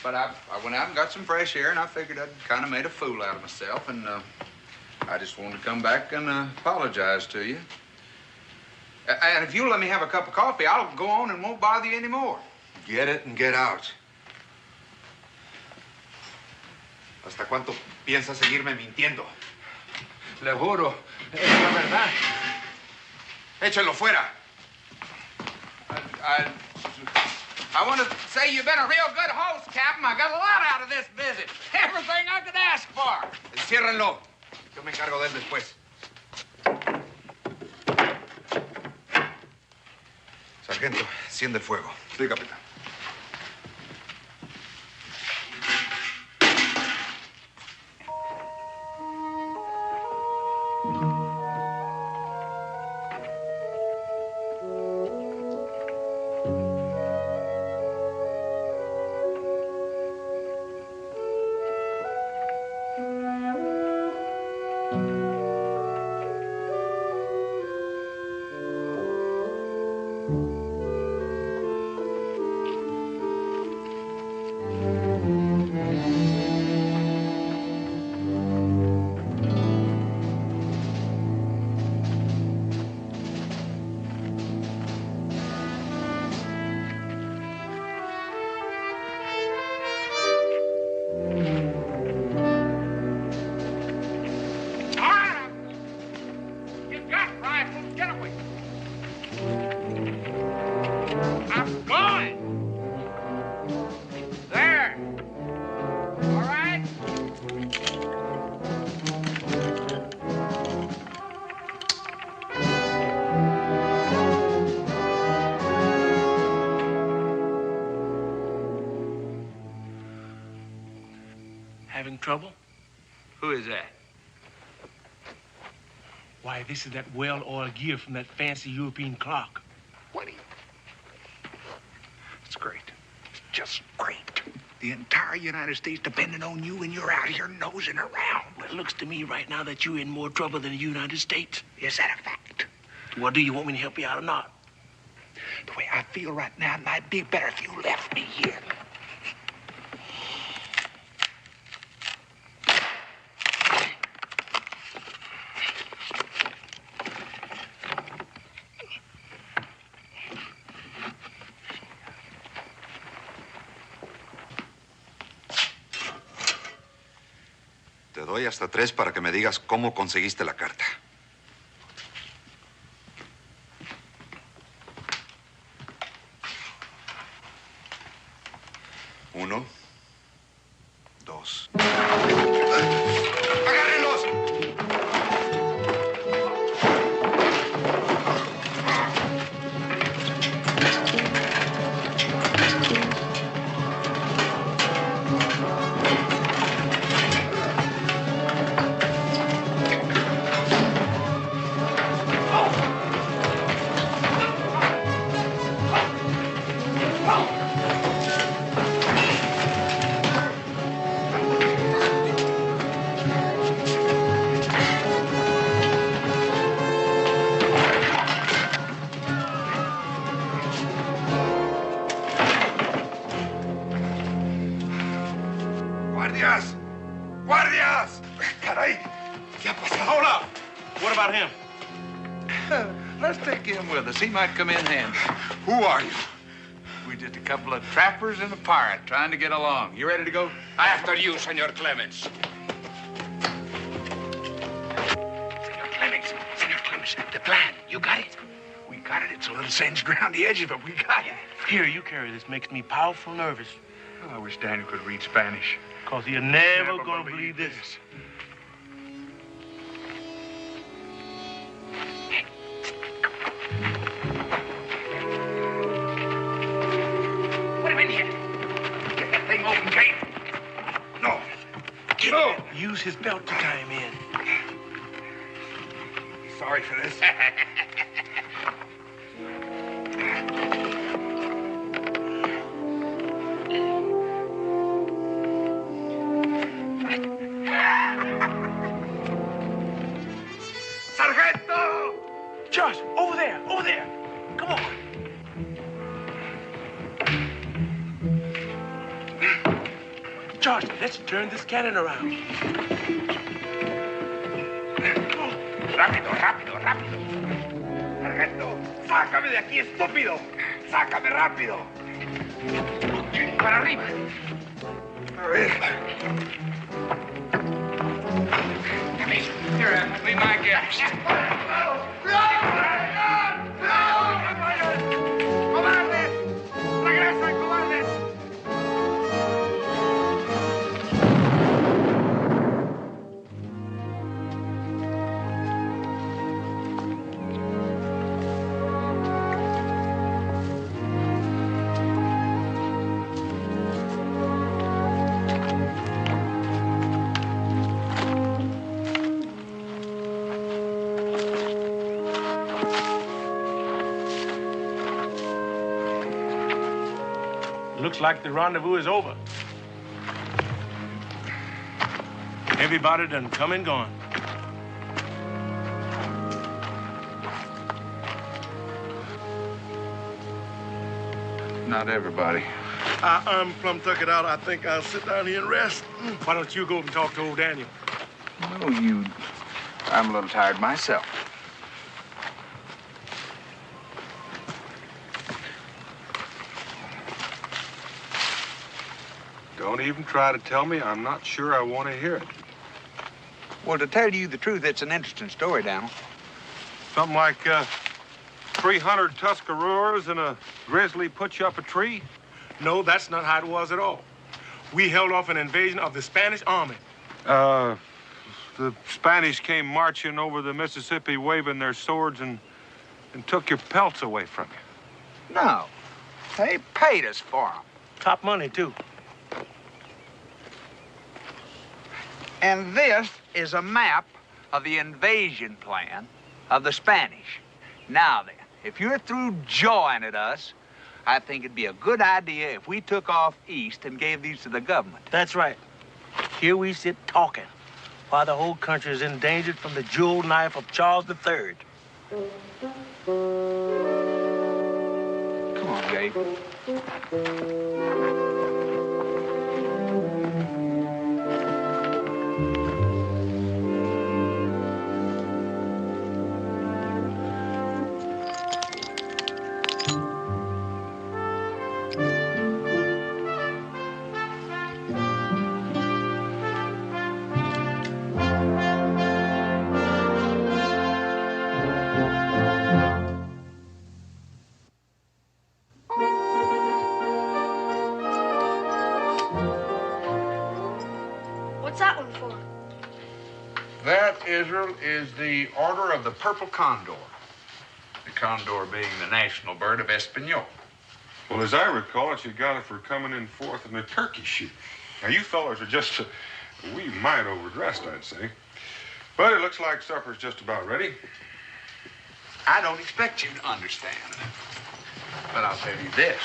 But I went out and got some fresh air, and I figured I'd kind of made a fool out of myself, and I just wanted to come back and apologize to you. And if you'll let me have a cup of coffee, I'll go on and won't bother you anymore. Get it and get out. ¿Hasta cuánto piensas seguirme mintiendo? Le juro, es la verdad. Échalo fuera. I want to say you've been a real good host, Captain. I got a lot out of this visit. Everything I could ask for. Enciérrenlo. Yo me encargo de él después. Sargento, enciende el fuego. Sí, capitán. Having trouble? Who is that? Why, this is that well-oiled gear from that fancy European clock. What do you... It's great. It's just great. The entire United States depending on you, and you're out here nosing around. Well, it looks to me right now that you're in more trouble than the United States. Is that a fact? Well, do you want me to help you out or not? The way I feel right now, it might be better if you left me here. Te doy hasta 3 para que me digas cómo conseguiste la carta. 1, 2. ¡Agárrenlos! ¡Guardias! ¡Guardias! ¡Caray! ¿Qué ha pasado? Hold up. What about him? Let's take him with us. He might come in handy. Who are you? We're just a couple of trappers and a pirate trying to get along. You ready to go? After you, Senor Clemens. Senor Clemens, the plan, you got it? We got it. It's a little singed around the edges, but we got it. Here, you carry this. Makes me powerful nervous. I wish Daniel could read Spanish. Because you're never gonna believe this. Put him in here. Get that thing open, Kate. No. No. Use his belt to tie him in. Sorry for this. Sargento! Josh, over there, over there. Come on. Josh, let's turn this cannon around. Rápido, rápido, rápido. Sargento, sácame de aquí, estúpido. Sácame rápido. Para arriba. A ver. Here, be my guest. ¡Comandante! like the rendezvous is over. Everybody done come and gone. Not everybody. I'm plumb tuck it out. I think I'll sit down here and rest. Why don't you go and talk to old Daniel? No, I'm a little tired myself. Don't even try to tell me. I'm not sure I want to hear it. Well, to tell you the truth, it's an interesting story, Daniel. Something like 300 Tuscaroras and a grizzly put you up a tree? No, that's not how it was at all. We held off an invasion of the Spanish army. The Spanish came marching over the Mississippi waving their swords and took your pelts away from you. No, they paid us for them. Top money, too. And this is a map of the invasion plan of the Spanish. Now then, if you're through jawing at us, I think it'd be a good idea if we took off east and gave these to the government. That's right. Here we sit talking while the whole country is endangered from the jewel knife of Charles III. Come on, Gabe. What's that one for? That, Israel, is the Order of the Purple Condor. The condor being the national bird of Espanol. Well, as I recall it, you got it for coming in fourth in the turkey shoot. Now, you fellas are just a wee mite overdressed, I'd say. But it looks like supper's just about ready. I don't expect you to understand. But I'll tell you this.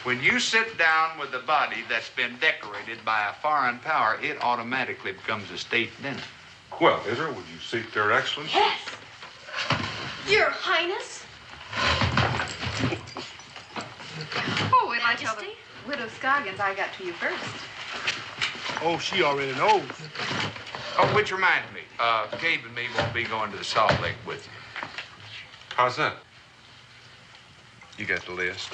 When you sit down with a body that's been decorated by a foreign power, it automatically becomes a state dinner. Well, Israel, would you seat their excellency? Yes. Your Highness. Oh, wait till I tell the Widow Scoggins I got to you first. Oh, she already knows. Oh, which reminds me, Gabe and me won't be going to the Salt Lake with you. How's that? You got the list?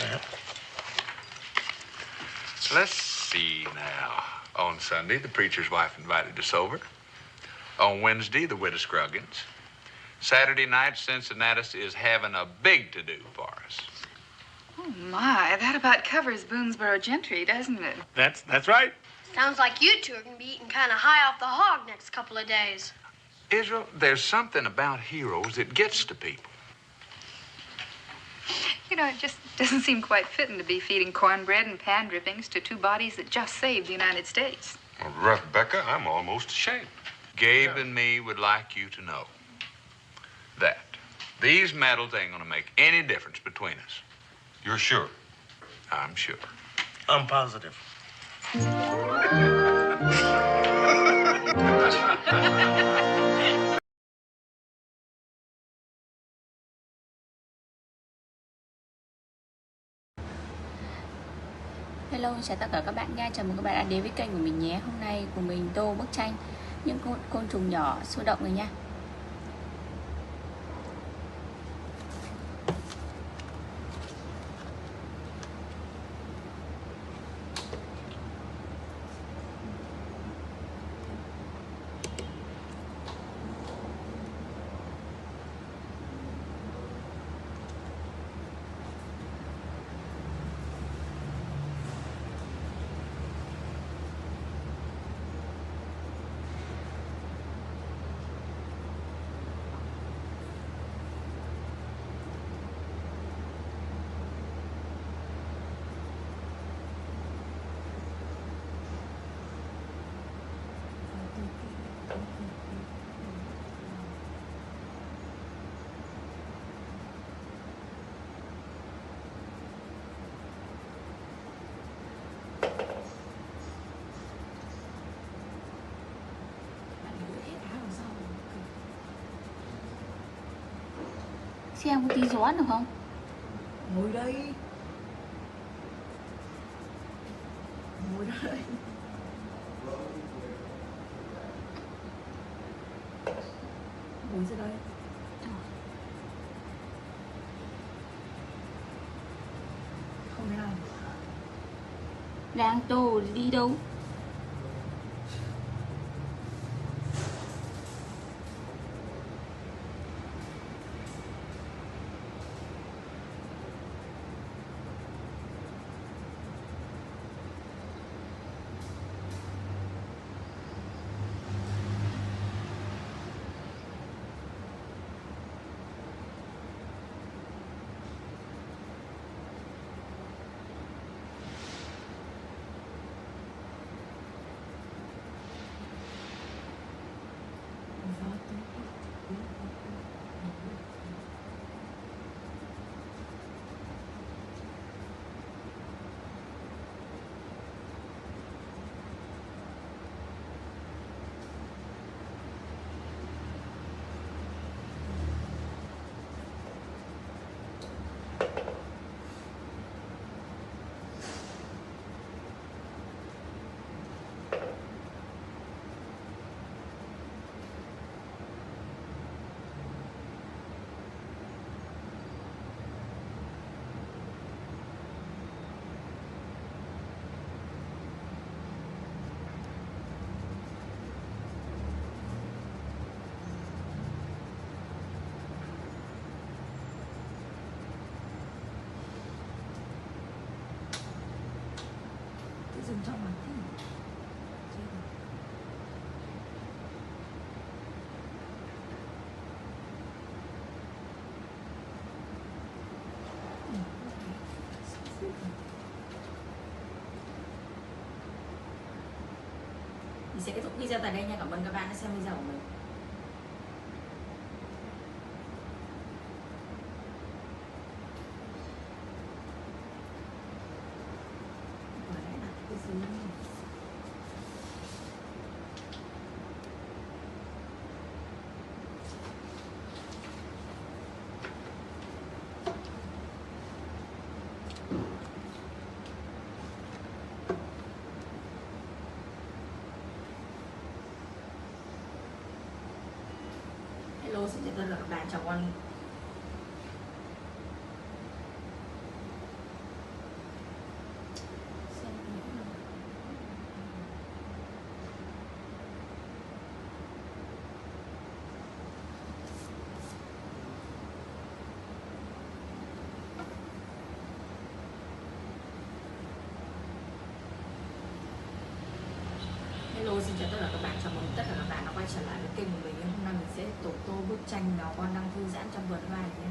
Let's see now. On Sunday, the preacher's wife invited us over. On Wednesday, the widow Scruggins. Saturday night, Cincinnatus is having a big to-do for us. Oh, my. That about covers Boonesboro gentry, doesn't it? That's right. Sounds like you two are going to be eating kind of high off the hog next couple of days. Israel, there's something about heroes that gets to people. You know, it just doesn't seem quite fitting to be feeding cornbread and pan drippings to two bodies that just saved the United States. Well, Rebecca, I'm almost ashamed. Gabe and me would like you to know that these medals ain't gonna make any difference between us. You're sure? I'm sure. I'm positive. Hello, chào tất cả các bạn nha. Chào mừng các bạn đã đến với kênh của mình nhé. Hôm nay của mình tô bức tranh những côn trùng nhỏ sôi động rồi nha. Xem có tí gió được không? Ngồi đây. Ngồi đây. Ngồi ra đây. Không thấy ai. Đang tô đi đâu? Dừng trong mặt thế. Mình sẽ kết thúc video tại đây nha. Cảm ơn các bạn đã xem video của mình. Hello, xin chào tất cả các bạn, chào con. Hello, xin chào tất cả các bạn, chào mừng tất cả các bạn đã quay trở lại với kênh của mình. Hôm nay mình sẽ tổ tô bức tranh Mèo Con Đang Thư Giãn Trong Vườn Hoa nhé.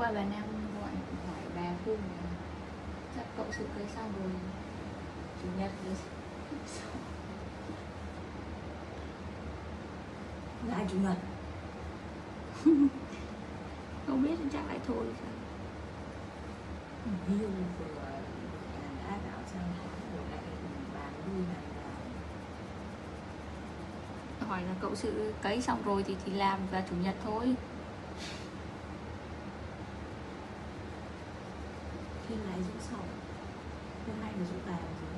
qua bà Nam gọi hỏi bà Phương chắc cậu sự cưới xong rồi chủ nhật rồi lại chủ nhật không biết chắc lại thôi sao ví dụ vừa đã bảo sao rồi lại bàn vui này hỏi là cậu sự cấy xong rồi thì làm vào chủ nhật thôi. khi này rũ sau hôm nay là rũ tàn rồi.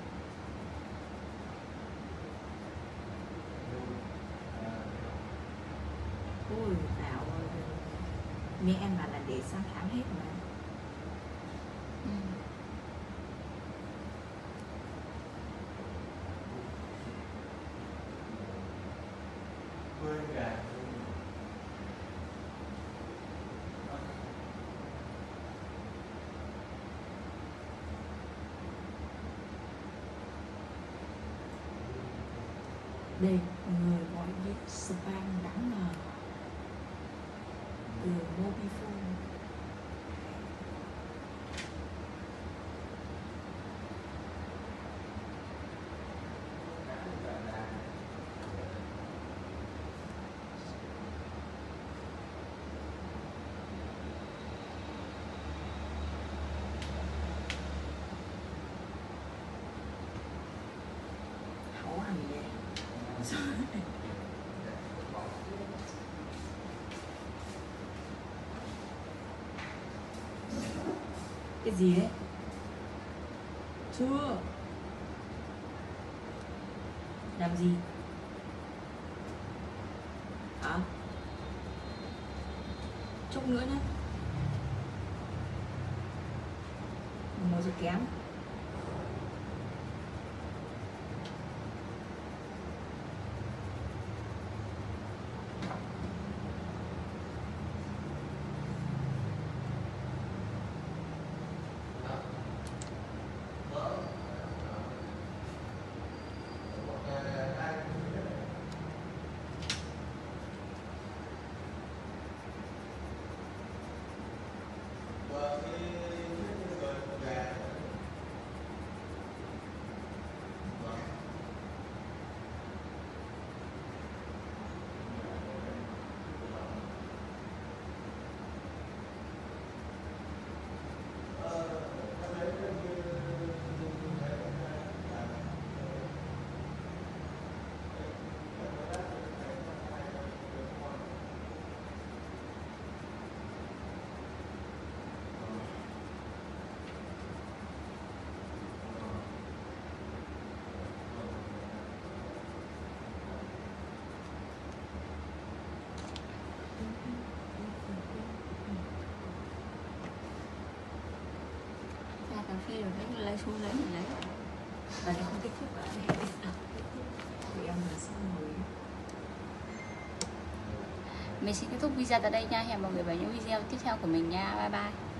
Ôi Thảo ơi, mẹ em bảo là để sang tháng hết mà. Đây, người gọi điện spam đáng ngờ từ Mobifone. Hảo hành vậy. Cái gì đấy? Chưa. Làm gì? Hả? Chút nữa nhé. Một giờ kém. Cà phê rồi đấy, lấy xuống lấy mình lấy. Và nó không kết thúc ở đây. Tụi em là xong rồi. Mình xin kết thúc video tại đây nha. Hẹn mọi người vào những video tiếp theo của mình nha. Bye bye.